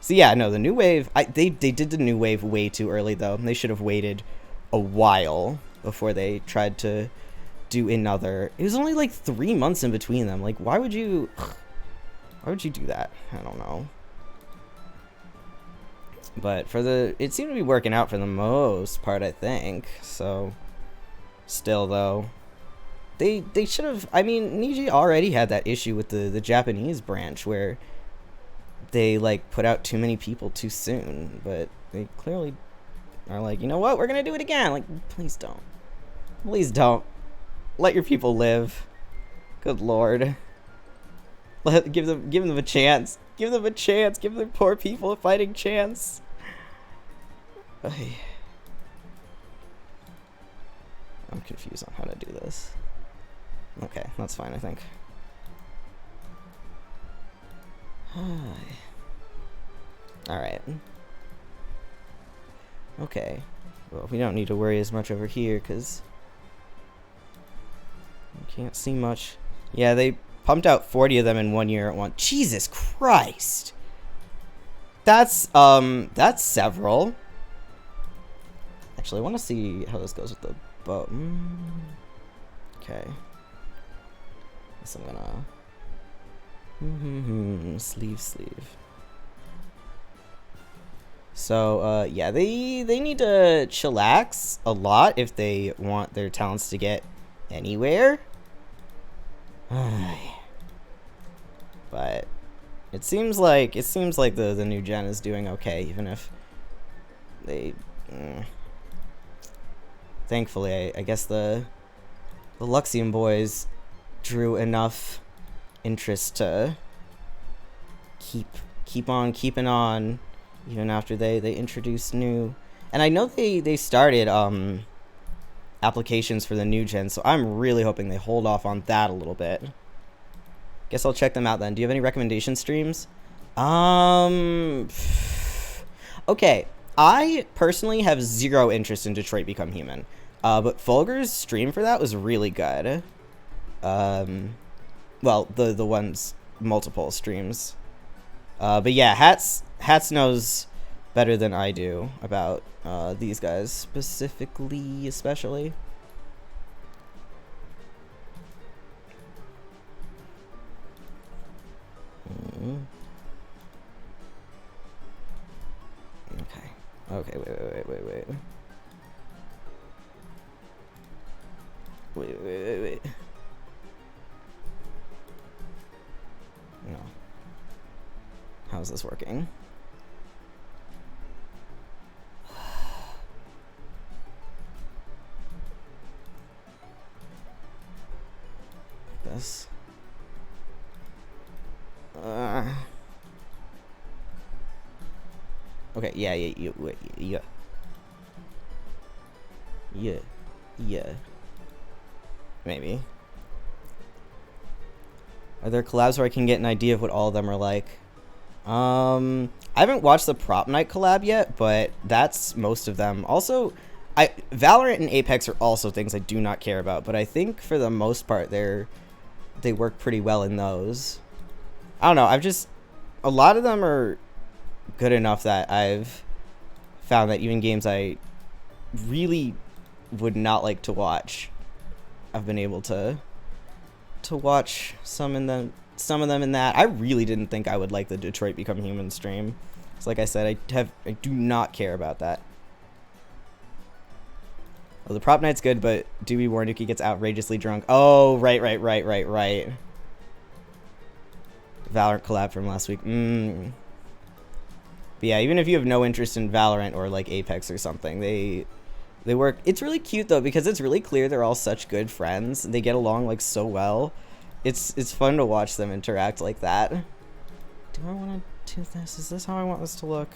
So yeah, no, the new wave, they did the new wave way too early though. They should have waited a while before they tried to do another. It was only like 3 months in between them. Like, why would you do that? I don't know. But it seemed to be working out for the most part, I think. So, still though, they should have. I mean, Niji already had that issue with the Japanese branch where they like put out too many people too soon. But they clearly are like, you know what, we're gonna do it again. Like, please don't let your people live. Good lord, give them a chance. Give them a chance. Give the poor people a fighting chance. I'm confused on how to do this. Okay, that's fine, I think. Alright. Okay. Well, we don't need to worry as much over here, because you can't see much. Yeah, they pumped out 40 of them in 1 year at once. Jesus Christ! That's several. Actually, I want to see how this goes with the bow. Okay. Guess I'm gonna... sleeve. So, yeah, they need to chillax a lot if they want their talents to get anywhere. But it seems like the new gen is doing okay, even if they... Thankfully, I guess the Luxian boys drew enough interest to keep on keeping on, even after they introduced new. And I know they started applications for the new gen, so I'm really hoping they hold off on that a little bit. Guess I'll check them out then. Do you have any recommendation streams? Okay, I personally have zero interest in Detroit Become Human. But Fulgur's stream for that was really good. Well, the ones, multiple streams. But yeah, Hats knows better than I do about these guys specifically, especially. Okay, wait. Wait. No. How's this working? This. Okay, yeah. Maybe. Are there collabs where I can get an idea of what all of them are like? I haven't watched the Prop Night collab yet, but that's most of them. Also, Valorant and Apex are also things I do not care about, but I think for the most part they work pretty well in those. I don't know. A lot of them are good enough that I've found that even games I really would not like to watch, I've been able to watch some of them in that. I really didn't think I would like the Detroit Become Human stream. So like I said, I do not care about that. Well, the Prop Night's good, but Doobie Warnuki gets outrageously drunk. Oh, right. Valorant collab from last week. But yeah, even if you have no interest in Valorant or like Apex or something, they work. It's really cute though, because it's really clear they're all such good friends. They get along like so well. It's fun to watch them interact like that. Do I want to do this? Is this how I want this to look?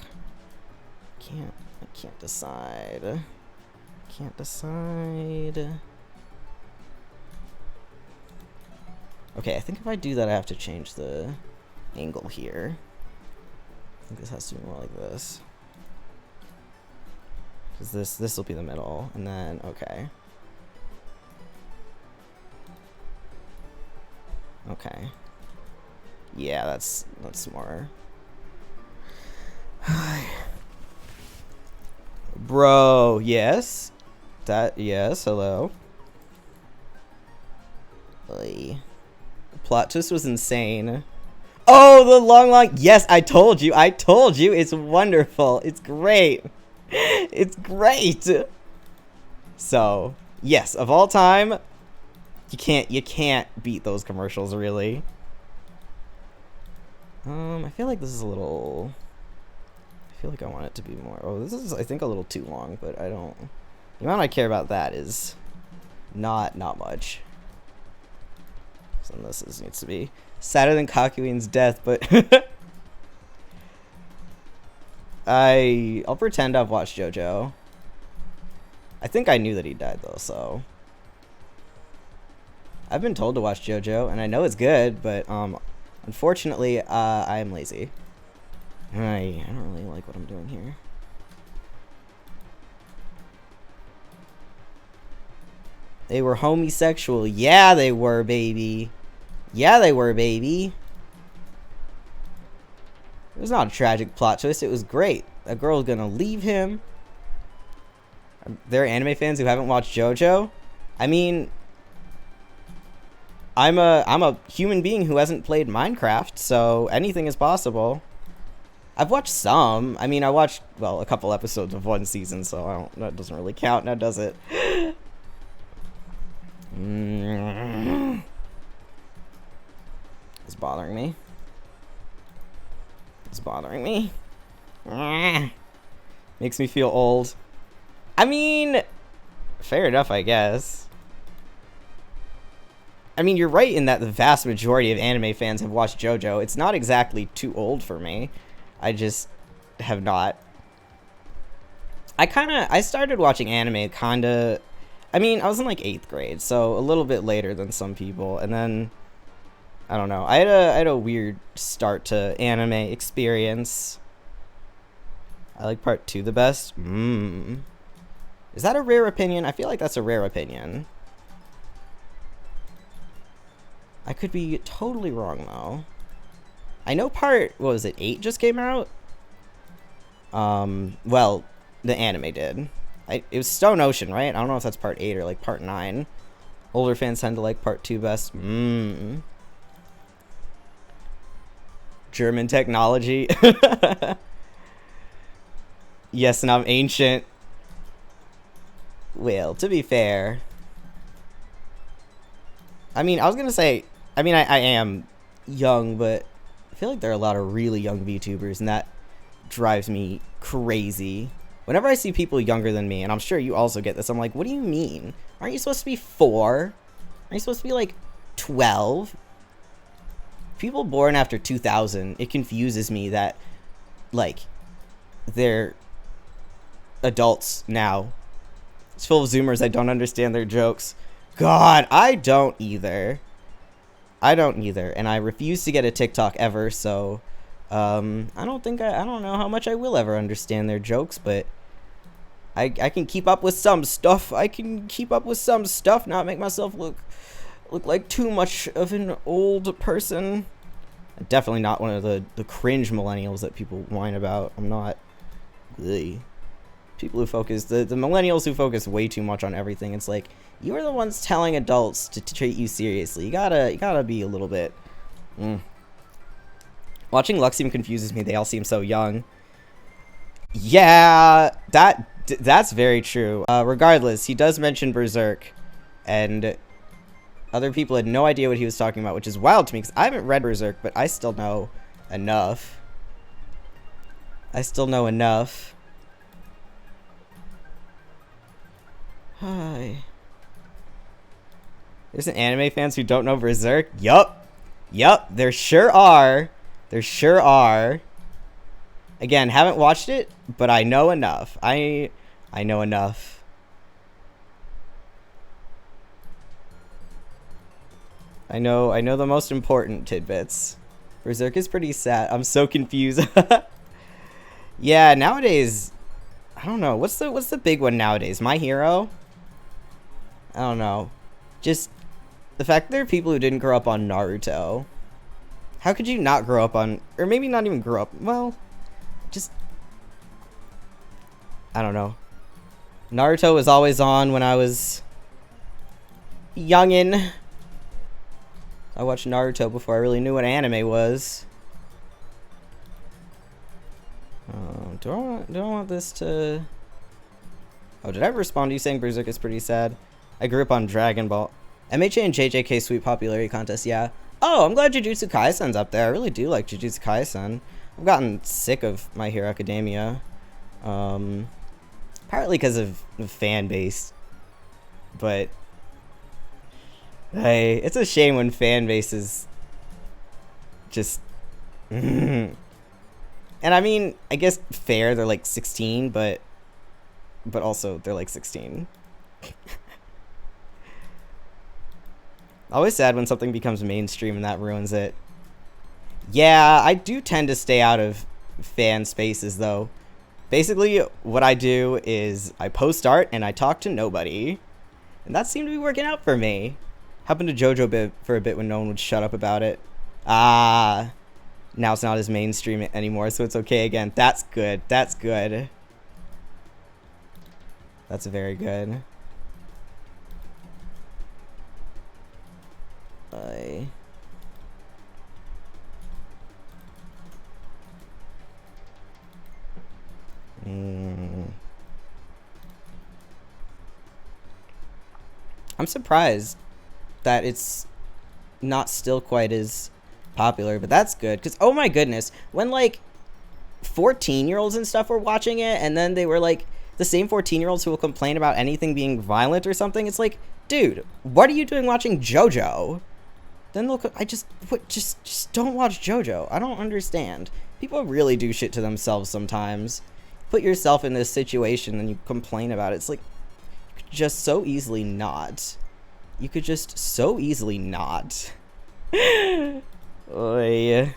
I can't decide. Okay, I think if I do that, I have to change the angle here. I think this has to be more like this. Because this will be the middle, and then, okay. Okay. Yeah, that's more. Bro, yes. Yes, hello. Oy. The plot twist was insane. Oh, the long, yes, I told you, it's wonderful, it's great. It's great. So, yes, of all time, you can't beat those commercials, really. I feel like this is a little, I feel like I want it to be more. Oh, this is, I think, a little too long, but I don't. The amount I care about that is not much. So this needs to be sadder than Kakyoin's death, but I'll pretend I've watched JoJo. I think I knew that he died though, so I've been told to watch JoJo, and I know it's good, but unfortunately, I am lazy. I don't really like what I'm doing here. They were homosexual. Yeah, they were, baby. Yeah, they were, baby. It was not a tragic plot twist. It was great. A girl's gonna leave him. There are anime fans who haven't watched JoJo. I mean, I'm a human being who hasn't played Minecraft, so anything is possible. I've watched some. I mean, I watched, well, a couple episodes of one season, so that doesn't really count now, does it? It's bothering me. Makes me feel old. I mean, fair enough, I guess. I mean, you're right in that the vast majority of anime fans have watched JoJo. It's not exactly too old for me. I just have not. I started watching anime I mean, I was in like 8th grade, so a little bit later than some people, and then I don't know. I had a weird start to anime experience. I like part 2 the best. Is that a rare opinion? I feel like that's a rare opinion. I could be totally wrong though. I know what was it, 8 just came out? Well, the anime did. It was Stone Ocean, right? I don't know if that's part 8 or like part 9. Older fans tend to like part 2 best. German technology. Yes, and I'm ancient. Well, to be fair, I mean, I was gonna say, I mean, I am young, but I feel like there are a lot of really young VTubers, and that drives me crazy. Whenever I see people younger than me, and I'm sure you also get this, I'm like, what do you mean? Aren't you supposed to be 4? Aren't you supposed to be like 12? People born after 2000, it confuses me that, like, they're adults now. It's full of Zoomers. I don't understand their jokes. God, I don't either. And I refuse to get a TikTok ever, so I don't know how much I will ever understand their jokes, but I can keep up with some stuff. I can keep up with some stuff, not make myself look like too much of an old person. Definitely not one of the cringe millennials that people whine about. I'm not. Ugh. People who focus, the millennials who focus way too much on everything. It's like, you are the ones telling adults to treat you seriously. You gotta be a little bit. Watching Luxiem confuses me. They all seem so young. Yeah, that's very true. Regardless, he does mention Berserk, and other people had no idea what he was talking about, which is wild to me because I haven't read Berserk, but I still know enough. Hi. There's an anime fans who don't know Berserk? Yup, there sure are. Again, haven't watched it, but I know enough. I know enough. I know the most important tidbits. Berserk is pretty sad. I'm so confused. Yeah, nowadays, I don't know. What's the big one nowadays? My Hero? I don't know. Just the fact that there are people who didn't grow up on Naruto. How could you not grow up on, or maybe not even grow up, well, just, I don't know. Naruto was always on when I was youngin'. I watched Naruto before I really knew what anime was. Do I want this to... Oh, did I respond to you saying Berserk is pretty sad? I grew up on Dragon Ball. MHA and JJK Sweet Popularity Contest, yeah. Oh, I'm glad Jujutsu Kaisen's up there. I really do like Jujutsu Kaisen. I've gotten sick of My Hero Academia. Partly because of the fan base. But hey, it's a shame when fan bases just... And I mean, I guess fair, they're like 16, but also they're like 16. Always sad when something becomes mainstream and that ruins it. Yeah, I do tend to stay out of fan spaces though. Basically, what I do is I post art and I talk to nobody. And that seemed to be working out for me. Happened to JoJo for a bit when no one would shut up about it. Now it's not as mainstream anymore, so it's okay again. That's good. That's good. That's very good. I'm surprised that it's not still quite as popular, but that's good, because oh my goodness, when like 14-year-olds and stuff were watching it, and then they were like the same 14-year-olds who will complain about anything being violent or something, it's like, dude, what are you doing watching JoJo? Then look, just don't watch JoJo. I don't understand. People really do shit to themselves sometimes. Put yourself in this situation and you complain about it. It's like, you could just so easily not. You could just so easily not. Oy.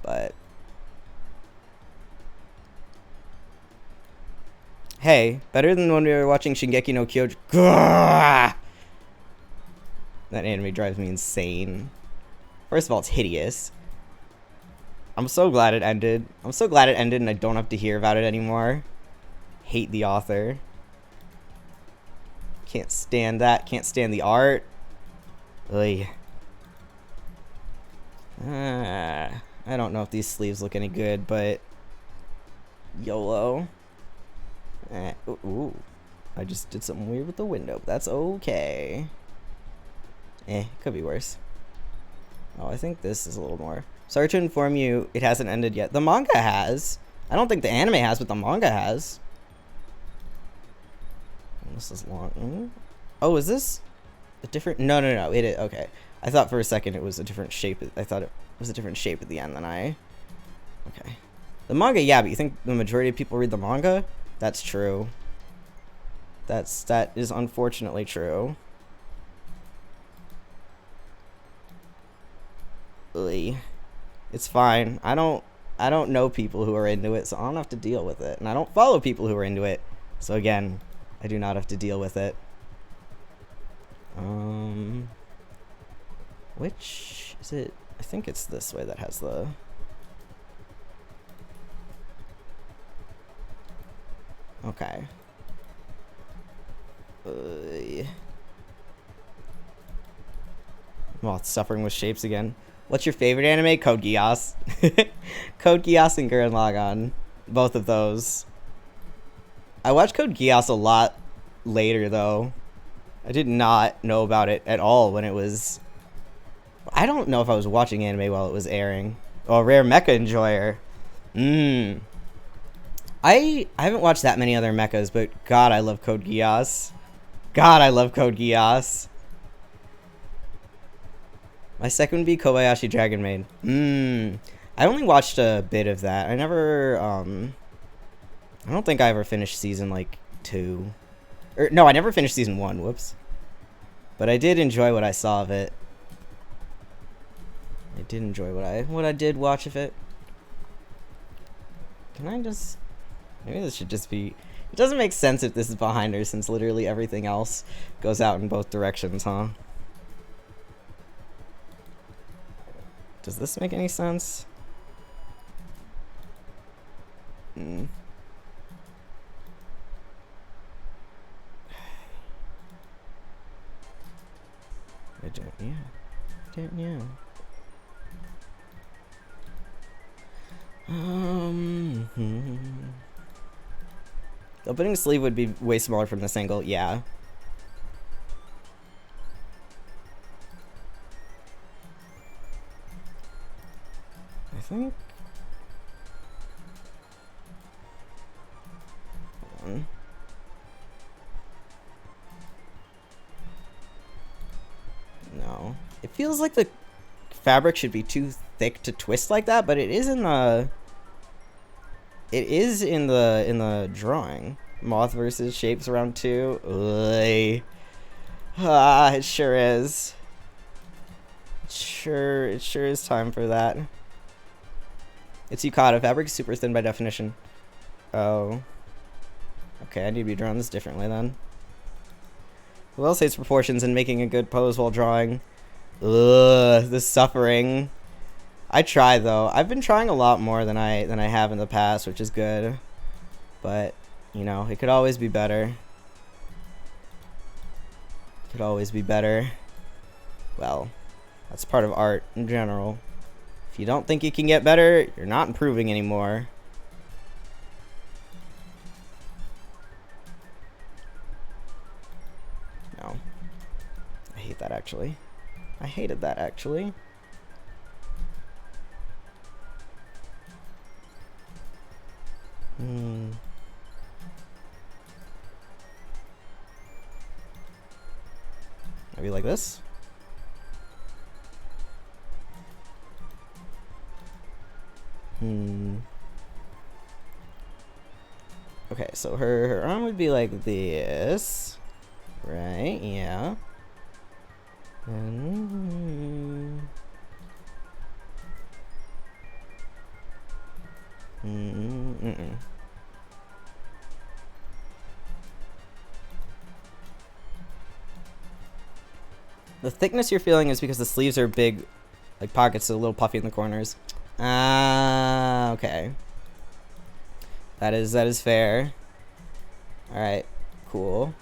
But hey, better than when we were watching Shingeki no Kyojin. Gah! That anime drives me insane. First of all, it's hideous. I'm so glad it ended. I'm so glad it ended and I don't have to hear about it anymore. Hate the author. Can't stand that. Can't stand the art. Ugh. I don't know if these sleeves look any good, but YOLO. Ooh. I just did something weird with the window, but that's okay. Could be worse. Oh, I think this is a little more. Sorry to inform you, it hasn't ended yet. The manga has. I don't think the anime has, but the manga has. This is long. Oh, is this a different? No, it is. Okay. I thought for a second it was a different shape. I thought it was a different shape at the end than I. Okay. The manga, yeah, but you think the majority of people read the manga? That's true. That is unfortunately true. Ugh. It's fine. I don't know people who are into it, so I don't have to deal with it. And I don't follow people who are into it. So again, I do not have to deal with it. Which is it? I think it's this way that has the... Okay. Well, it's suffering with shapes again. What's your favorite anime? Code Geass. Code Geass and Gurren Lagann. Both of those. I watched Code Geass a lot later, though. I did not know about it at all when it was... I don't know if I was watching anime while it was airing. Oh, Rare Mecha Enjoyer. I haven't watched that many other mechas, but God, I love Code Geass. God, I love Code Geass. My second would be Kobayashi Dragon Maid. I only watched a bit of that. I never, I don't think I ever finished season, like, 2. Or, no, I never finished season 1, whoops. But I did enjoy what I saw of it. I did enjoy what I did watch of it. Can I just... Maybe this should just be... It doesn't make sense if this is behind her, since literally everything else goes out in both directions, huh? Does this make any sense? I don't know. The opening sleeve would be way smaller from this angle, yeah. I think... Hold on. No. It feels like the fabric should be too thick to twist like that, but it is in the... It is in the drawing. Moth versus shapes round 2. Ugh. Ah, it sure is. It sure is time for that. It's yukata. Fabric is super thin by definition. Oh. Okay, I need to be drawing this differently then. Who else hates proportions and making a good pose while drawing? Ugh, the suffering. I try though. I've been trying a lot more than I have in the past, which is good. But, you know, it could always be better. It could always be better. Well, that's part of art in general. If you don't think you can get better, you're not improving anymore. No. I hate that actually. I hated that actually. Maybe like this? Okay, so her arm would be like this. Right, yeah. The thickness you're feeling is because the sleeves are big, like pockets, so a little puffy in the corners. Ah, okay. That is fair. All right, cool.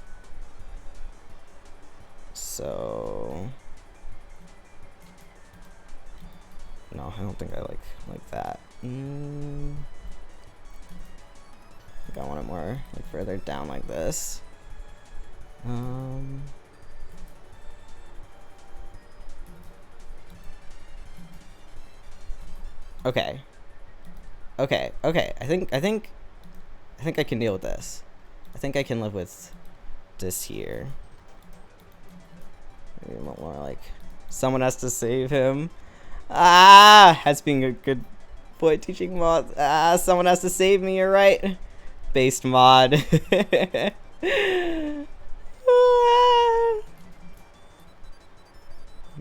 So, no, I don't think I like that. I think I want it more like further down like this. Okay. Okay. I think I can deal with this. I think I can live with this here. Maybe a little more like someone has to save him. Ah, that's being a good boy teaching mod. Ah, someone has to save me. You're right. Based mod.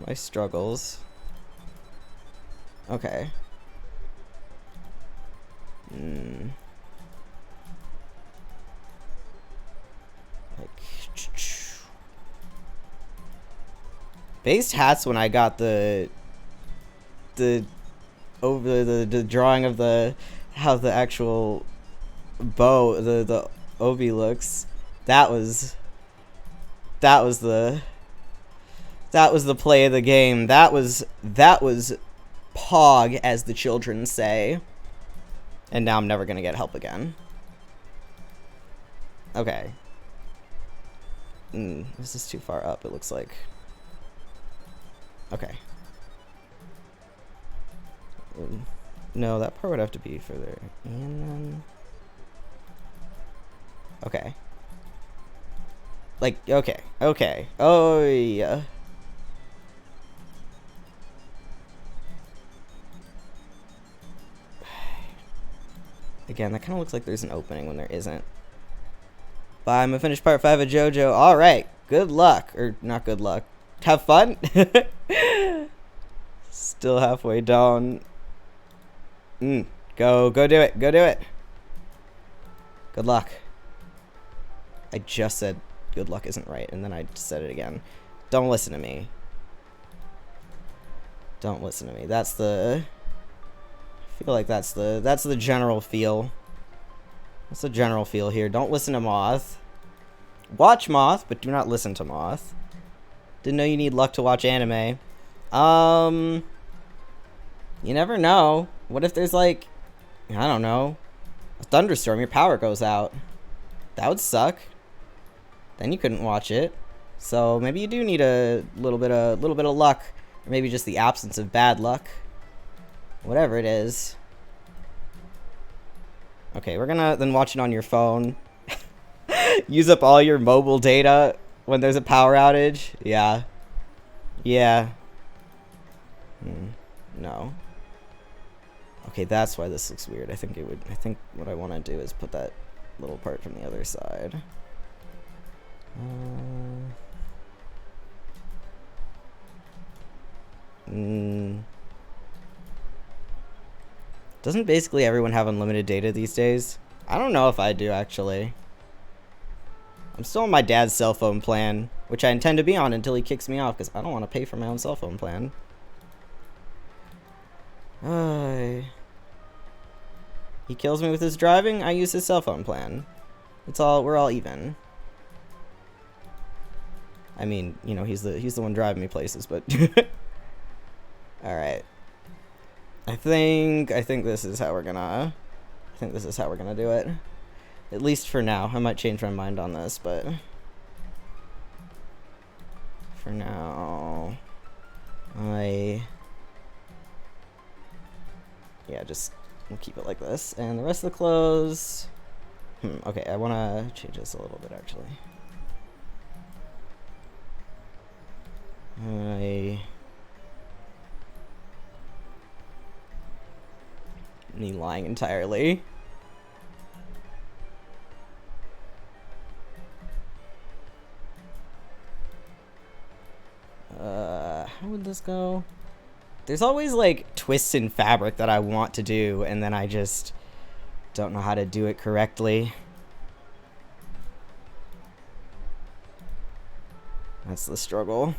My struggles. Okay. Like, based hats when I got the over the drawing of the how the actual bow the obi looks. That was the play of the game. That was pog, as the children say. And now I'm never gonna get help again. Okay. This is too far up, it looks like. Okay. No, that part would have to be further. And then... Okay. Like, okay. Okay. Oh, yeah. Again, that kind of looks like there's an opening when there isn't. Bye, I'm gonna finish part 5 of JoJo. Alright, good luck. Or, not good luck. Have fun? Still halfway down. Go do it. Go do it. Good luck. I just said good luck isn't right, and then I said it again. Don't listen to me. Don't listen to me. That's the... I feel like that's the general feel. That's the general feel here. Don't listen to Moth. Watch Moth, but do not listen to Moth. Didn't know you need luck to watch anime. You never know. What if there's like, I don't know, a thunderstorm, your power goes out. That would suck. Then you couldn't watch it. So maybe you do need a little bit of luck, or maybe just the absence of bad luck. Whatever it is. Okay, we're gonna then watch it on your phone. Use up all your mobile data when there's a power outage. Yeah. Yeah. No. Okay, that's why this looks weird. I think what I want to do is put that little part from the other side. Doesn't basically everyone have unlimited data these days? I don't know if I do, actually. I'm still on my dad's cell phone plan, which I intend to be on until he kicks me off, because I don't want to pay for my own cell phone plan. He kills me with his driving, I use his cell phone plan. We're all even. I mean, you know, he's the one driving me places, but alright. I think this is how we're gonna do it. At least for now. I might change my mind on this, but for now just we'll keep it like this. And the rest of the clothes, okay, I wanna change this a little bit actually. Me lying entirely. How would this go? There's always like twists in fabric that I want to do, and then I just don't know how to do it correctly. That's the struggle.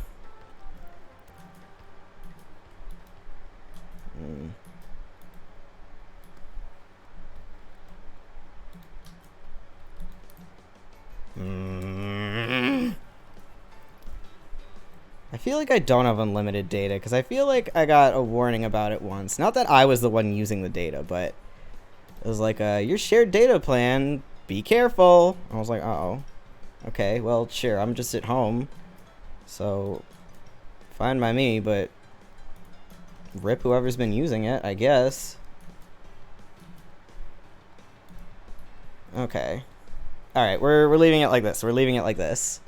I feel like I don't have unlimited data, because I feel like I got a warning about it once. Not that I was the one using the data, but it was like, your shared data plan, be careful. I was like, uh-oh. Okay, well, sure, I'm just at home. So, fine by me, but rip whoever's been using it, I guess. Okay. Alright, we're leaving it like this. We're leaving it like this.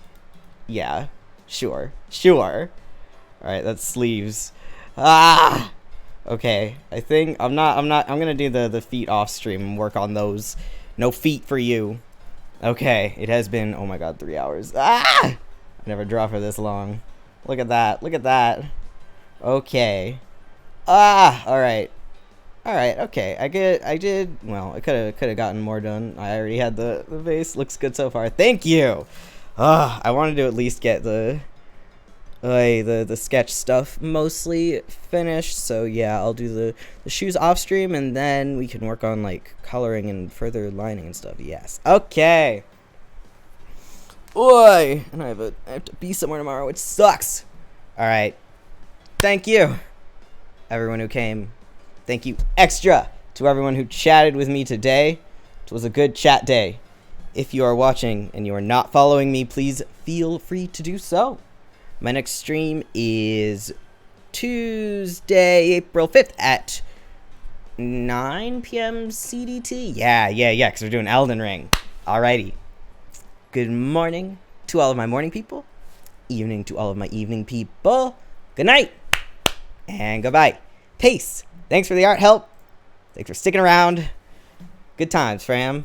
Yeah. Sure. Alright, that's sleeves. Ah! Okay, I think I'm gonna do the feet off stream and work on those. No feet for you. Okay, it has been, oh my god, 3 hours. Ah! I never draw for this long. Look at that. Okay. Ah! Alright. Alright, okay. Well, I could have gotten more done. I already had the vase. Looks good so far. Thank you! I wanted to at least get the sketch stuff mostly finished, so yeah, I'll do the shoes off stream, and then we can work on like coloring and further lining and stuff. Yes. Okay. Oi! And I have to be somewhere tomorrow, which sucks. Alright. Thank you, everyone who came. Thank you extra to everyone who chatted with me today. It was a good chat day. If you are watching and you are not following me, please feel free to do so. My next stream is Tuesday, April 5th at 9 p.m. CDT. Yeah, because we're doing Elden Ring. Alrighty. Good morning to all of my morning people. Evening to all of my evening people. Good night. And goodbye. Peace. Thanks for the art help. Thanks for sticking around. Good times, fam.